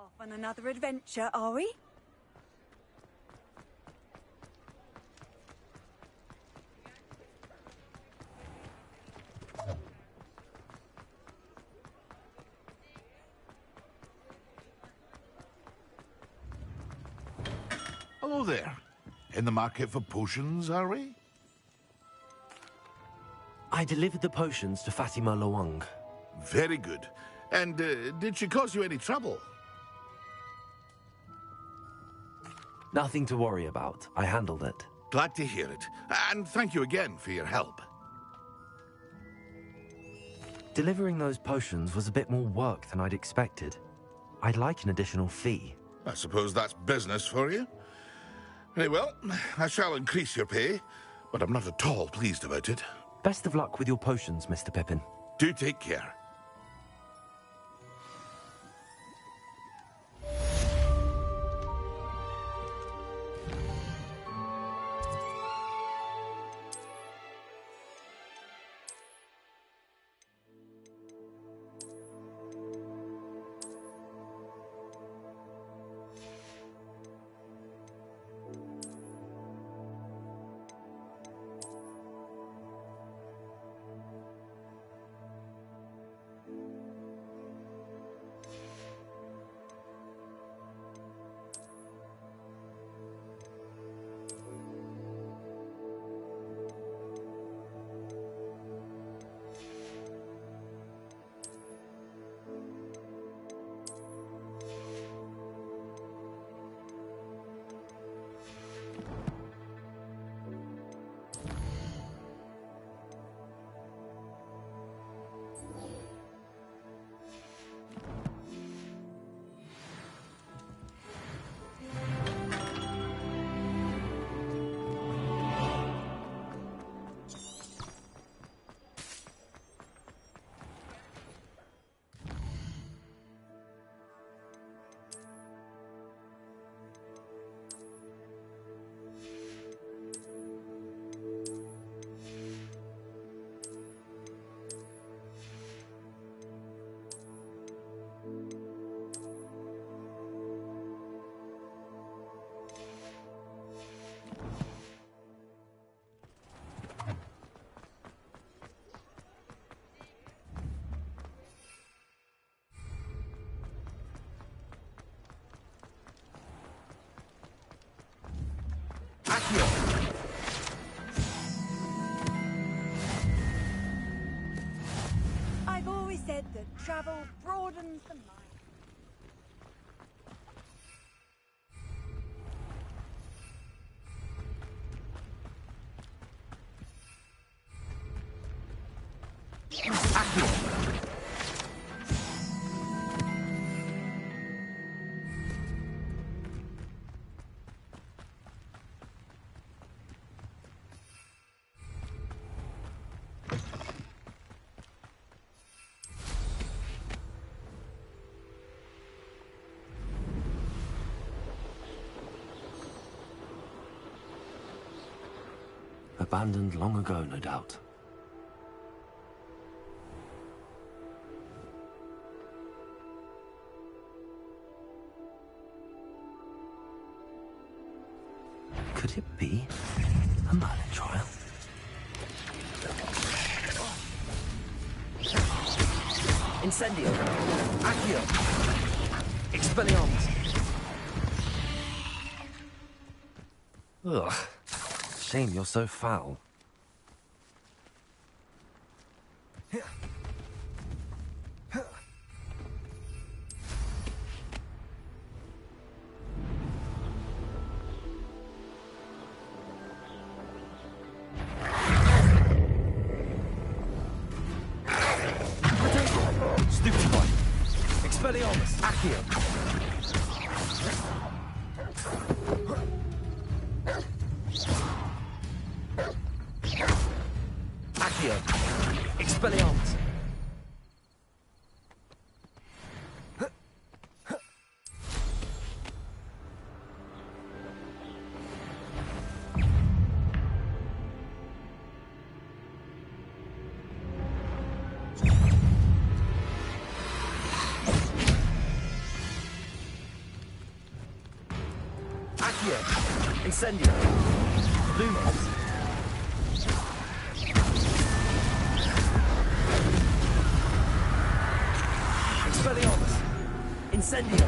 Off on another adventure, are we? Hello there. In the market for potions, are we? I delivered the potions to Fatima Lawang. Very good. And did she cause you any trouble? Nothing to worry about. I handled it. Glad to hear it. And thank you again for your help. Delivering those potions was a bit more work than I'd expected. I'd like an additional fee. I suppose that's business for you. Very well, I shall increase your pay, but I'm not at all pleased about it. Best of luck with your potions, Mr. Pippin. Do take care. I've always said that travel broadens the mind. Abandoned long ago, no doubt. Could it be a Merlin trial? Incendio! Accio! Expelliarmus! Ugh. Shame you're so foul. Accio. Accio. Expelliarmus. Incendio. Lumos. Expelliarmus. Incendio.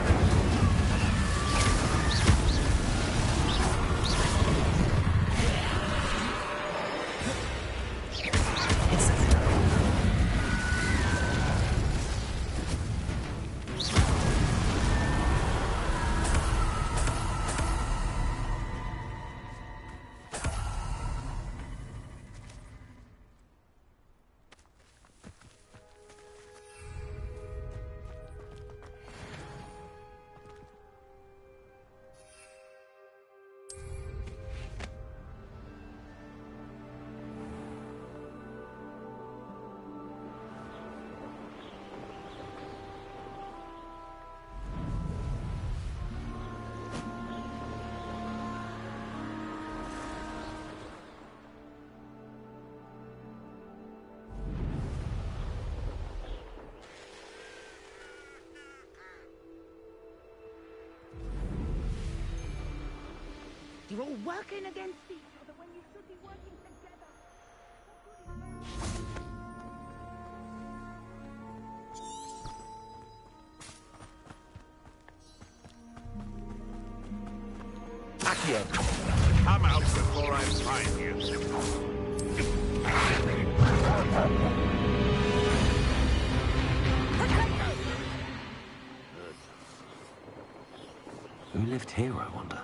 You're all working against each other when you should be working together. Accio. I'm out before I find you. Who lived here, I wonder?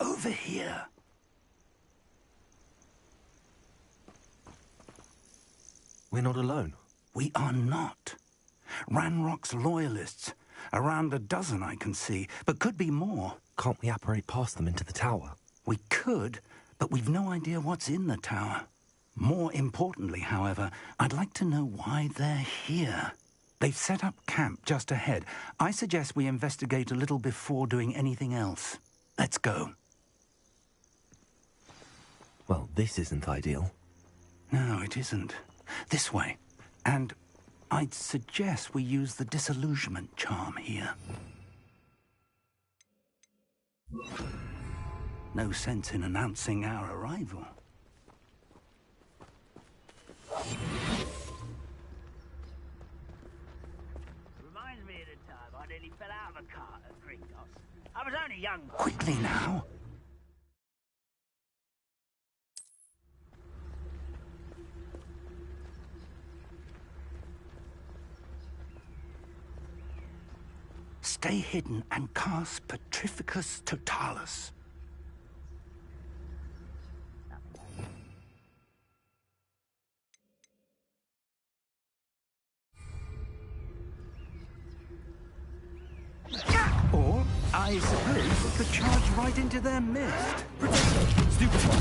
Over here. We're not alone. We are not. Ranrock's loyalists. Around a dozen I can see, but could be more. Can't we apparate past them into the tower? We could, but we've no idea what's in the tower. More importantly, however, I'd like to know why they're here. They've set up camp just ahead. I suggest we investigate a little before doing anything else. Let's go. Well, this isn't ideal. No, it isn't. This way. And I'd suggest we use the disillusionment charm here. No sense in announcing our arrival. Reminds me of the time I nearly fell out of a cart at Gringos. I was only young. Quickly now. Stay hidden and cast Petrificus Totalis. Or, I suppose, we could charge right into their mist. Stupid one.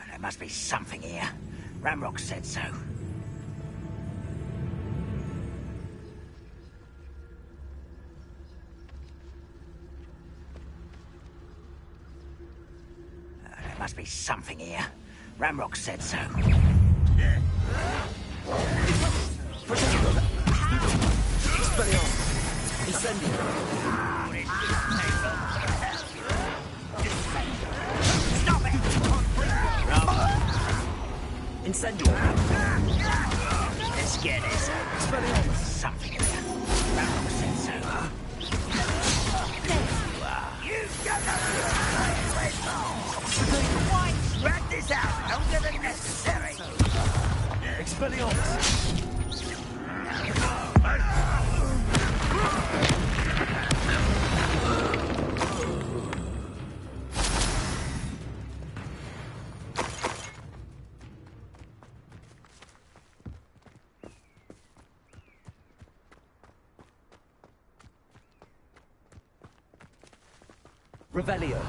There must be something here. Ramrock said so. There must be something here. Ramrock said so. Incendio. Incendio. Let's get this out. Something in there. Randall said so. There you are. You've got nothing. Drag this out longer than necessary. Expelliarmus! Revelio.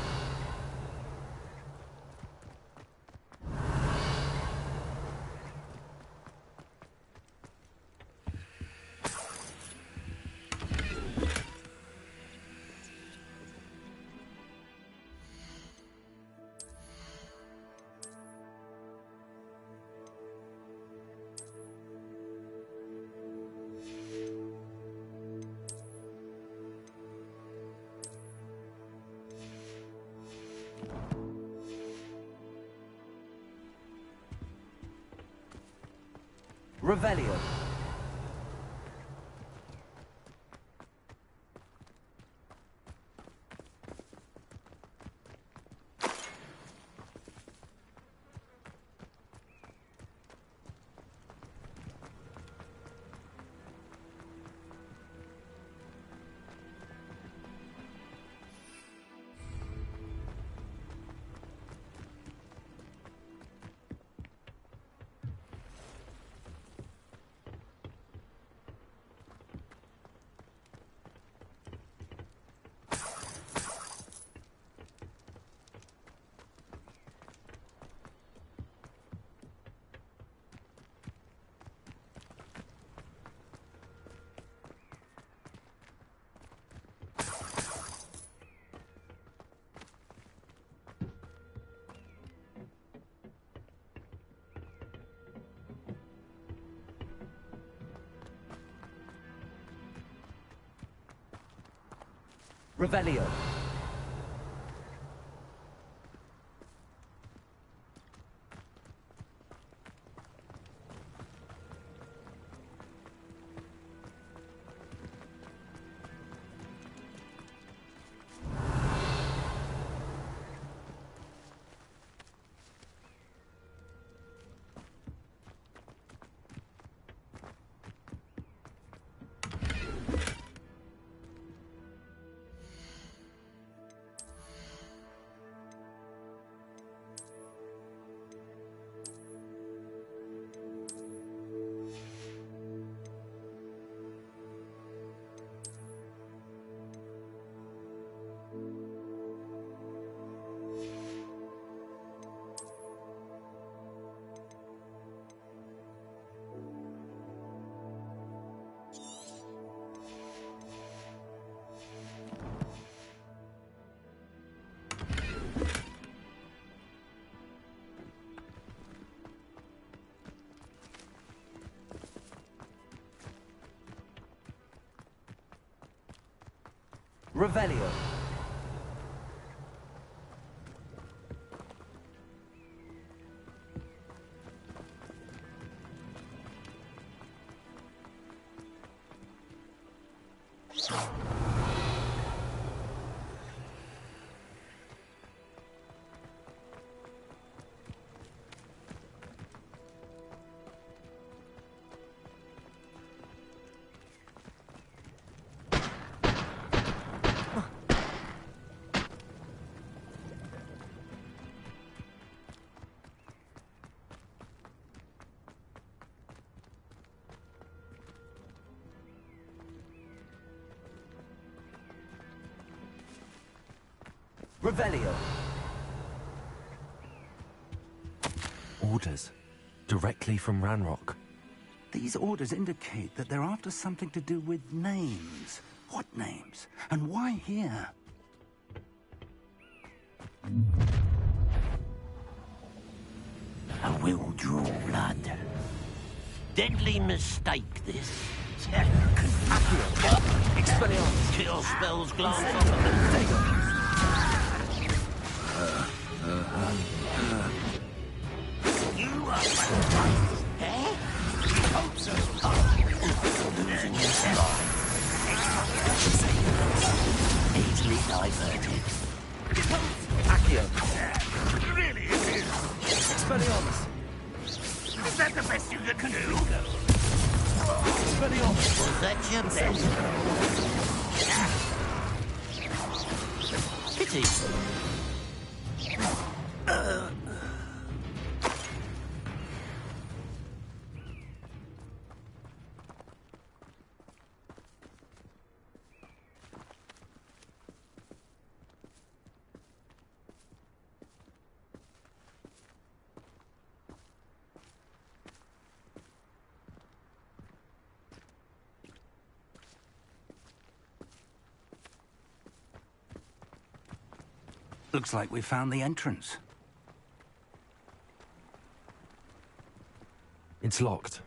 Revelio. Revelio. Revelio. Revelio. Orders. Directly from Ranrock. These orders indicate that they're after something to do with names. What names? And why here? I will draw blood. Deadly mistake, this. Expelliarmus. Kill spells glance off of the You Eh? Hope so. Losing your stride. Easily diverted. Accio. Really, it is. Expelliarmus. Is that the best you can do? Expelliarmus. Was that your best? Pity. Looks like we found the entrance. It's locked.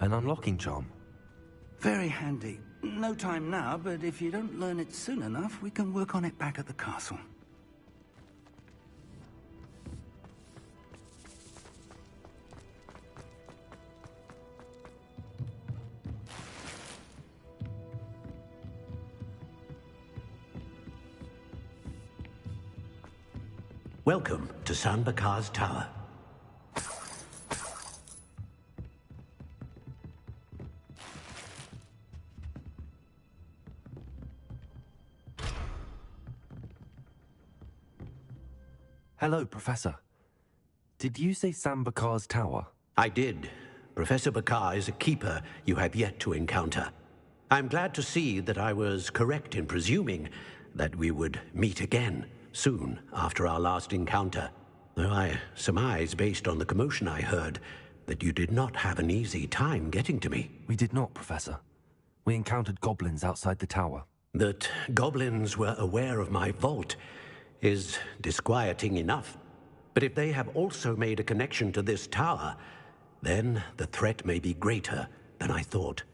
An unlocking charm. Very handy. No time now, but if you don't learn it soon enough, we can work on it back at the castle. Welcome to San Bakar's Tower. Hello, Professor. Did you say Sam Bakar's tower? I did. Professor Bakar is a keeper you have yet to encounter. I'm glad to see that I was correct in presuming that we would meet again soon after our last encounter, though I surmise, based on the commotion I heard, that you did not have an easy time getting to me. We did not, Professor. We encountered goblins outside the tower. That goblins were aware of my vault is disquieting enough. But if they have also made a connection to this tower, then the threat may be greater than I thought.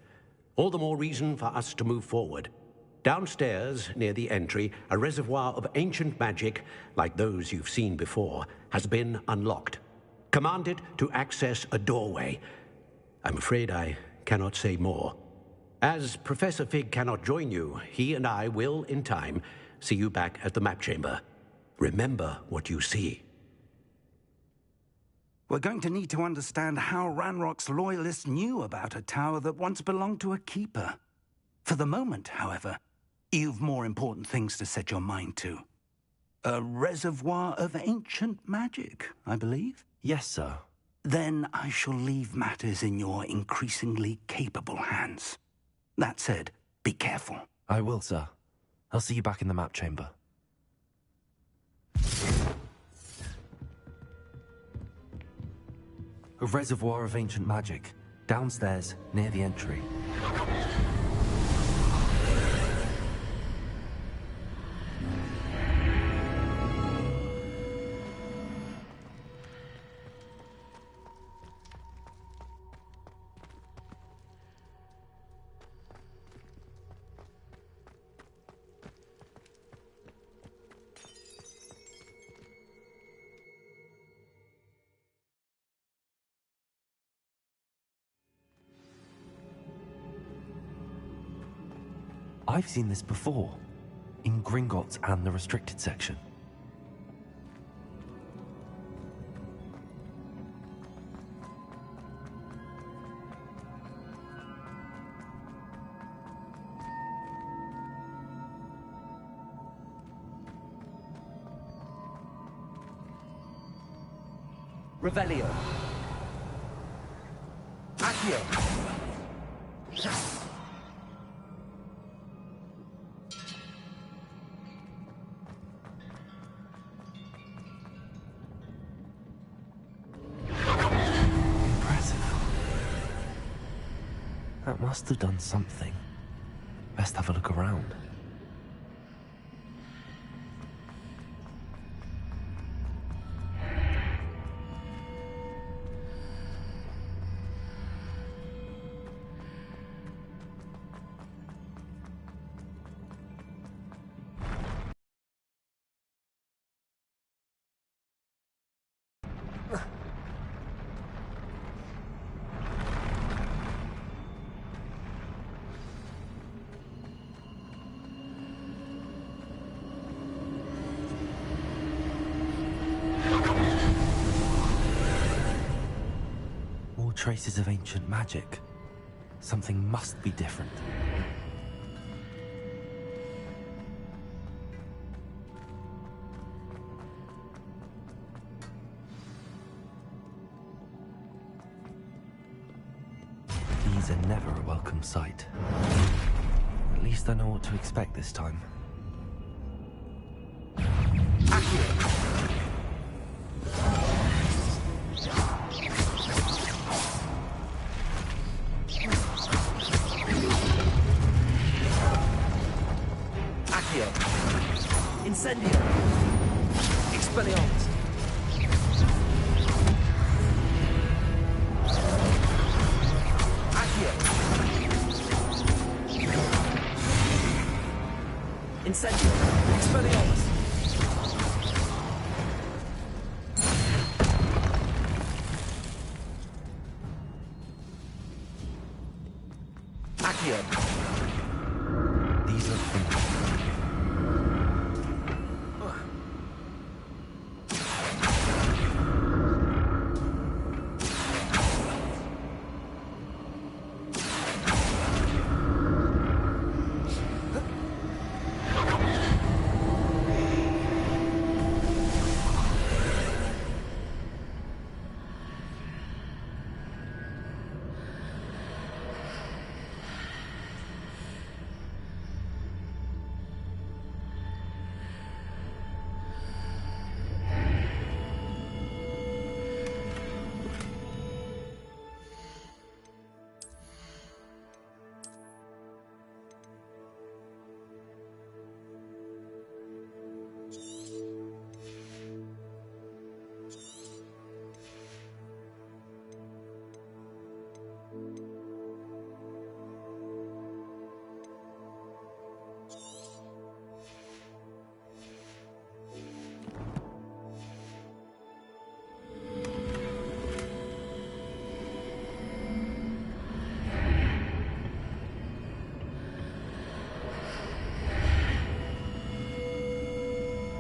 All the more reason for us to move forward. Downstairs, near the entry, a reservoir of ancient magic, like those you've seen before, has been unlocked. Command it to access a doorway. I'm afraid I cannot say more. As Professor Fig cannot join you, he and I will, in time, see you back at the map chamber. Remember what you see. We're going to need to understand how Ranrock's loyalists knew about a tower that once belonged to a keeper. For the moment, however, you've more important things to set your mind to. A reservoir of ancient magic, I believe? Yes, sir. Then I shall leave matters in your increasingly capable hands. That said, be careful. I will, sir. I'll see you back in the map chamber. A reservoir of ancient magic, downstairs, near the entry. I've seen this before, in Gringotts and the restricted section. Revelio. Accio. That must have done something. Best have a look around. Traces of ancient magic. Something must be different. These are never a welcome sight. At least I know what to expect this time. Incendio! Expelliarmus! Accio! Incendio! Expelliarmus! Accio! These are finished.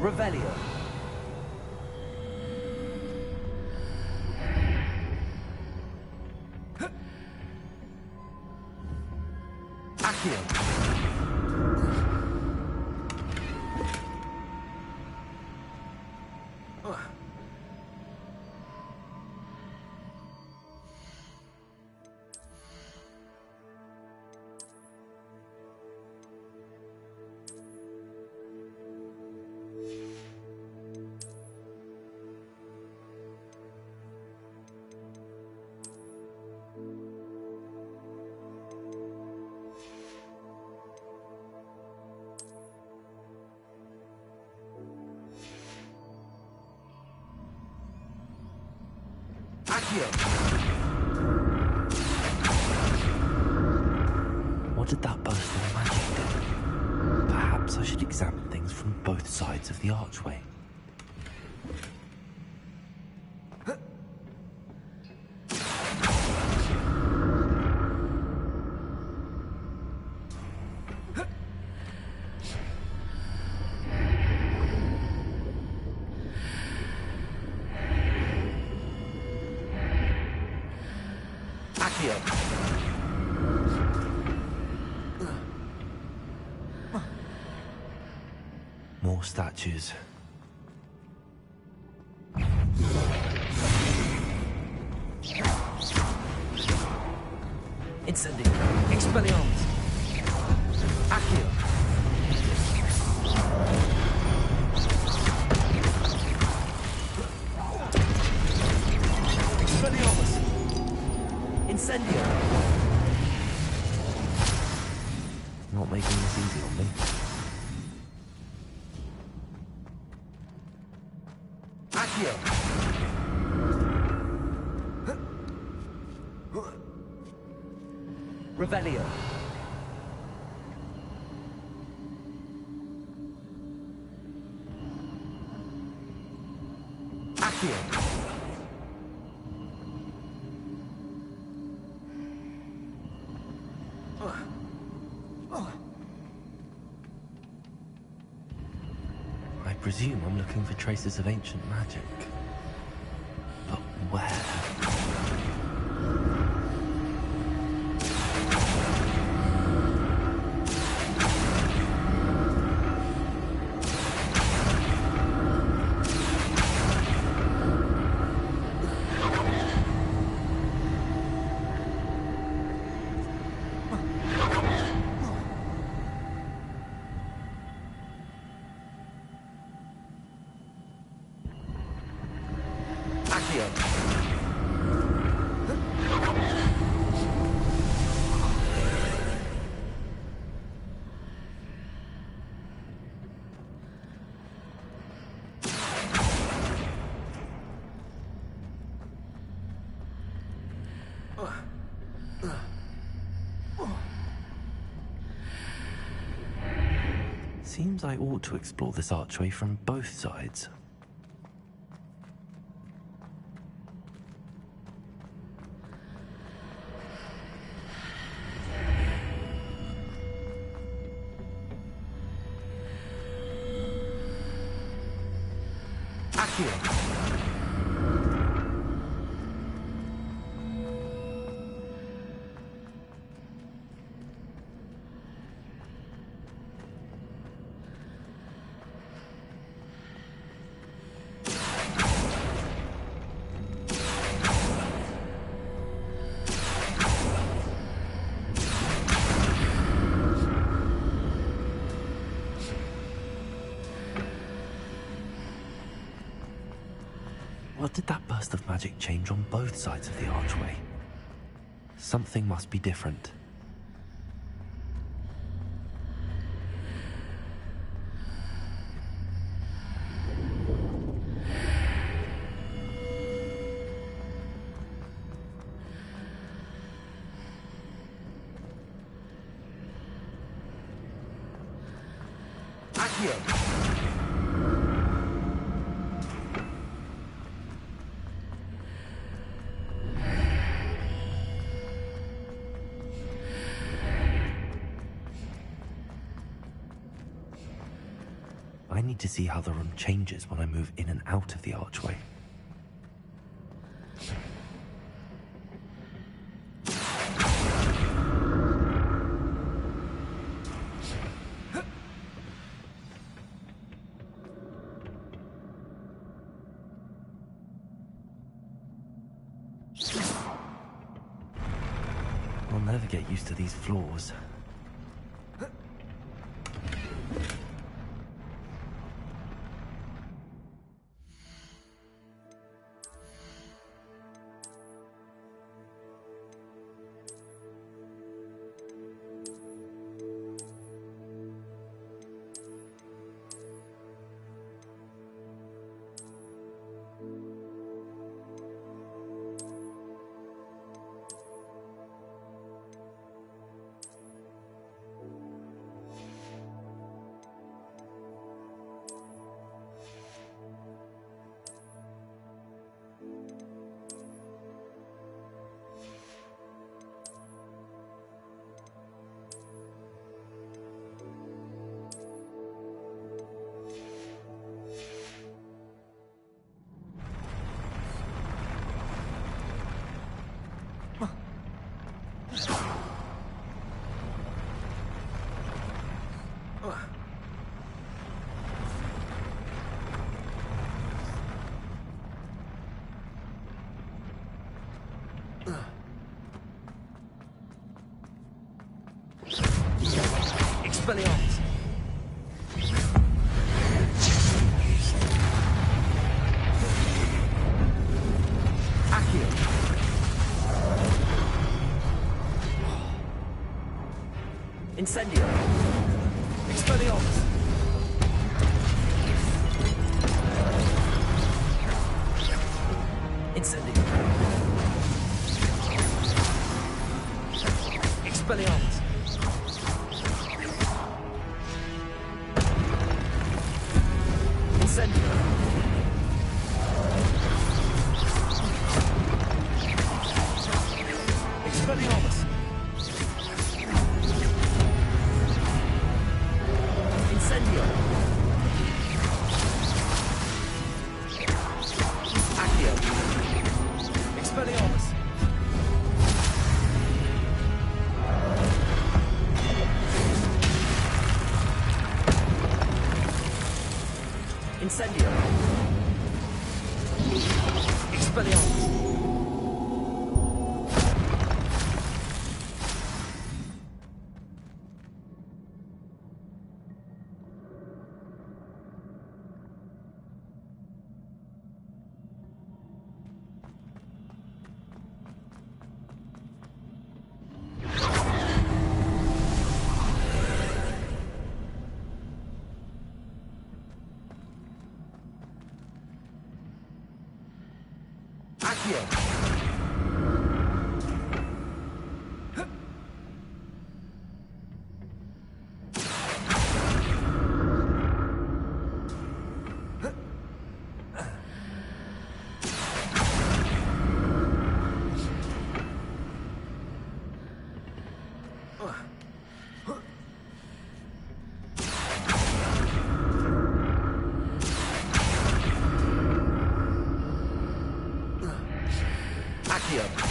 Revelio. Accio. What did that burst of magic do? Perhaps I should examine things from both sides of the archway. More statues. Incendio. Expelliarmus. Accio. Expelliarmus. Incendio. Not making this easy on me. Accio. Revelio. Accio. I presume I'm looking for traces of ancient magic. But where? Seems I ought to explore this archway from both sides. Accio. What did that burst of magic change on both sides of the archway? Something must be different. Accio. I need to see how the room changes when I move in and out of the archway. I'll never get used to these floors. Expelliarmus. Accio. Incendio. Expelliarmus. Incendio. Expelliarmus. Incendio. Expelliarmus. Incendio. Accio. Expelliarmus. Incendio. Expelliarmus. Accio. Accio.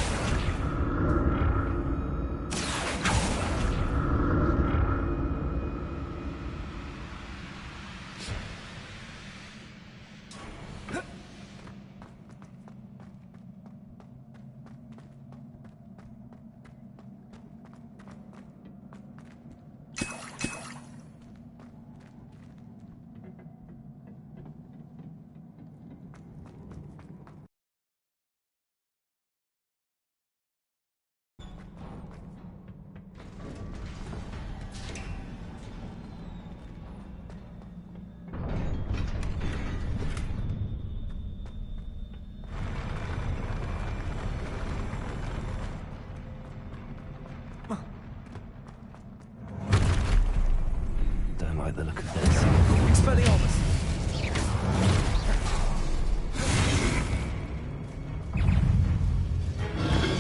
Don't like the look of this. Expelliarmus!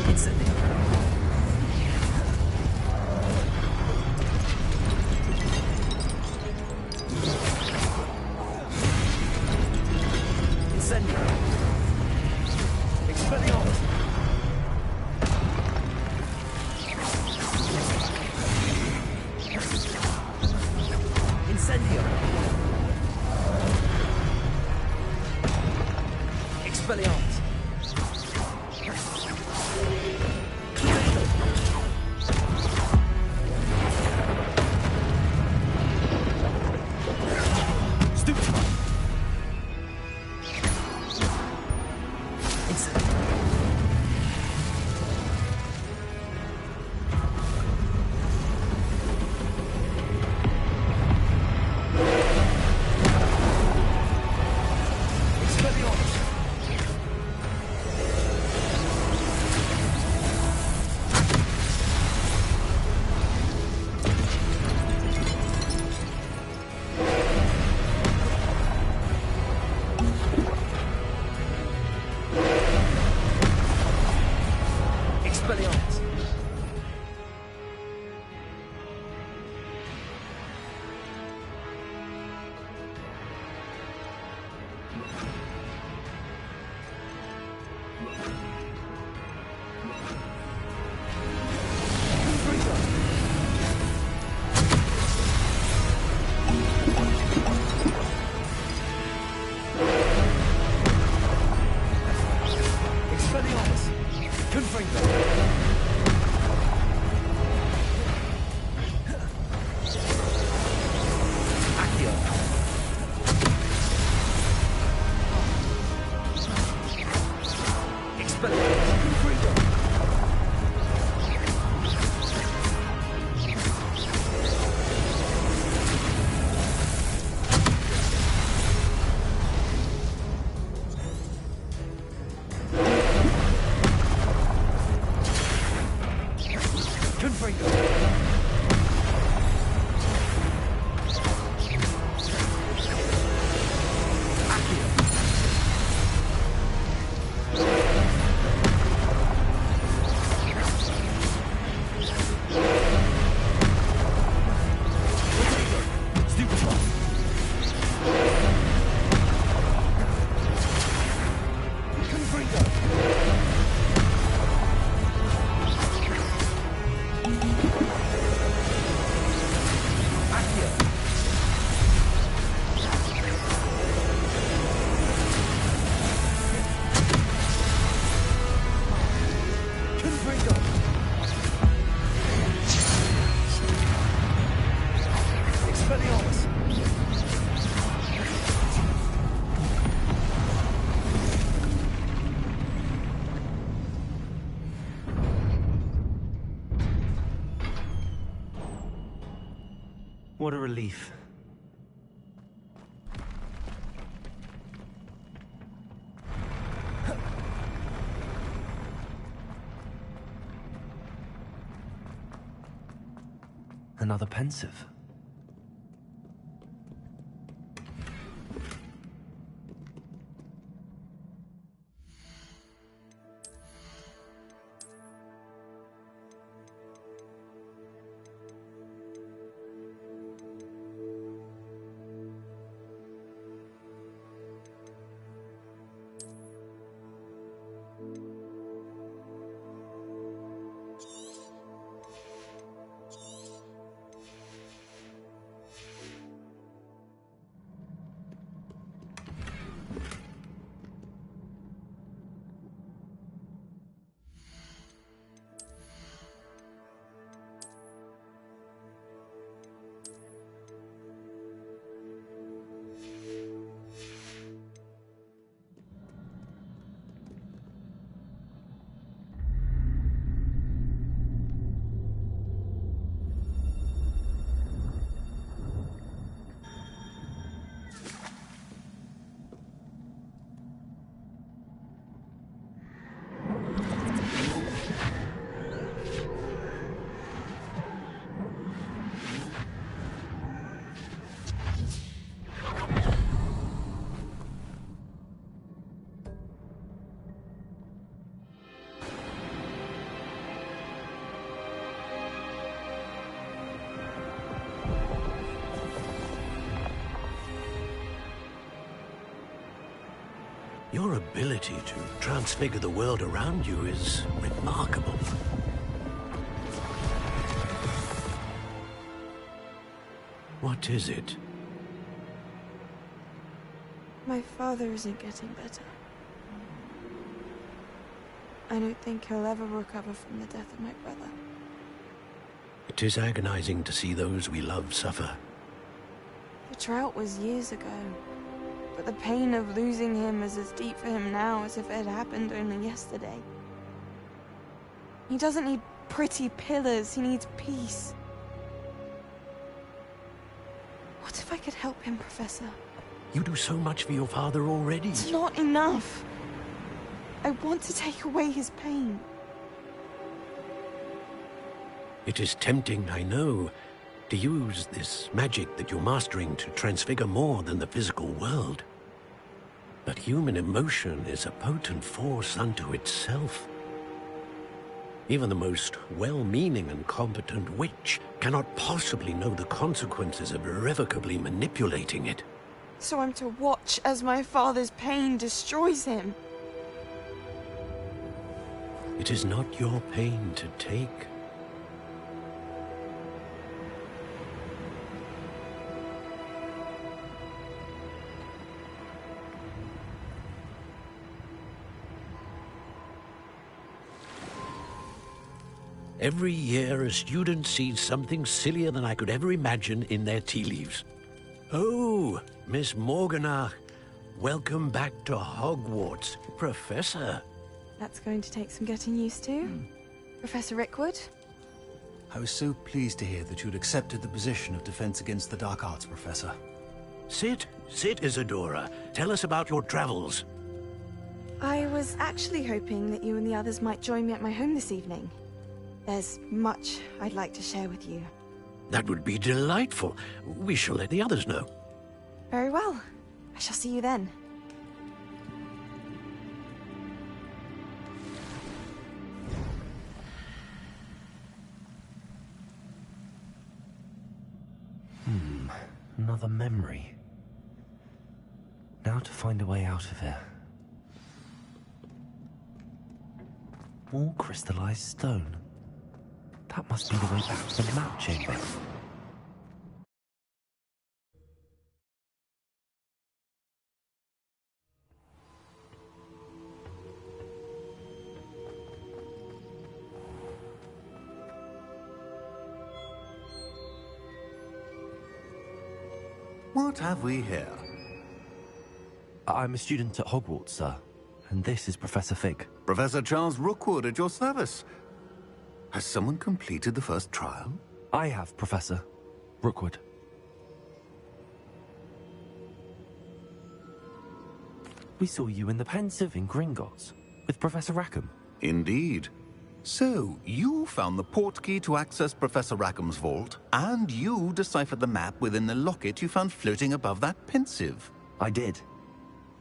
Incendio. Incendio. Expelliarmus! Incendio. Expelliarmus. Stupefy. Incendio. Expelliarmus. Expelliarmus. Expelliarmus. Confringo. Accio. Expelliarmus. Confringo. Confringo. Accio. Stupefy. Confringo. Accio. Confringo. Expelliarmus. What a relief. Another pensive. Your ability to transfigure the world around you is remarkable. What is it? My father isn't getting better. I don't think he'll ever recover from the death of my brother. It is agonizing to see those we love suffer. The drought was years ago, but the pain of losing him is as deep for him now as if it had happened only yesterday. He doesn't need pretty pillars, he needs peace. What if I could help him, Professor? You do so much for your father already. It's not enough. I want to take away his pain. It is tempting, I know, to use this magic that you're mastering to transfigure more than the physical world. But human emotion is a potent force unto itself. Even the most well-meaning and competent witch cannot possibly know the consequences of irrevocably manipulating it. So I'm to watch as my father's pain destroys him. It is not your pain to take. Every year, a student sees something sillier than I could ever imagine in their tea leaves. Oh, Miss Morganach, welcome back to Hogwarts, Professor. That's going to take some getting used to. Professor Rickwood? I was so pleased to hear that you'd accepted the position of Defense Against the Dark Arts, Professor. Sit, Isadora. Tell us about your travels. I was actually hoping that you and the others might join me at my home this evening. There's much I'd like to share with you. That would be delightful. We shall let the others know. Very well. I shall see you then. Another memory. Now to find a way out of here. More crystallized stone. That must be the way back to the map chamber. What have we here? I'm a student at Hogwarts, sir. And this is Professor Fig. Professor Charles Rookwood at your service. Has someone completed the first trial? I have, Professor Rookwood. We saw you in the Pensive in Gringotts with Professor Rackham. Indeed. So, you found the portkey to access Professor Rackham's vault, and you deciphered the map within the locket you found floating above that Pensive. I did.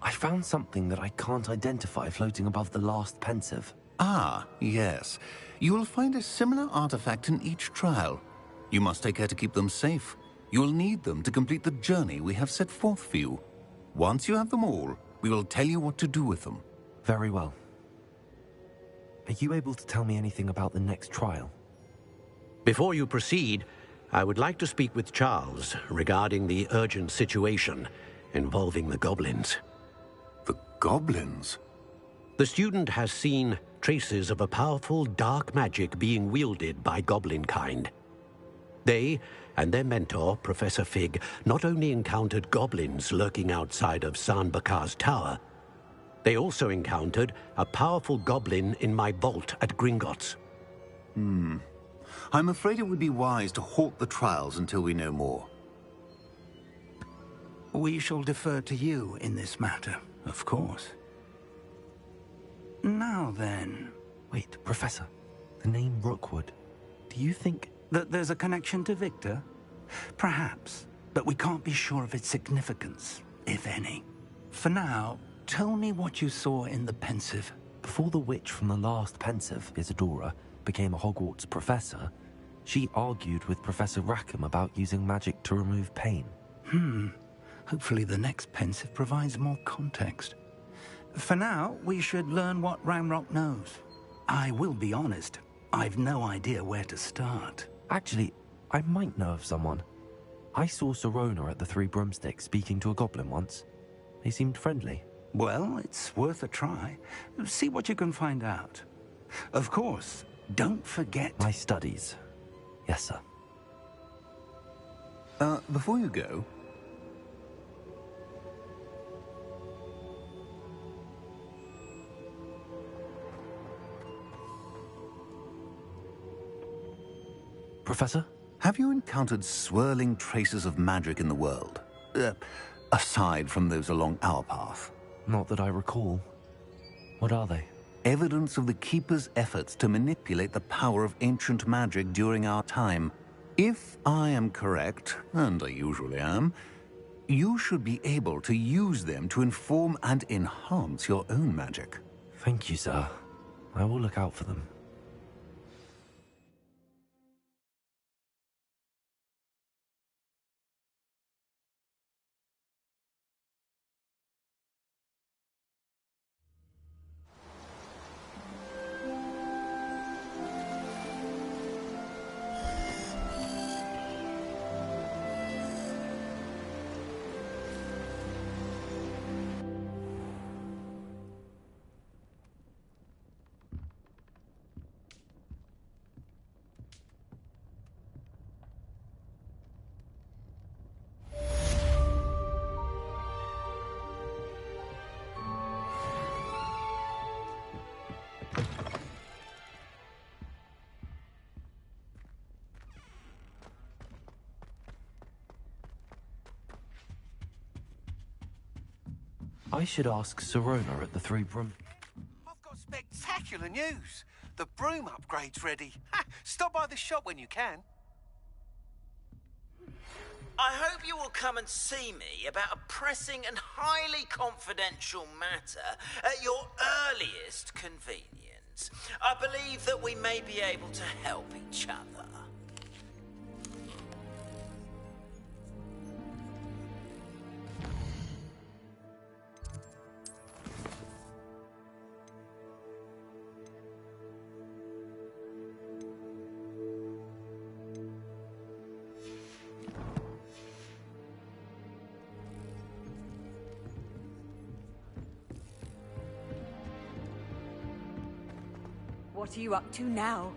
I found something that I can't identify floating above the last Pensive. Ah, yes. You will find a similar artifact in each trial. You must take care to keep them safe. You will need them to complete the journey we have set forth for you. Once you have them all, we will tell you what to do with them. Very well. Are you able to tell me anything about the next trial? Before you proceed, I would like to speak with Charles regarding the urgent situation involving the goblins. The goblins? The student has seen traces of a powerful dark magic being wielded by goblin kind. They and their mentor, Professor Fig, not only encountered goblins lurking outside of San Bakar's tower, they also encountered a powerful goblin in my vault at Gringotts. I'm afraid it would be wise to halt the trials until we know more. We shall defer to you in this matter, of course. Now then... Wait, Professor. The name Rookwood. Do you think... that there's a connection to Victor? Perhaps, but we can't be sure of its significance, if any. For now, tell me what you saw in the Pensive. Before the witch from the last Pensive, Isadora, became a Hogwarts professor, she argued with Professor Rackham about using magic to remove pain. Hopefully the next Pensive provides more context. For now, we should learn what Ramrock knows. I will be honest, I've no idea where to start. Actually, I might know of someone. I saw Sirona at the Three Broomsticks speaking to a goblin once. They seemed friendly. Well, it's worth a try. See what you can find out. Of course, don't forget... My studies. Yes, sir. Before you go... Professor? Have you encountered swirling traces of magic in the world? Aside from those along our path? Not that I recall. What are they? Evidence of the Keeper's efforts to manipulate the power of ancient magic during our time. If I am correct, and I usually am, you should be able to use them to inform and enhance your own magic. Thank you, sir. I will look out for them. I should ask Sirona at the Three Broom... I've got spectacular news. The broom upgrade's ready. Stop by the shop when you can. I hope you will come and see me about a pressing and highly confidential matter at your earliest convenience. I believe that we may be able to help each other. What are you up to now?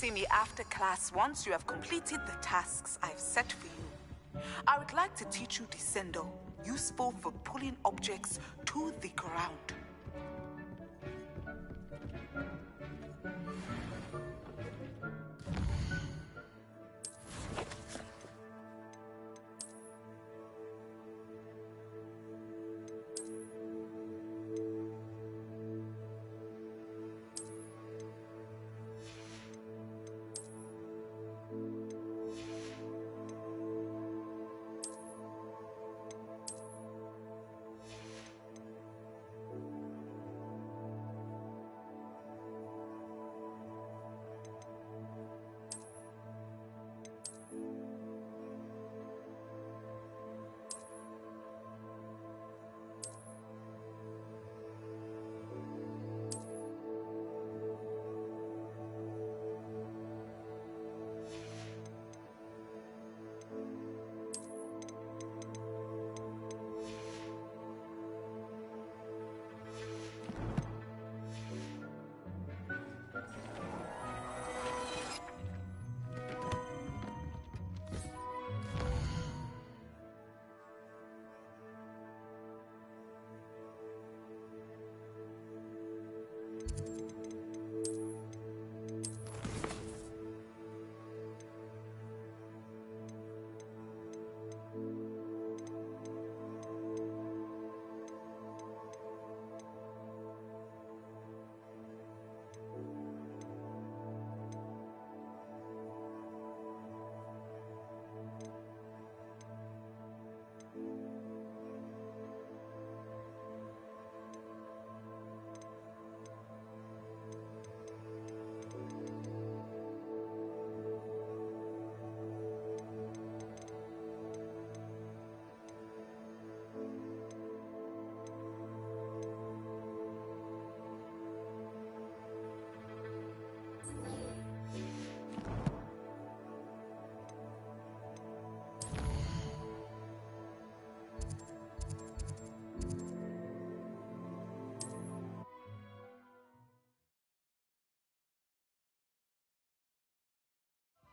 see me after class once you have completed the tasks I've set for you. I would like to teach you Descendo, useful for pulling objects to the ground.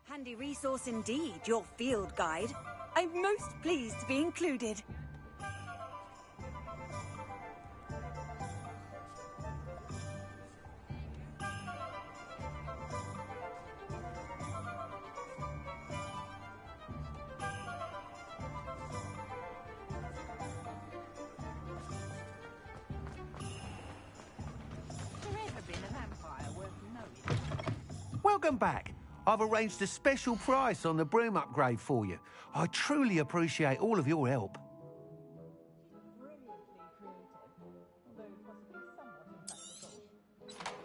Handy resource indeed, your field guide. I'm most pleased to be included. Welcome back. I've arranged a special price on the broom upgrade for you. I truly appreciate all of your help.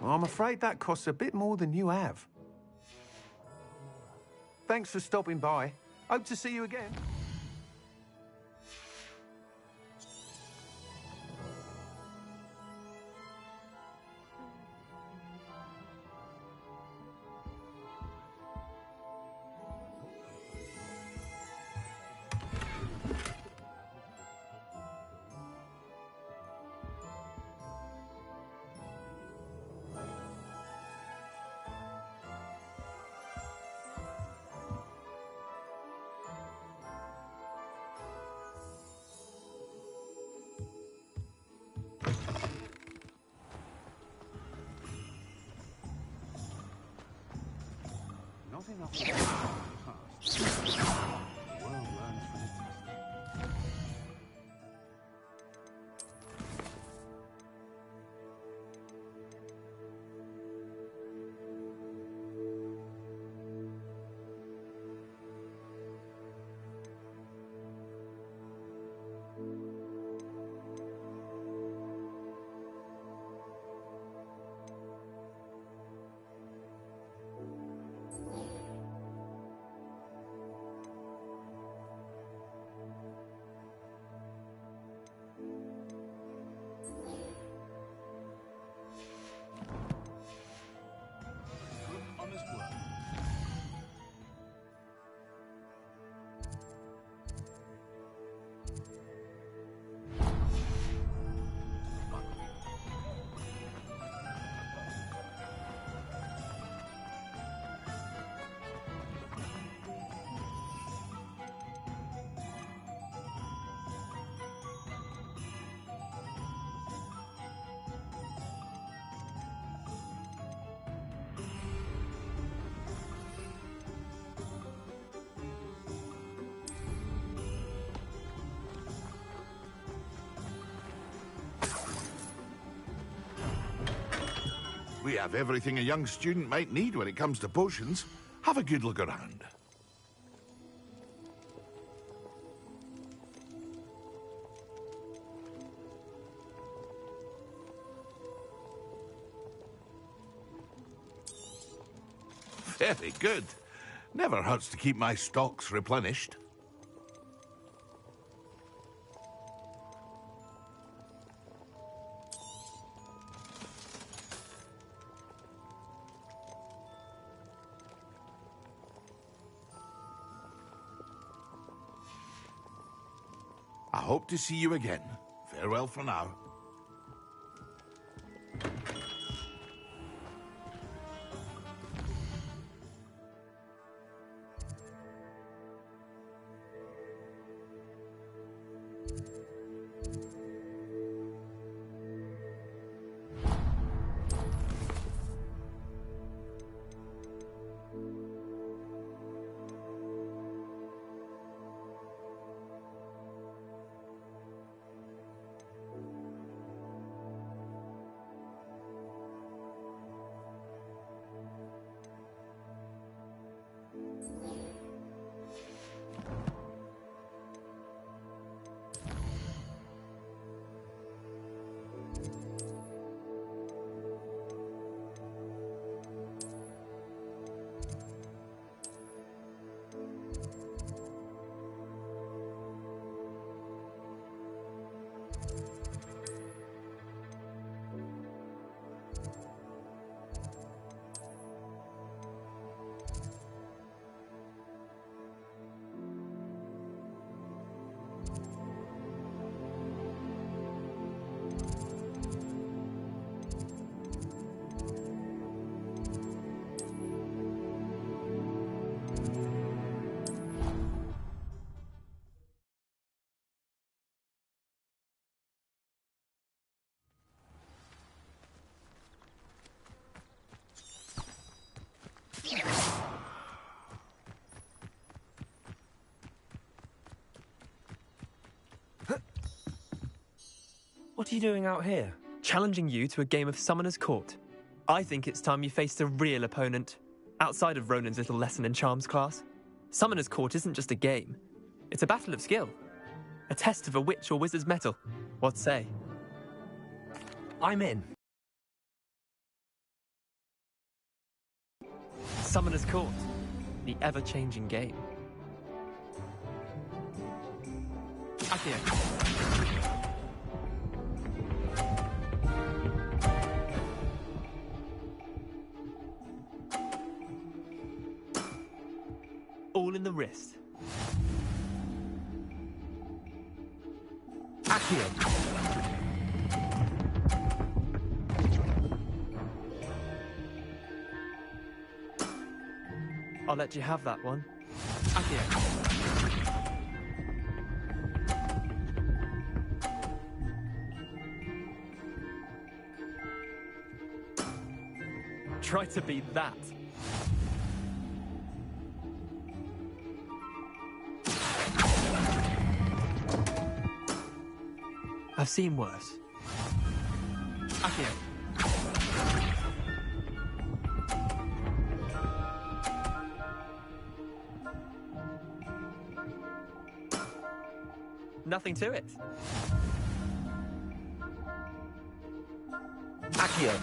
I'm afraid that costs a bit more than you have. Thanks for stopping by. Hope to see you again. Not enough of the past. The world learns from its mistakes. We have everything a young student might need when it comes to potions. Have a good look around. Very good. Never hurts to keep my stocks replenished. I hope to see you again. Farewell for now. What are you doing out here? Challenging you to a game of Summoner's Court. I think it's time you faced a real opponent, outside of Ronan's little lesson in charms class. Summoner's Court isn't just a game. It's a battle of skill. A test of a witch or wizard's mettle. What say? I'm in. Summoner's Court. The ever-changing game. Accio. All in the wrist. Accio. I'll let you have that one. Accio. Try to beat that. I've seen worse. Accio. Nothing to it. Accio.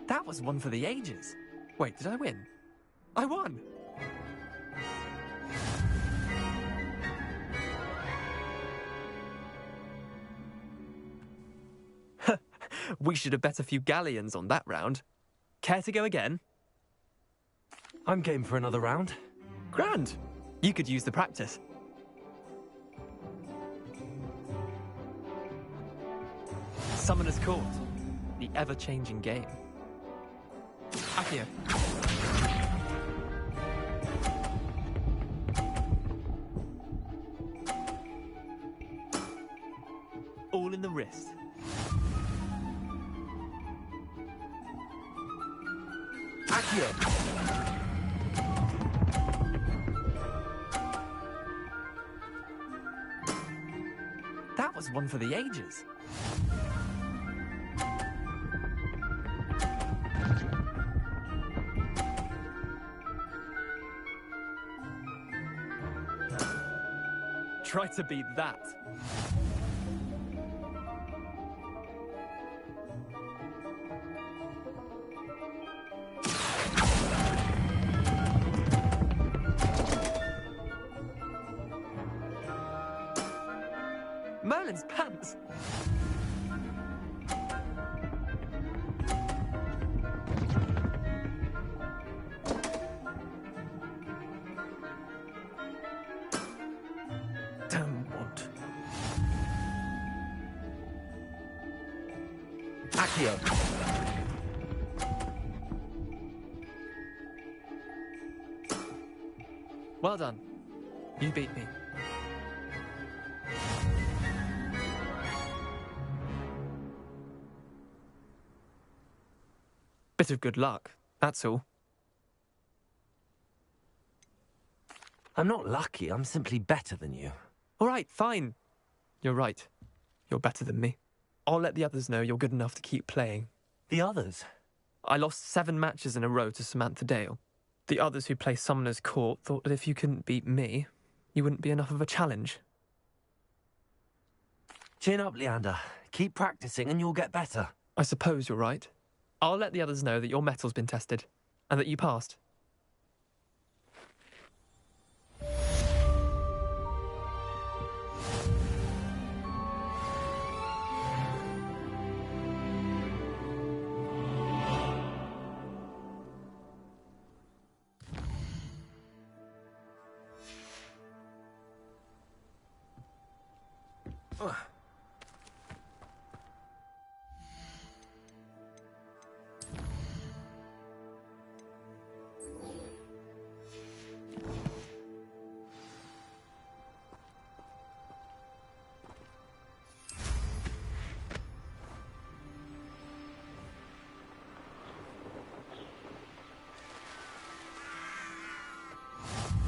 That was one for the ages. Wait, did I win? I won! We should have bet a few galleons on that round. Care to go again? I'm game for another round. Grand! You could use the practice. Summoner's Court. The ever-changing game. Accio. All in the wrist. Accio. was one for the ages. Try to beat that. Merlin's pants. Damn what? Accio. Well done. You beat me. Bit of good luck, that's all. I'm not lucky, I'm simply better than you. All right, fine. You're right. You're better than me. I'll let the others know you're good enough to keep playing. The others? I lost 7 matches in a row to Samantha Dale. The others who play Summoner's Court thought that if you couldn't beat me, you wouldn't be enough of a challenge. Chin up, Leander. Keep practicing and you'll get better. I suppose you're right. I'll let the others know that your metal's been tested, and that you passed.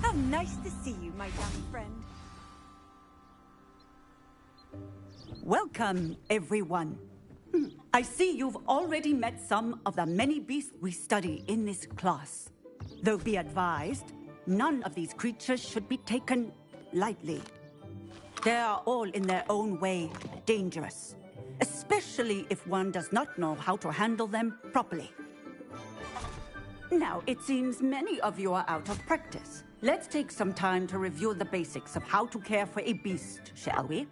How nice to see you, my young friend. Welcome, everyone. I see you've already met some of the many beasts we study in this class. Though be advised, none of these creatures should be taken lightly. They are all in their own way dangerous, especially if one does not know how to handle them properly. Now, it seems many of you are out of practice. Let's take some time to review the basics of how to care for a beast, shall we?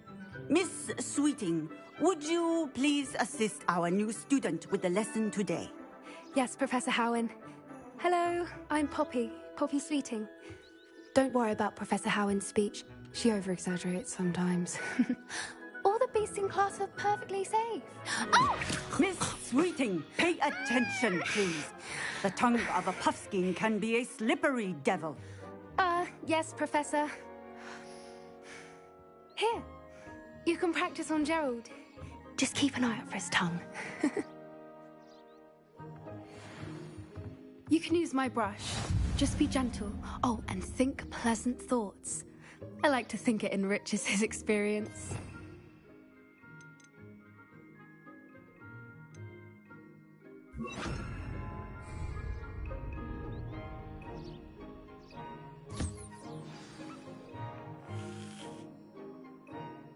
Miss Sweeting, would you please assist our new student with the lesson today? Yes, Professor Howen. Hello, I'm Poppy Sweeting. Don't worry about Professor Howen's speech. She over-exaggerates sometimes. All the beasts in class are perfectly safe. Oh! Miss Sweeting, pay attention, please. The tongue of a puffskein can be a slippery devil. Yes, Professor. Here, you can practice on Gerald. Just keep an eye out for his tongue. You can use my brush. Just be gentle. Oh, and think pleasant thoughts. I like to think it enriches his experience.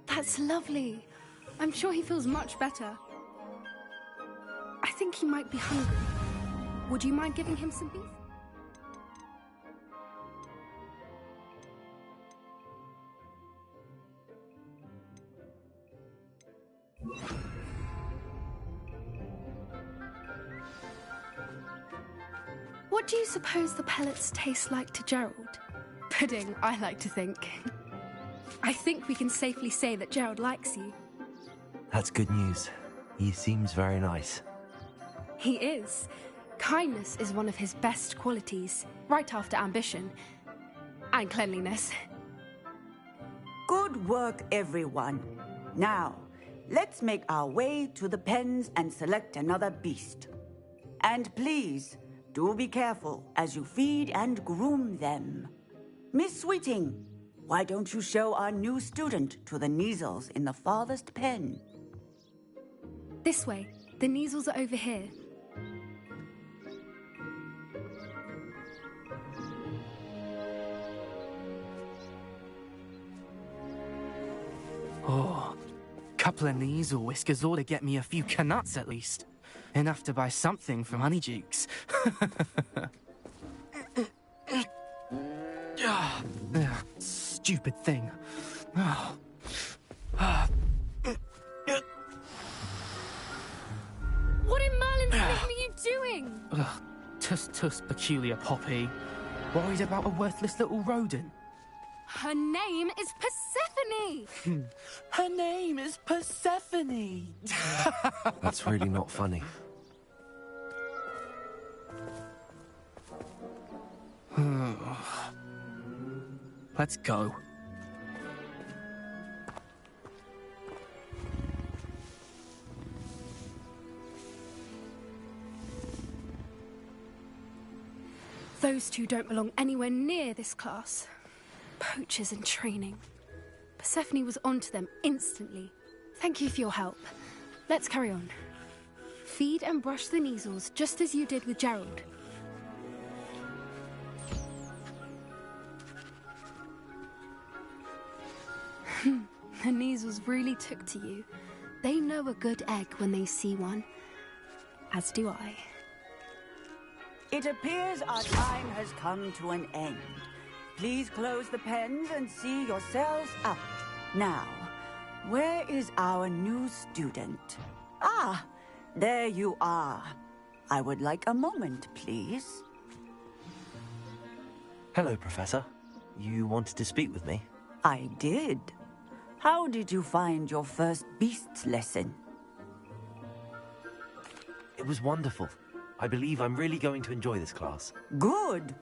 That's lovely. I'm sure he feels much better. I think he might be hungry. Would you mind giving him some beef? What do you suppose the pellets taste like to Gerald? Pudding, I like to think. I think we can safely say that Gerald likes you. That's good news. He seems very nice. He is. Kindness is one of his best qualities, right after ambition. And cleanliness. Good work, everyone. Now, let's make our way to the pens and select another beast. And please, do be careful as you feed and groom them. Miss Sweeting, why don't you show our new student to the Kneazles in the farthest pen? This way. The Kneazles are over here. Oh, couple of Kneazle whiskers ought to get me a few canuts at least. Enough to buy something from Honeydukes. Stupid thing. What in Merlin's name are you doing? Tuss, peculiar Poppy. Worried about a worthless little rodent. Her name is Persephone! Her name is Persephone! That's really not funny. Let's go. Those two don't belong anywhere near this class. Poachers in training. Persephone was onto them instantly. Thank you for your help. Let's carry on. Feed and brush the Kneazles just as you did with Gerald. The Kneazles really took to you. They know a good egg when they see one. As do I. It appears our time has come to an end. Please close the pens and see yourselves out. Now, where is our new student? Ah, there you are. I would like a moment, please. Hello, Professor. You wanted to speak with me? I did. How did you find your first beasts lesson? It was wonderful. I believe I'm really going to enjoy this class. Good.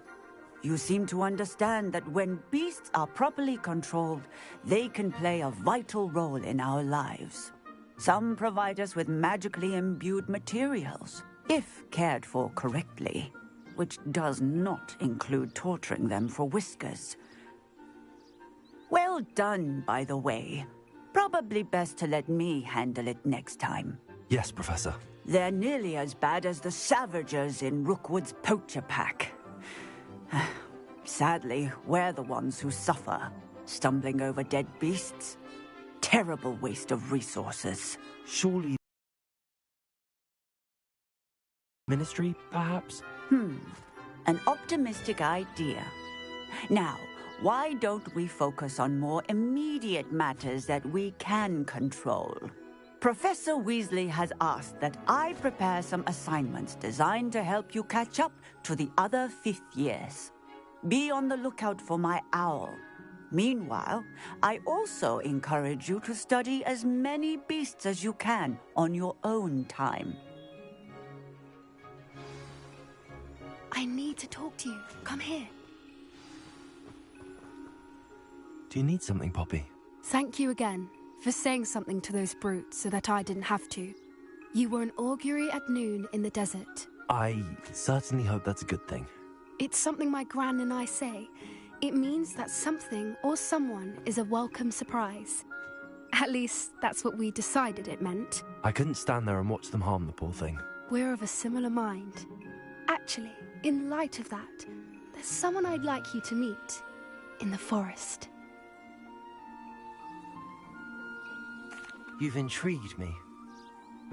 You seem to understand that when beasts are properly controlled, they can play a vital role in our lives. Some provide us with magically imbued materials, if cared for correctly, which does not include torturing them for whiskers. Well done, by the way. Probably best to let me handle it next time. Yes, Professor. They're nearly as bad as the Savagers in Rookwood's poacher pack. Sadly, we're the ones who suffer, stumbling over dead beasts. Terrible waste of resources. Surely... Ministry, perhaps? An optimistic idea. Now, why don't we focus on more immediate matters that we can control? Professor Weasley has asked that I prepare some assignments designed to help you catch up to the other 5th years. Be on the lookout for my owl. Meanwhile, I also encourage you to study as many beasts as you can on your own time. I need to talk to you. Come here. Do you need something, Poppy? Thank you again for saying something to those brutes so that I didn't have to. You were an augury at noon in the desert. I certainly hope that's a good thing. It's something my gran and I say. It means that something or someone is a welcome surprise. At least, that's what we decided it meant. I couldn't stand there and watch them harm the poor thing. We're of a similar mind. Actually, in light of that, there's someone I'd like you to meet in the forest. You've intrigued me.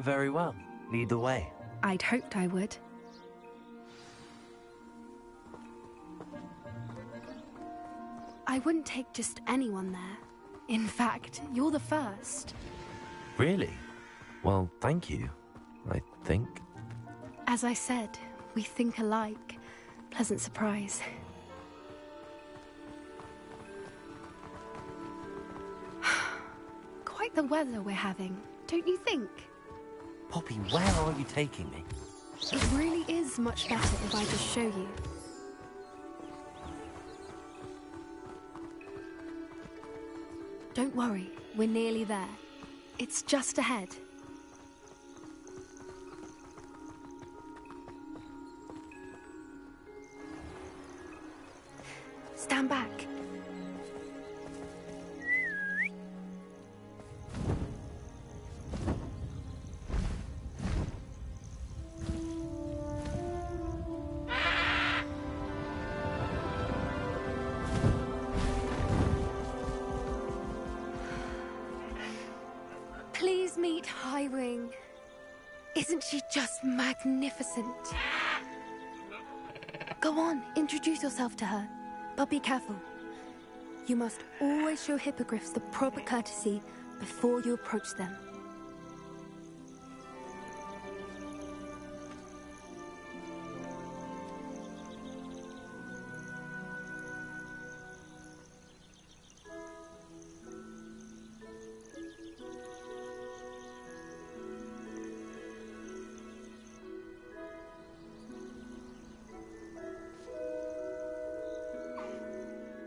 Very well. Lead the way. I'd hoped I would. I wouldn't take just anyone there. In fact, you're the first. Really? Well, thank you, I think. As I said, we think alike. Pleasant surprise. Quite the weather we're having, don't you think? Poppy, where are you taking me? It really is much better if I just show you. Don't worry, we're nearly there. It's just ahead. Stand back. Meet Highwing. Isn't she just magnificent? Go on, introduce yourself to her. But be careful. You must always show hippogriffs the proper courtesy before you approach them.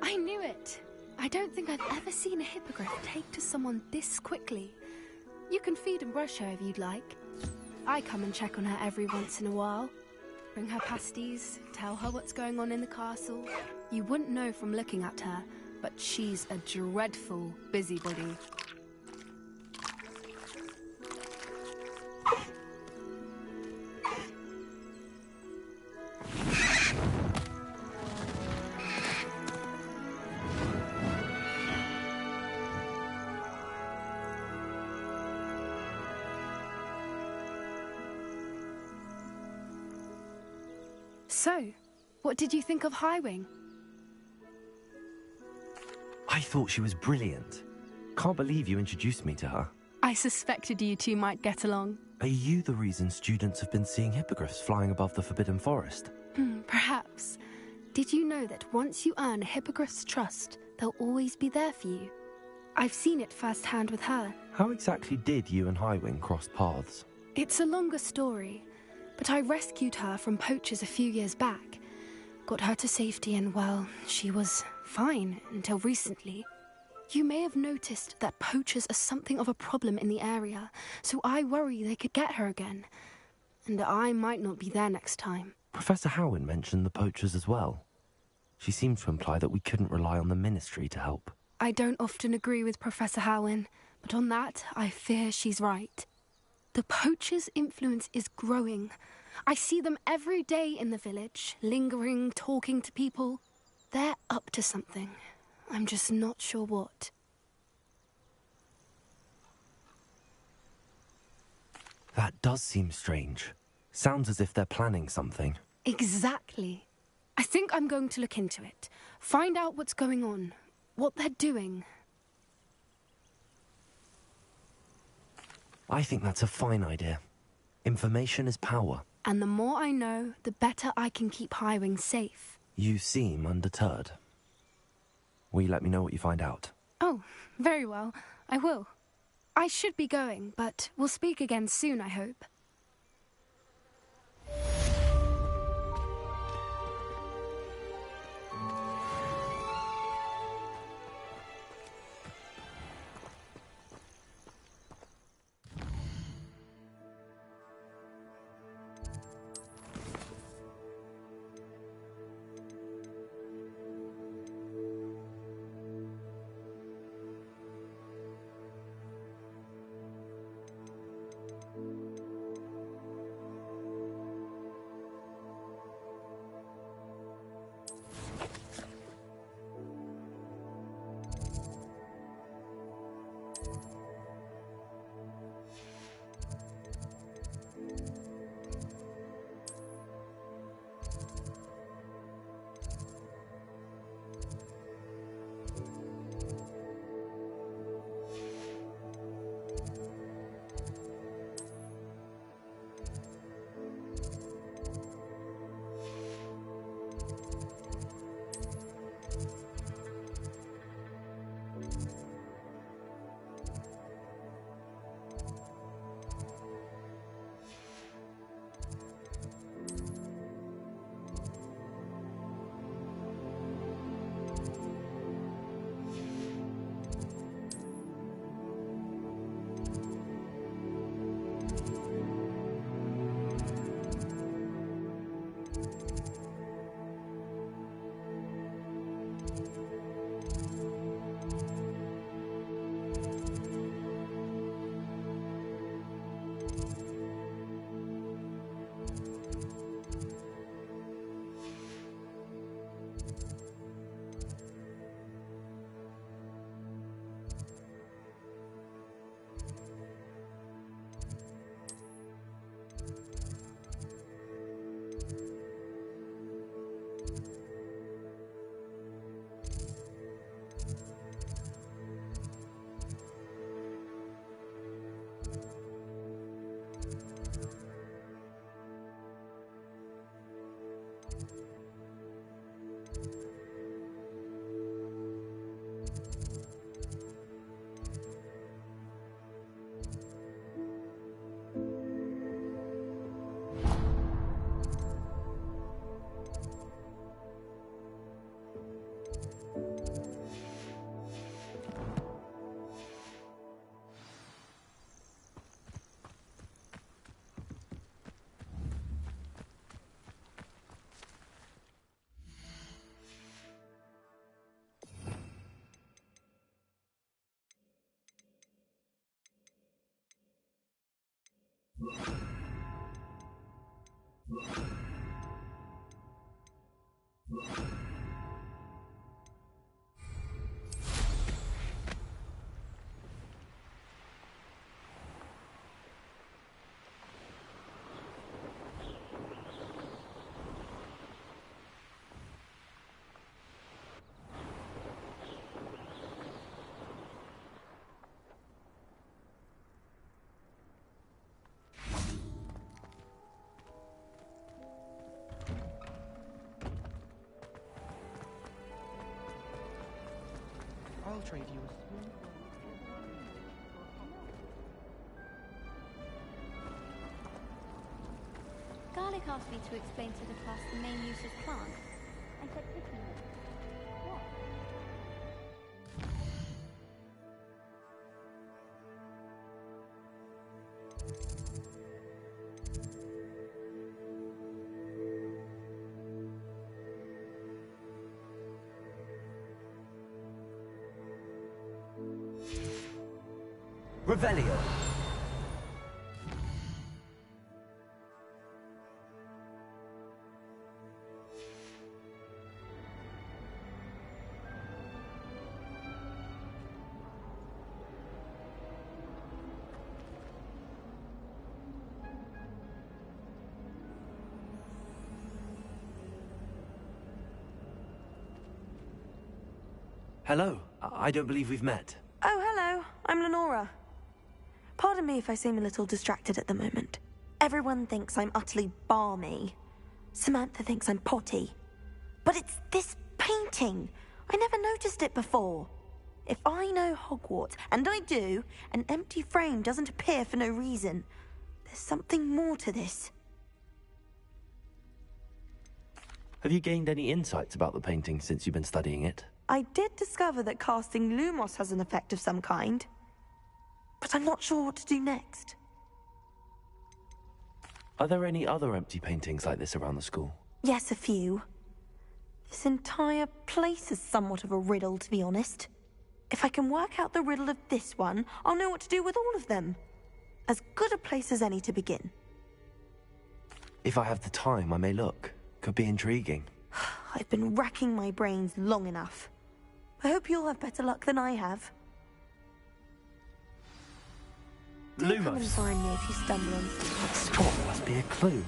I knew it! I don't think I've ever seen a hippogriff take to someone this quickly. You can feed and brush her if you'd like. I come and check on her every once in a while. Bring her pasties, tell her what's going on in the castle. You wouldn't know from looking at her, but she's a dreadful busybody. So, what did you think of Highwing? I thought she was brilliant. Can't believe you introduced me to her. I suspected you two might get along. Are you the reason students have been seeing hippogriffs flying above the Forbidden Forest? Perhaps. Did you know that once you earn a hippogriff's trust, they'll always be there for you? I've seen it firsthand with her. How exactly did you and Highwing cross paths? It's a longer story, but I rescued her from poachers a few years back. Got her to safety and, well, she was fine until recently. You may have noticed that poachers are something of a problem in the area, so I worry they could get her again. And I might not be there next time. Professor Howin mentioned the poachers as well. She seemed to imply that we couldn't rely on the Ministry to help. I don't often agree with Professor Howin, but on that, I fear she's right. The poachers' influence is growing. I see them every day in the village, lingering, talking to people. They're up to something. I'm just not sure what. That does seem strange. Sounds as if they're planning something. Exactly. I think I'm going to look into it. Find out what's going on, what they're doing. I think that's a fine idea. Information is power. And the more I know, the better I can keep Highwing safe. You seem undeterred. Will you let me know what you find out? Oh, very well. I will. I should be going, but we'll speak again soon, I hope. I'll trade you a small... Garlic asked me to explain to the class the main use of plants. I said picking them. What? Revelio. Hello. I don't believe we've met. Oh, hello. I'm Lenora. Pardon me if I seem a little distracted at the moment. Everyone thinks I'm utterly balmy. Samantha thinks I'm potty. But it's this painting. I never noticed it before. If I know Hogwarts, and I do, an empty frame doesn't appear for no reason. There's something more to this. Have you gained any insights about the painting since you've been studying it? I did discover that casting Lumos has an effect of some kind. But I'm not sure what to do next. Are there any other empty paintings like this around the school? Yes, a few. This entire place is somewhat of a riddle, to be honest. If I can work out the riddle of this one, I'll know what to do with all of them. As good a place as any to begin. If I have the time, I may look. Could be intriguing. I've been racking my brains long enough. I hope you'll have better luck than I have. Do come and find me if you stumble on something. That spot must be a clue.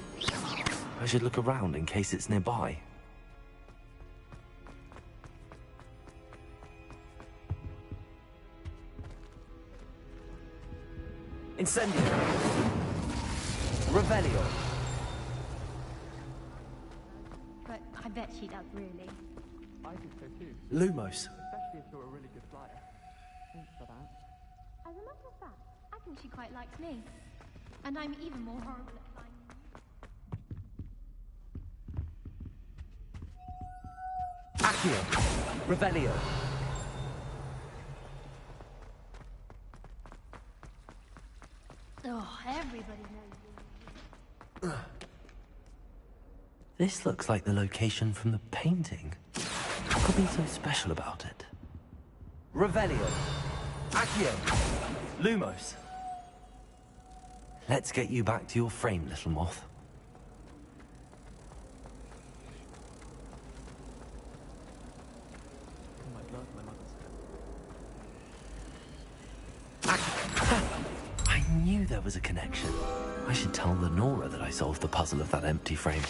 I should look around in case it's nearby. Incendio. Revelio. But I bet she does, really. I think so too. Lumos. Especially if you're a really good flyer. Thanks for that. As a matter of fact, I think she quite likes me. And I'm even more horrible at flying. Accio. Revelio. Oh, everybody knows. This looks like the location from the painting. What could be so special about it? Revelio. Accio. Lumos. Let's get you back to your frame, little moth. Oh my god, my mother's I knew there was a connection. I should tell Lenora that I solved the puzzle of that empty frame.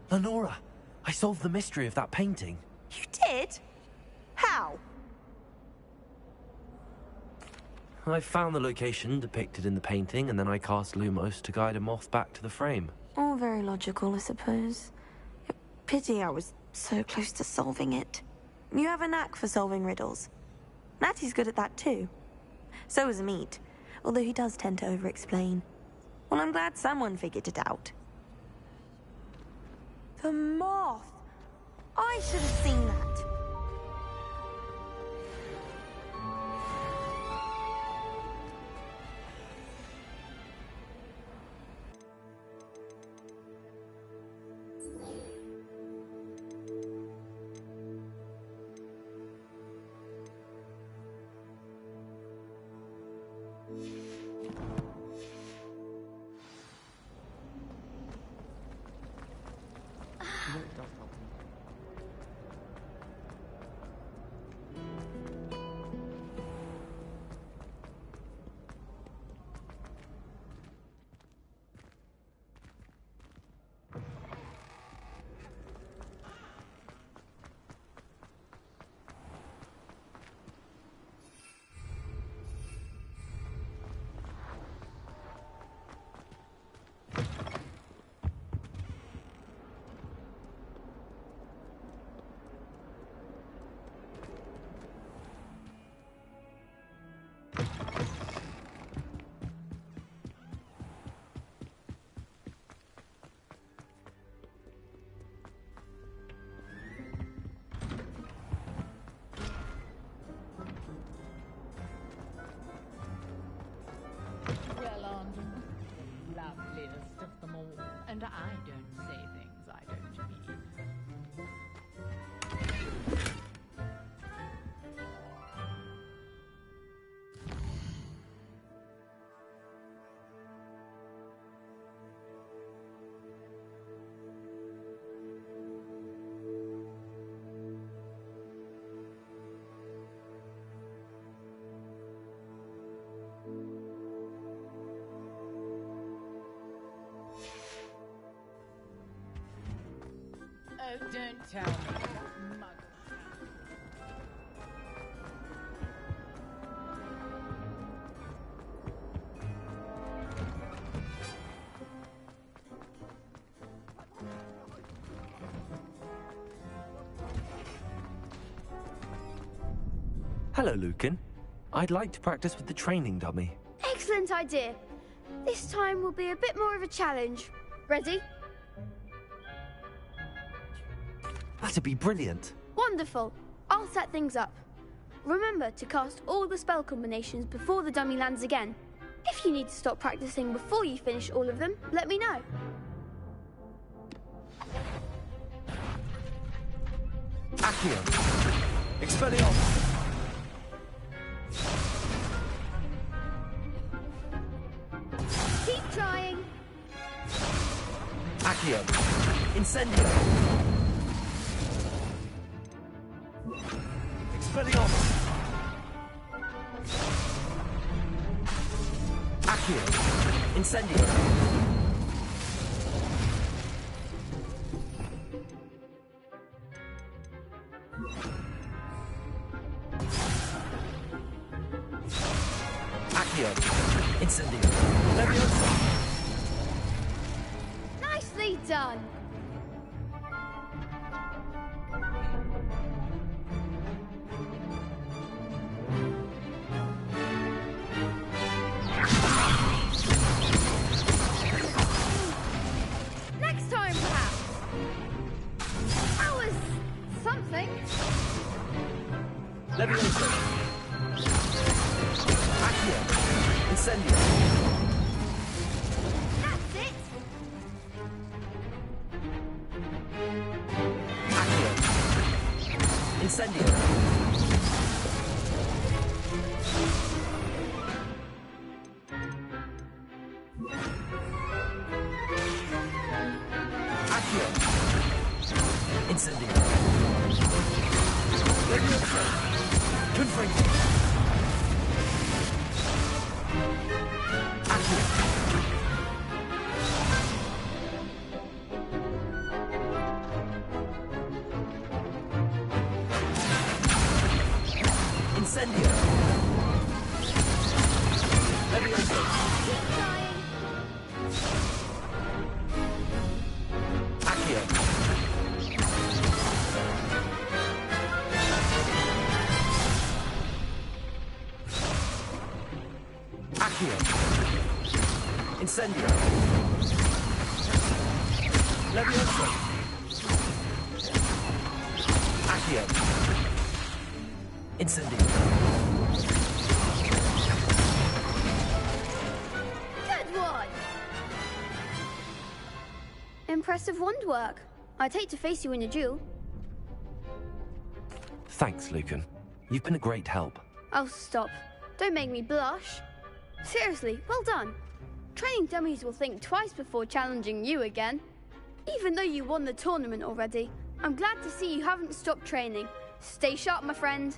Lenora, I solved the mystery of that painting. You did? How? I found the location depicted in the painting, and then I cast Lumos to guide a moth back to the frame. All very logical, I suppose. Pity I was so close to solving it. You have a knack for solving riddles. Natty's good at that too. So is Meat, although he does tend to over-explain. Well, I'm glad someone figured it out. The moth! I should have seen that. Oh, don't tell me. Hello, Lucan. I'd like to practice with the training dummy. Excellent idea. This time will be a bit more of a challenge. Ready? That'd be brilliant. Wonderful. I'll set things up. Remember to cast all the spell combinations before the dummy lands again. If you need to stop practicing before you finish all of them, let me know. Accio. Expelliarmus. Keep trying. Accio. Incendio. Expelliarmus. Accio. Incendio. Accio. Incendio. Leviosa. Nicely done. Next time, perhaps. That was something. Leviosa. Accio. Incendio. That's it. Accio. Incendio. Accio. Incendio. Leviosa. Confringo. Accio. Incendio. Leviosa. Accio. Accio. Incendio. Leviosa. Accio. Incendio. Good one. Impressive wand work. I'd hate to face you in a duel. Thanks, Lucan. You've been a great help. Oh, stop. Don't make me blush. Seriously, well done. Training dummies will think twice before challenging you again. Even though you won the tournament already, I'm glad to see you haven't stopped training. Stay sharp, my friend.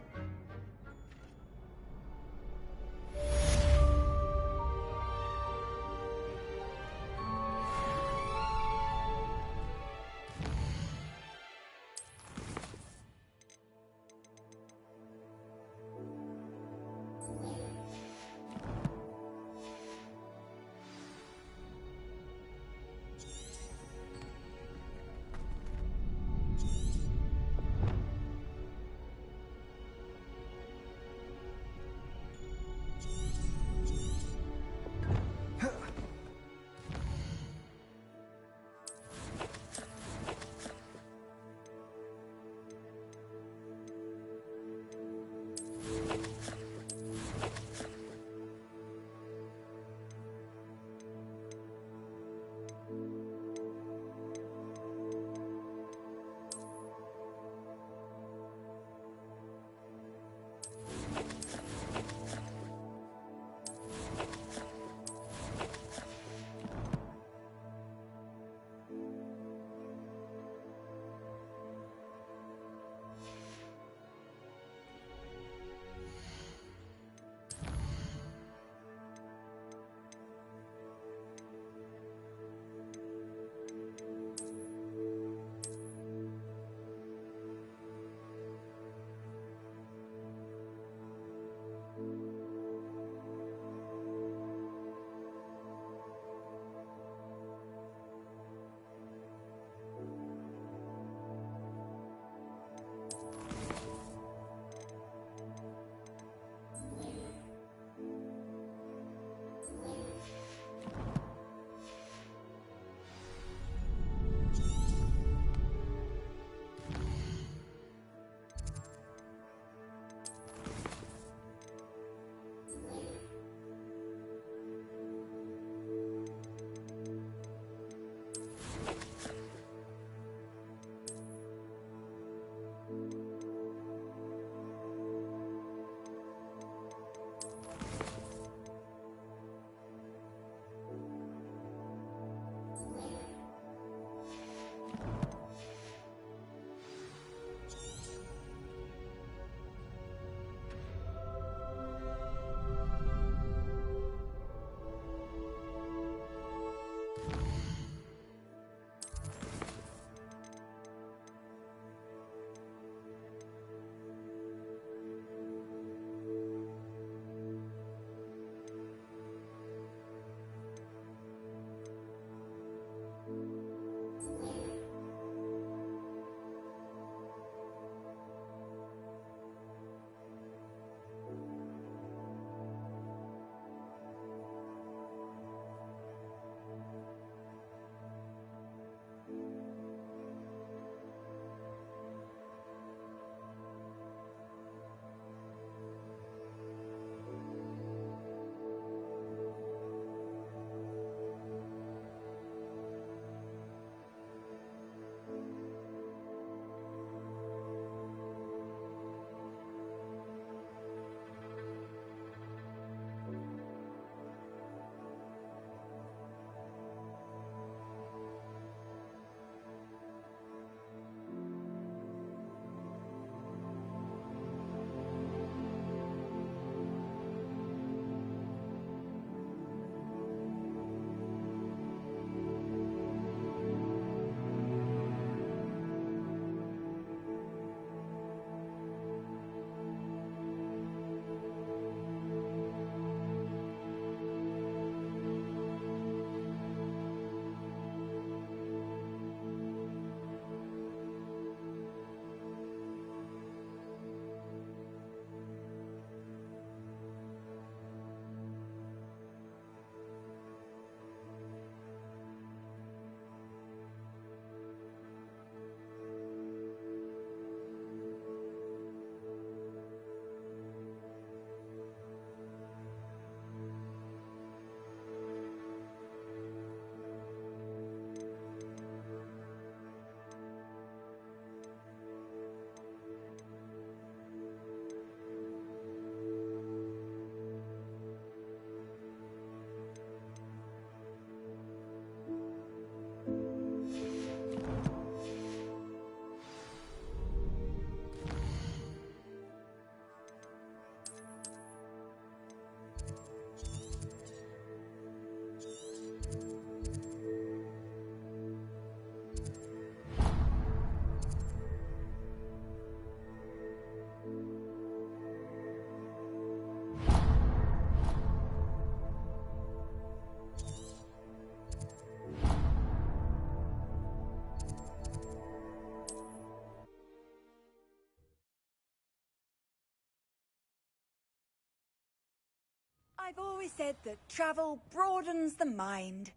I've always said that travel broadens the mind.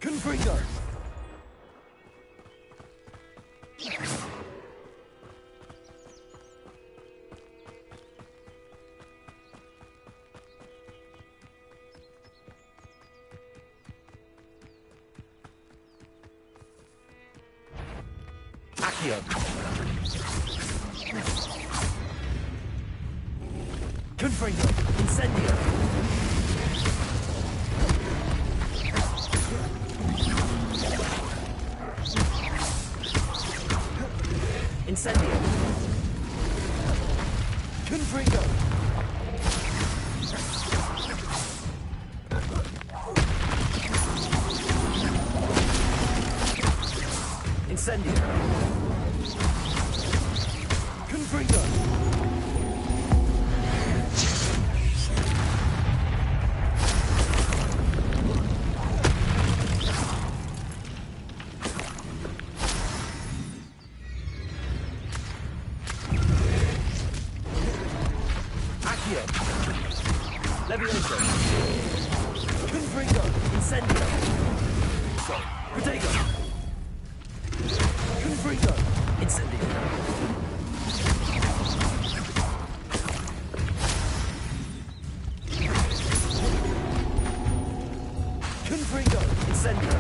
Confringo! Accio! Confringo! Incendio! Incendio! Confringo! Incendio! Confringo! Levioso. Confringo. Incendio. Protego. Confringo. Incendio. Confringo. Incendio.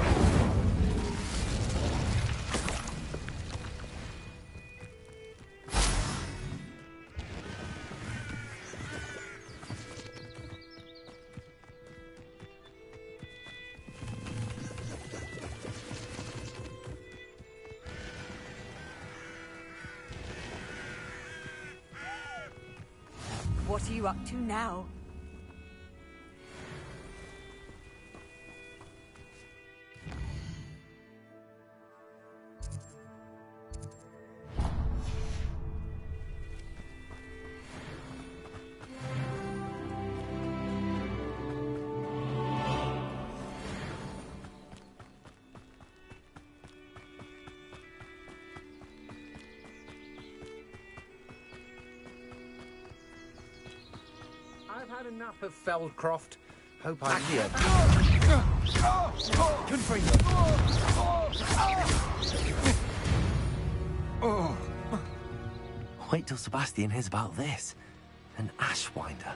What are you up to now? I've had enough of Feldcroft. Hope I'm here. Confringo. Wait till Sebastian hears about this. An Ashwinder.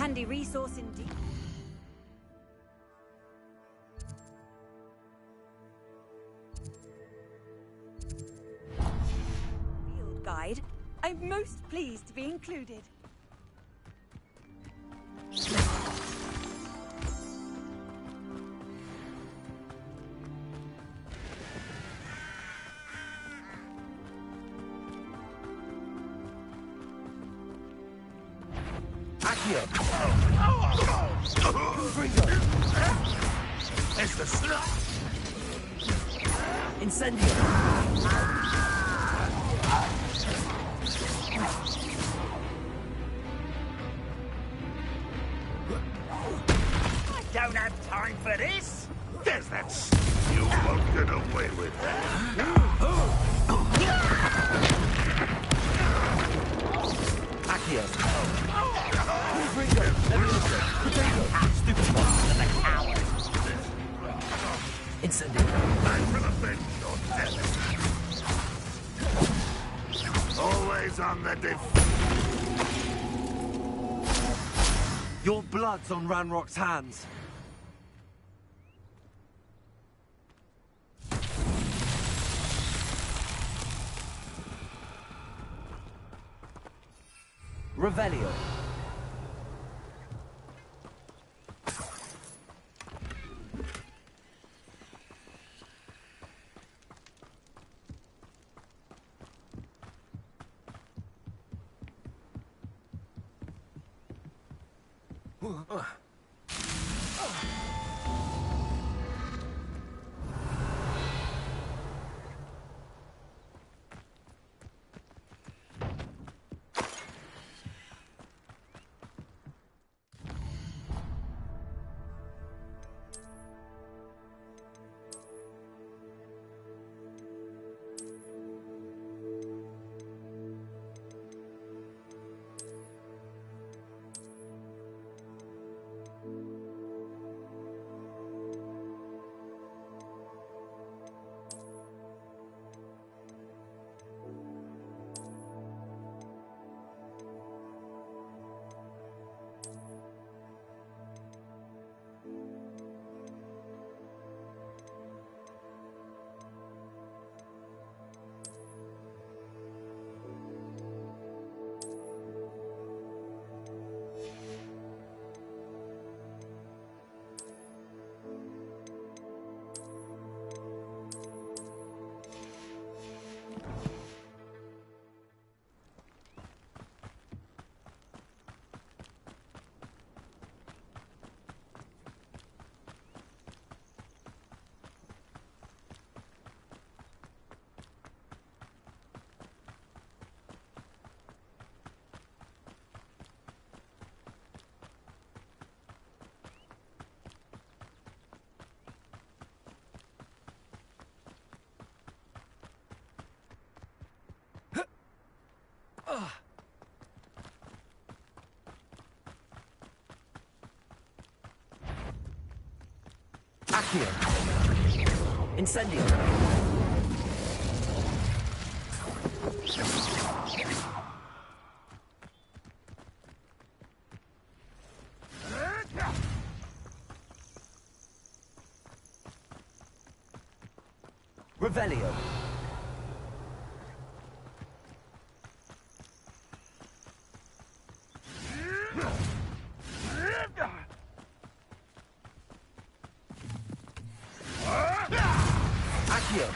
Handy resource indeed. Field guide. I'm most pleased to be included. It's the snuff! Incendio! I don't have time for this! There's that you won't get away with that. Accio! Ringo! Potato! Stupid monster, the coward! Incendio! I will avenge your death. Always on the defense. Your blood's on Ranrock's hands. Revelio. Accio. Incendio. Revelio. Accio.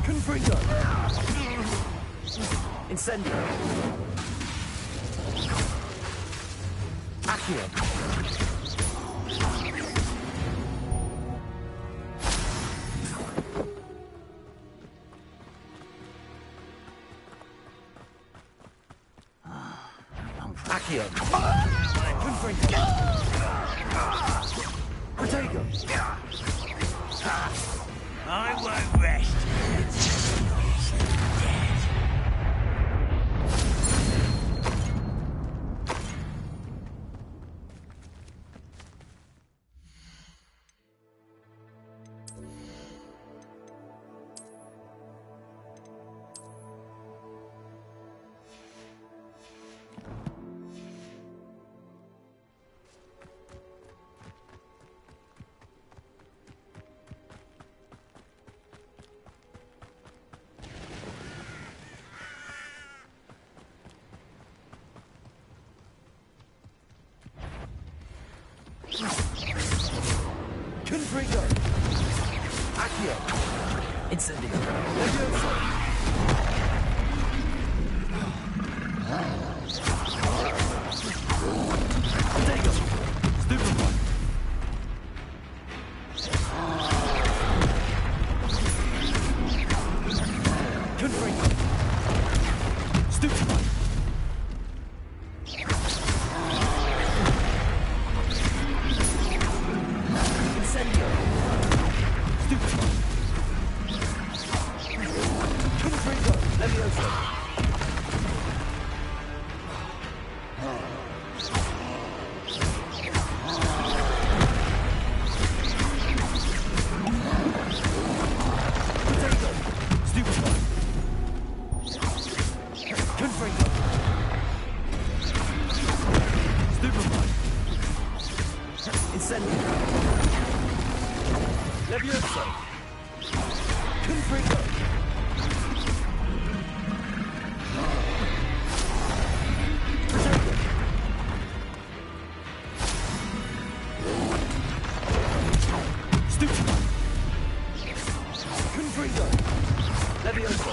Confringo. Incendio. Accio. Accio. Confringo. Protego. I won't rest. Accio! Incendio! Potato! Stupefy! Confringo! Stupefy! Incendio! Stupefy! Confringo! Levioso! Potato! Stupefy! Confringo! Stupefy! Incendio! Levioso! Confringo! Potato! Stupefy! Confringo! Levioso!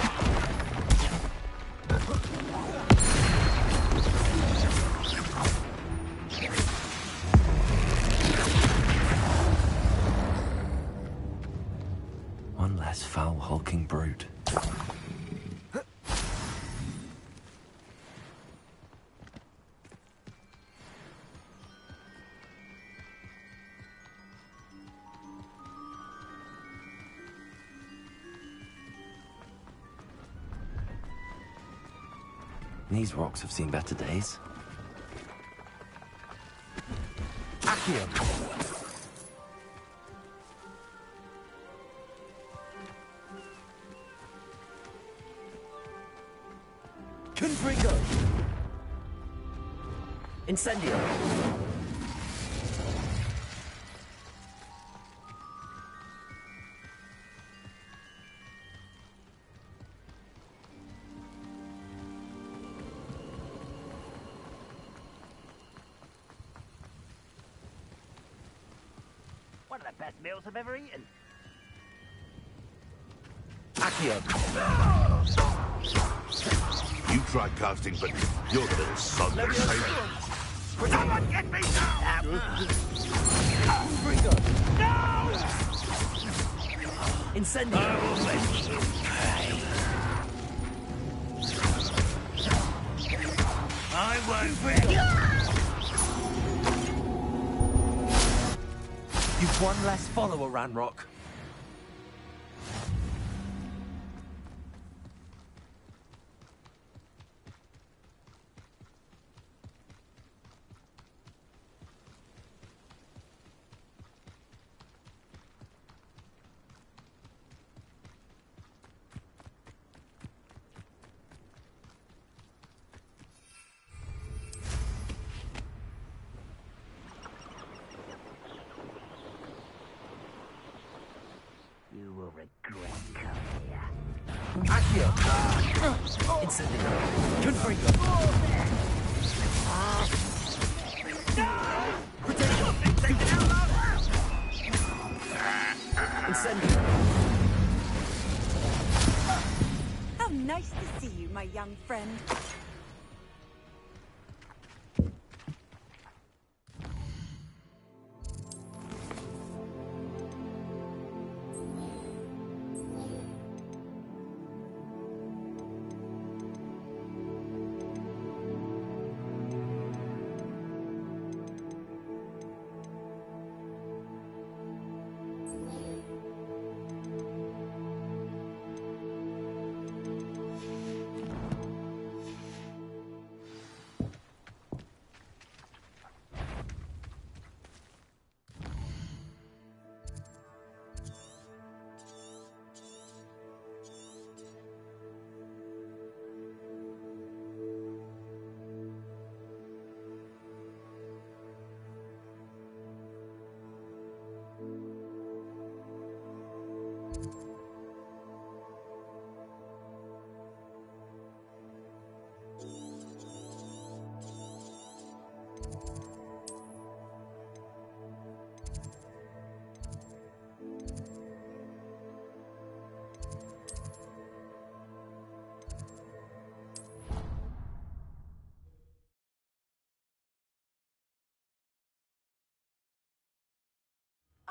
One less foul, hulking brute. These rocks have seen better days. Accio! Confringo! Incendio! One of the best meals I've ever eaten. Accio! You tried casting, but you're the little son that saved Someone get me down! Confringo! No! Incendio! I will let you pay. I won't win. You've one less follower, Ranrock. You will regret coming here. Accio! Incendio! Confringo! Potato! Incendio! How nice to see you, my young friend.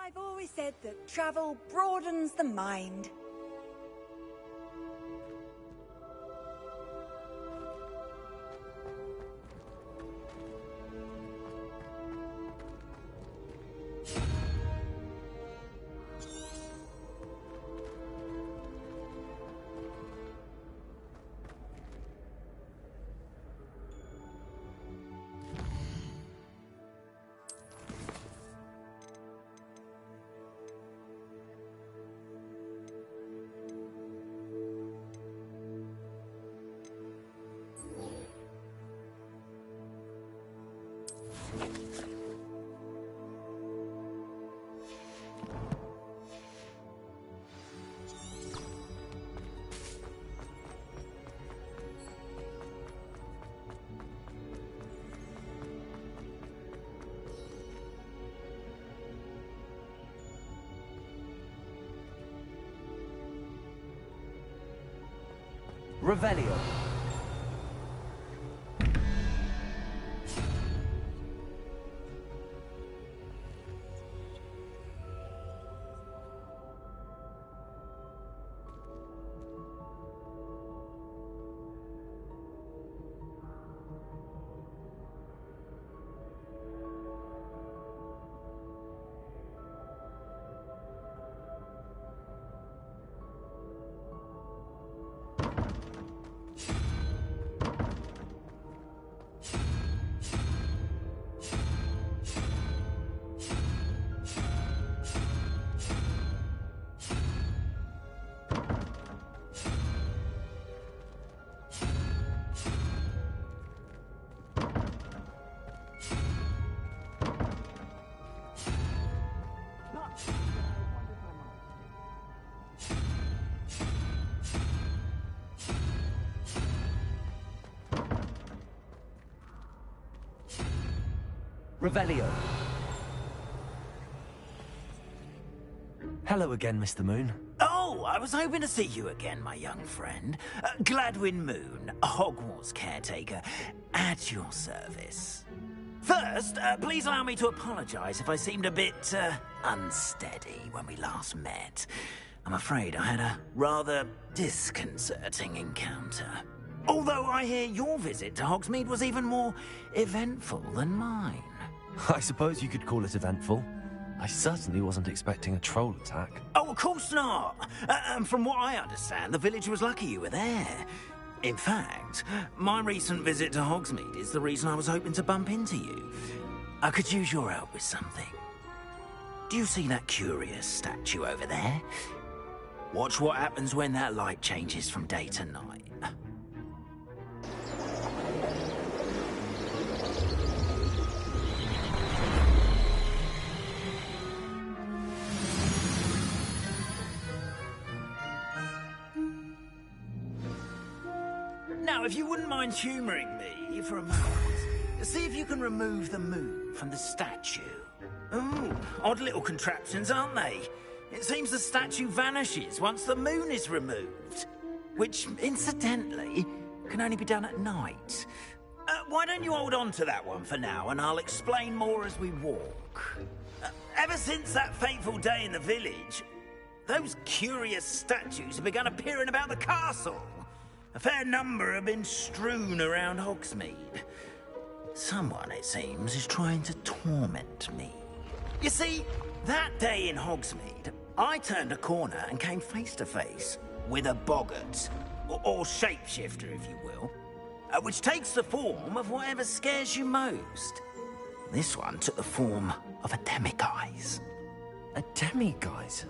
I've always said that travel broadens the mind. Revelio. Revelio. Hello again, Mr. Moon. Oh, I was hoping to see you again, my young friend. Gladwin Moon, Hogwarts caretaker, at your service. First, please allow me to apologize if I seemed a bit unsteady when we last met. I'm afraid I had a rather disconcerting encounter. Although I hear your visit to Hogsmeade was even more eventful than mine. I suppose you could call it eventful. I certainly wasn't expecting a troll attack. Oh, of course not. And from what I understand, the village was lucky you were there. In fact, my recent visit to Hogsmeade is the reason I was hoping to bump into you. I could use your help with something. Do you see that curious statue over there? Watch what happens when that light changes from day to night. Now, if you wouldn't mind humouring me for a moment, see if you can remove the moon from the statue. Ooh, odd little contraptions, aren't they? It seems the statue vanishes once the moon is removed. Which, incidentally, can only be done at night. Why don't you hold on to that one for now, and I'll explain more as we walk. Ever since that fateful day in the village, those curious statues have begun appearing about the castle. A fair number have been strewn around Hogsmeade. Someone, it seems, is trying to torment me. You see, that day in Hogsmeade, I turned a corner and came face to face with a boggart, or shapeshifter, if you will, which takes the form of whatever scares you most. This one took the form of a demiguise. A demiguise?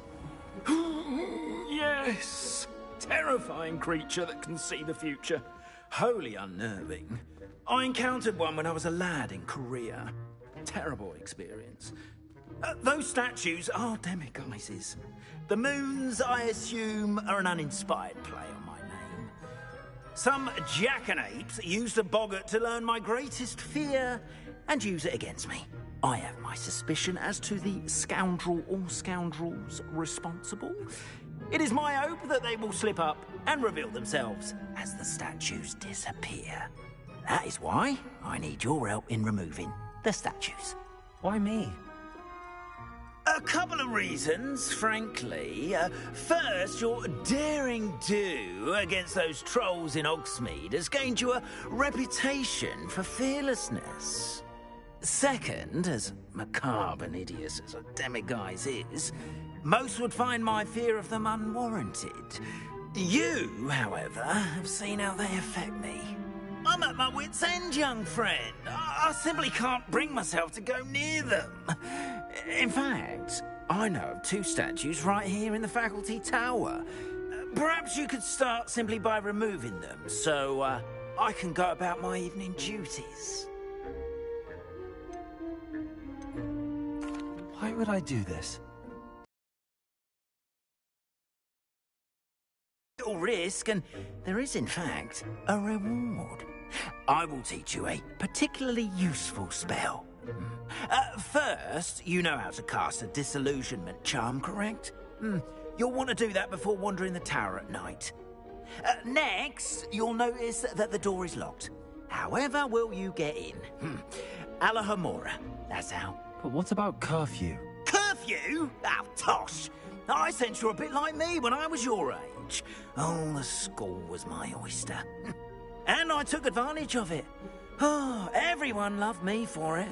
Yes! Terrifying creature that can see the future. Wholly unnerving. I encountered one when I was a lad in Korea. Terrible experience. Those statues are demiguises. The moons, I assume, are an uninspired play on my name. Some jackanapes used a boggart to learn my greatest fear and use it against me. I have my suspicion as to the scoundrel or scoundrels responsible. It is my hope that they will slip up and reveal themselves as the statues disappear. That is why I need your help in removing the statues. Why me? A couple of reasons, frankly. First, your daring do against those trolls in Hogsmeade has gained you a reputation for fearlessness. Second, as macabre and hideous as a demiguise is, most would find my fear of them unwarranted. You, however, have seen how they affect me. I'm at my wit's end, young friend. I simply can't bring myself to go near them. In fact, I know of 2 statues right here in the faculty tower. Perhaps you could start simply by removing them, so I can go about my evening duties. Why would I do this? Little risk, and there is, in fact, a reward. I will teach you a particularly useful spell. First, you know how to cast a disillusionment charm, correct? You'll want to do that before wandering the tower at night. Next, you'll notice that the door is locked. However will you get in? Alahomora, that's how. But what about curfew? Curfew? Oh, tosh! I sense you're a bit like me when I was your age. Oh, the school was my oyster. And I took advantage of it. Oh, everyone loved me for it.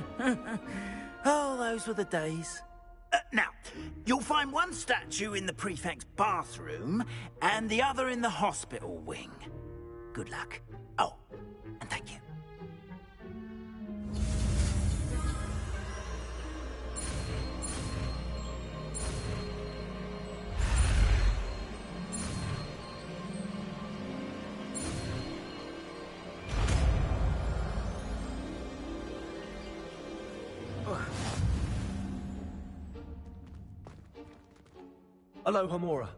Oh, those were the days. Now, you'll find one statue in the prefect's bathroom and the other in the hospital wing. Good luck. Oh, and thank you. Alohomora.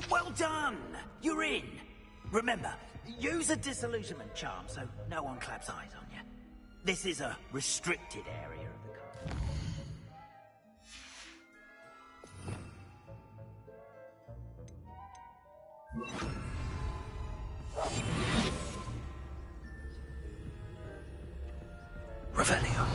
Well done! You're in. Remember, use a disillusionment charm so no one claps eyes on you. This is a restricted area of the castle. Revelio.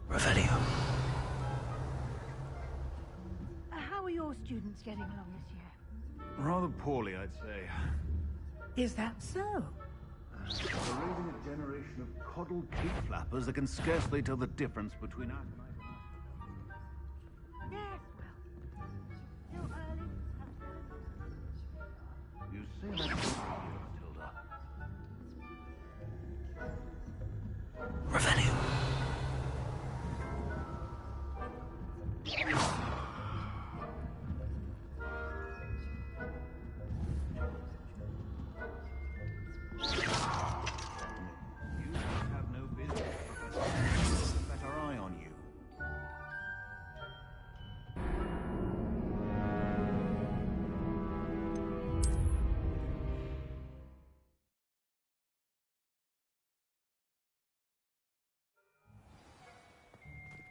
Revelio. How are your students getting along this year? Rather poorly, I'd say. Is that so? They're raising a generation of coddled key flappers that can scarcely tell the difference between us and Yes, well, still early. You say that Matilda. Revelio.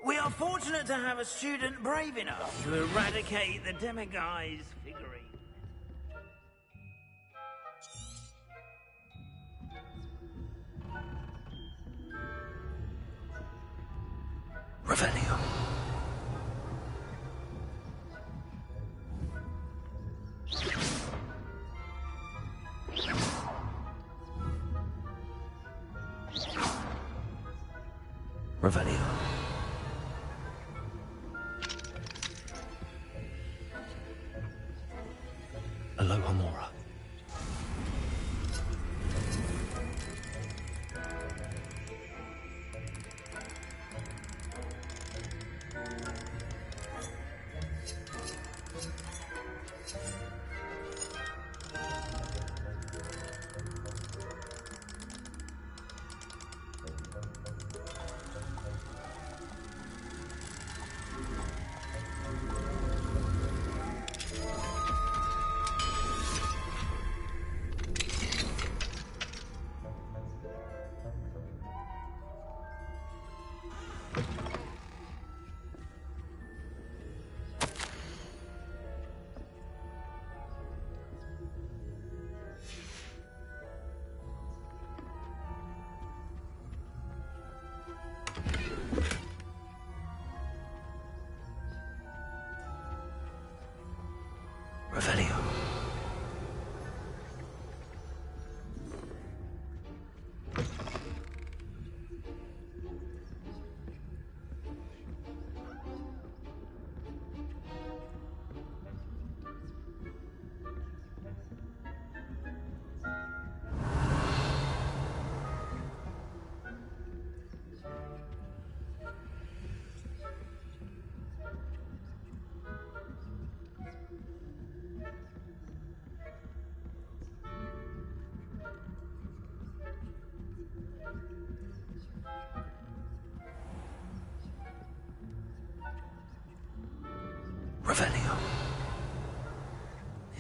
We are fortunate to have a student brave enough to eradicate the demiguise figurine. Revelio. Revelio. Aloha Mora.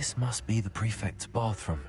This must be the prefect's bathroom.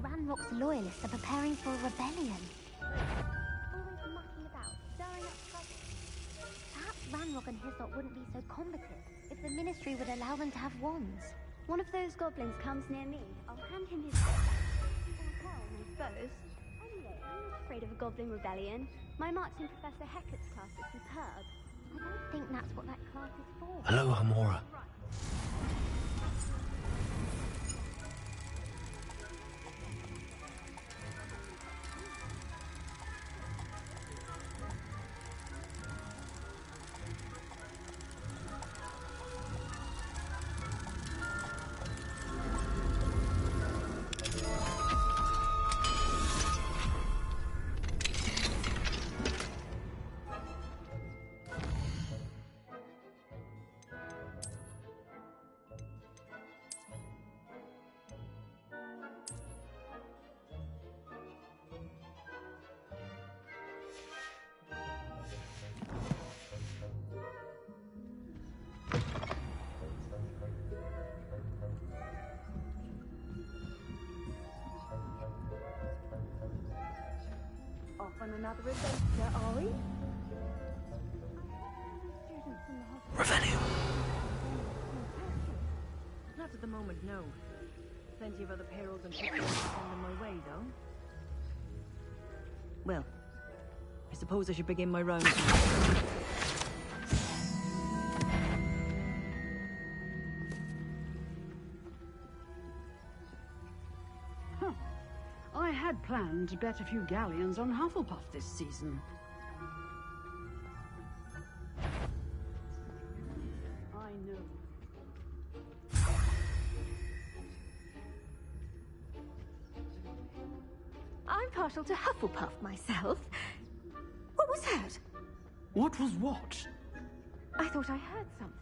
Ranrock's loyalists are preparing for a rebellion. Always mucking about, stirring up trouble. Perhaps Ranrock and his lot wouldn't be so combative if the Ministry would allow them to have wands. One of those goblins comes near me, I'll hand him his book. Or helm, I suppose. Anyway, I'm not afraid of a goblin rebellion. My marks in Professor Hecat's class are superb. I don't think that's what that class is for. Hello, Amora. Off on another adventure, are we? Students in the the moment, no. Plenty of other payrolls and pictures to send them my way, though. Well, I suppose I should begin my rounds. I had planned to bet a few galleons on Hufflepuff this season. I know. I'm partial to Hufflepuff myself. What was that? What was what? I thought I heard something.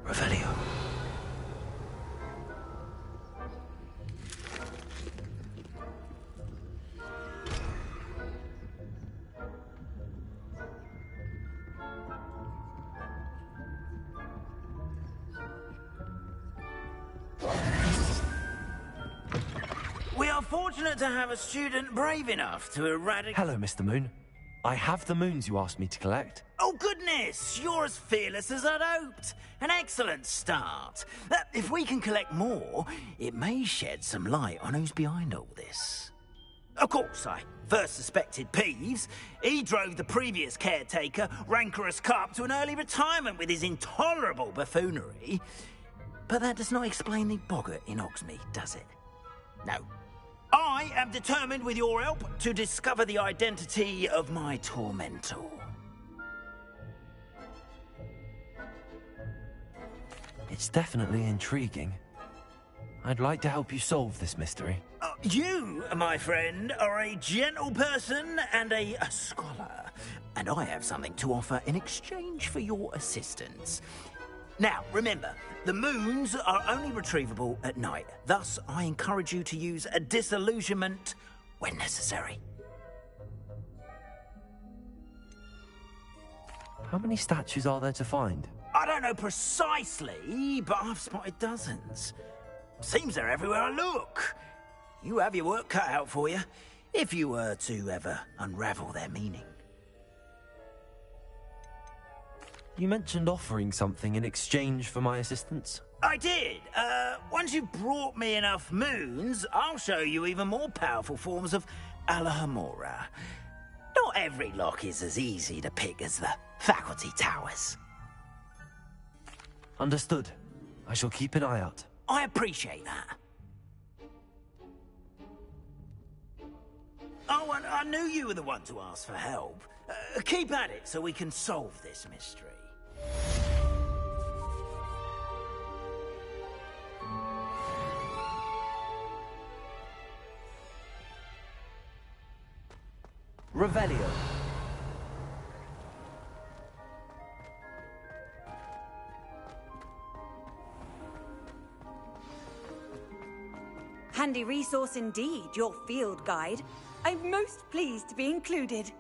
Revelio. We are fortunate to have a student brave enough to eradicate... Hello, Mr. Moon. I have the moons you asked me to collect. Oh, goodness! You're as fearless as I'd hoped. An excellent start. If we can collect more, it may shed some light on who's behind all this. Of course, I first suspected Peeves. He drove the previous caretaker, Rancorous Carp, to an early retirement with his intolerable buffoonery. But that does not explain the boggart in Hogsmeade, does it? No. I am determined, with your help, to discover the identity of my tormentor. It's definitely intriguing. I'd like to help you solve this mystery. You, my friend, are a gentle person and a scholar, and I have something to offer in exchange for your assistance. Now, remember, the moons are only retrievable at night. Thus, I encourage you to use a disillusionment when necessary. How many statues are there to find? I don't know precisely, but I've spotted dozens. Seems they're everywhere I look. You have your work cut out for you, if you were to ever unravel their meaning. You mentioned offering something in exchange for my assistance. I did. Once you've brought me enough moons, I'll show you even more powerful forms of Alohomora. Not every lock is as easy to pick as the faculty towers. Understood. I shall keep an eye out. I appreciate that. Oh, and I knew you were the one to ask for help. Keep at it so we can solve this mystery. Revelio. Handy resource indeed, your field guide. I'm most pleased to be included.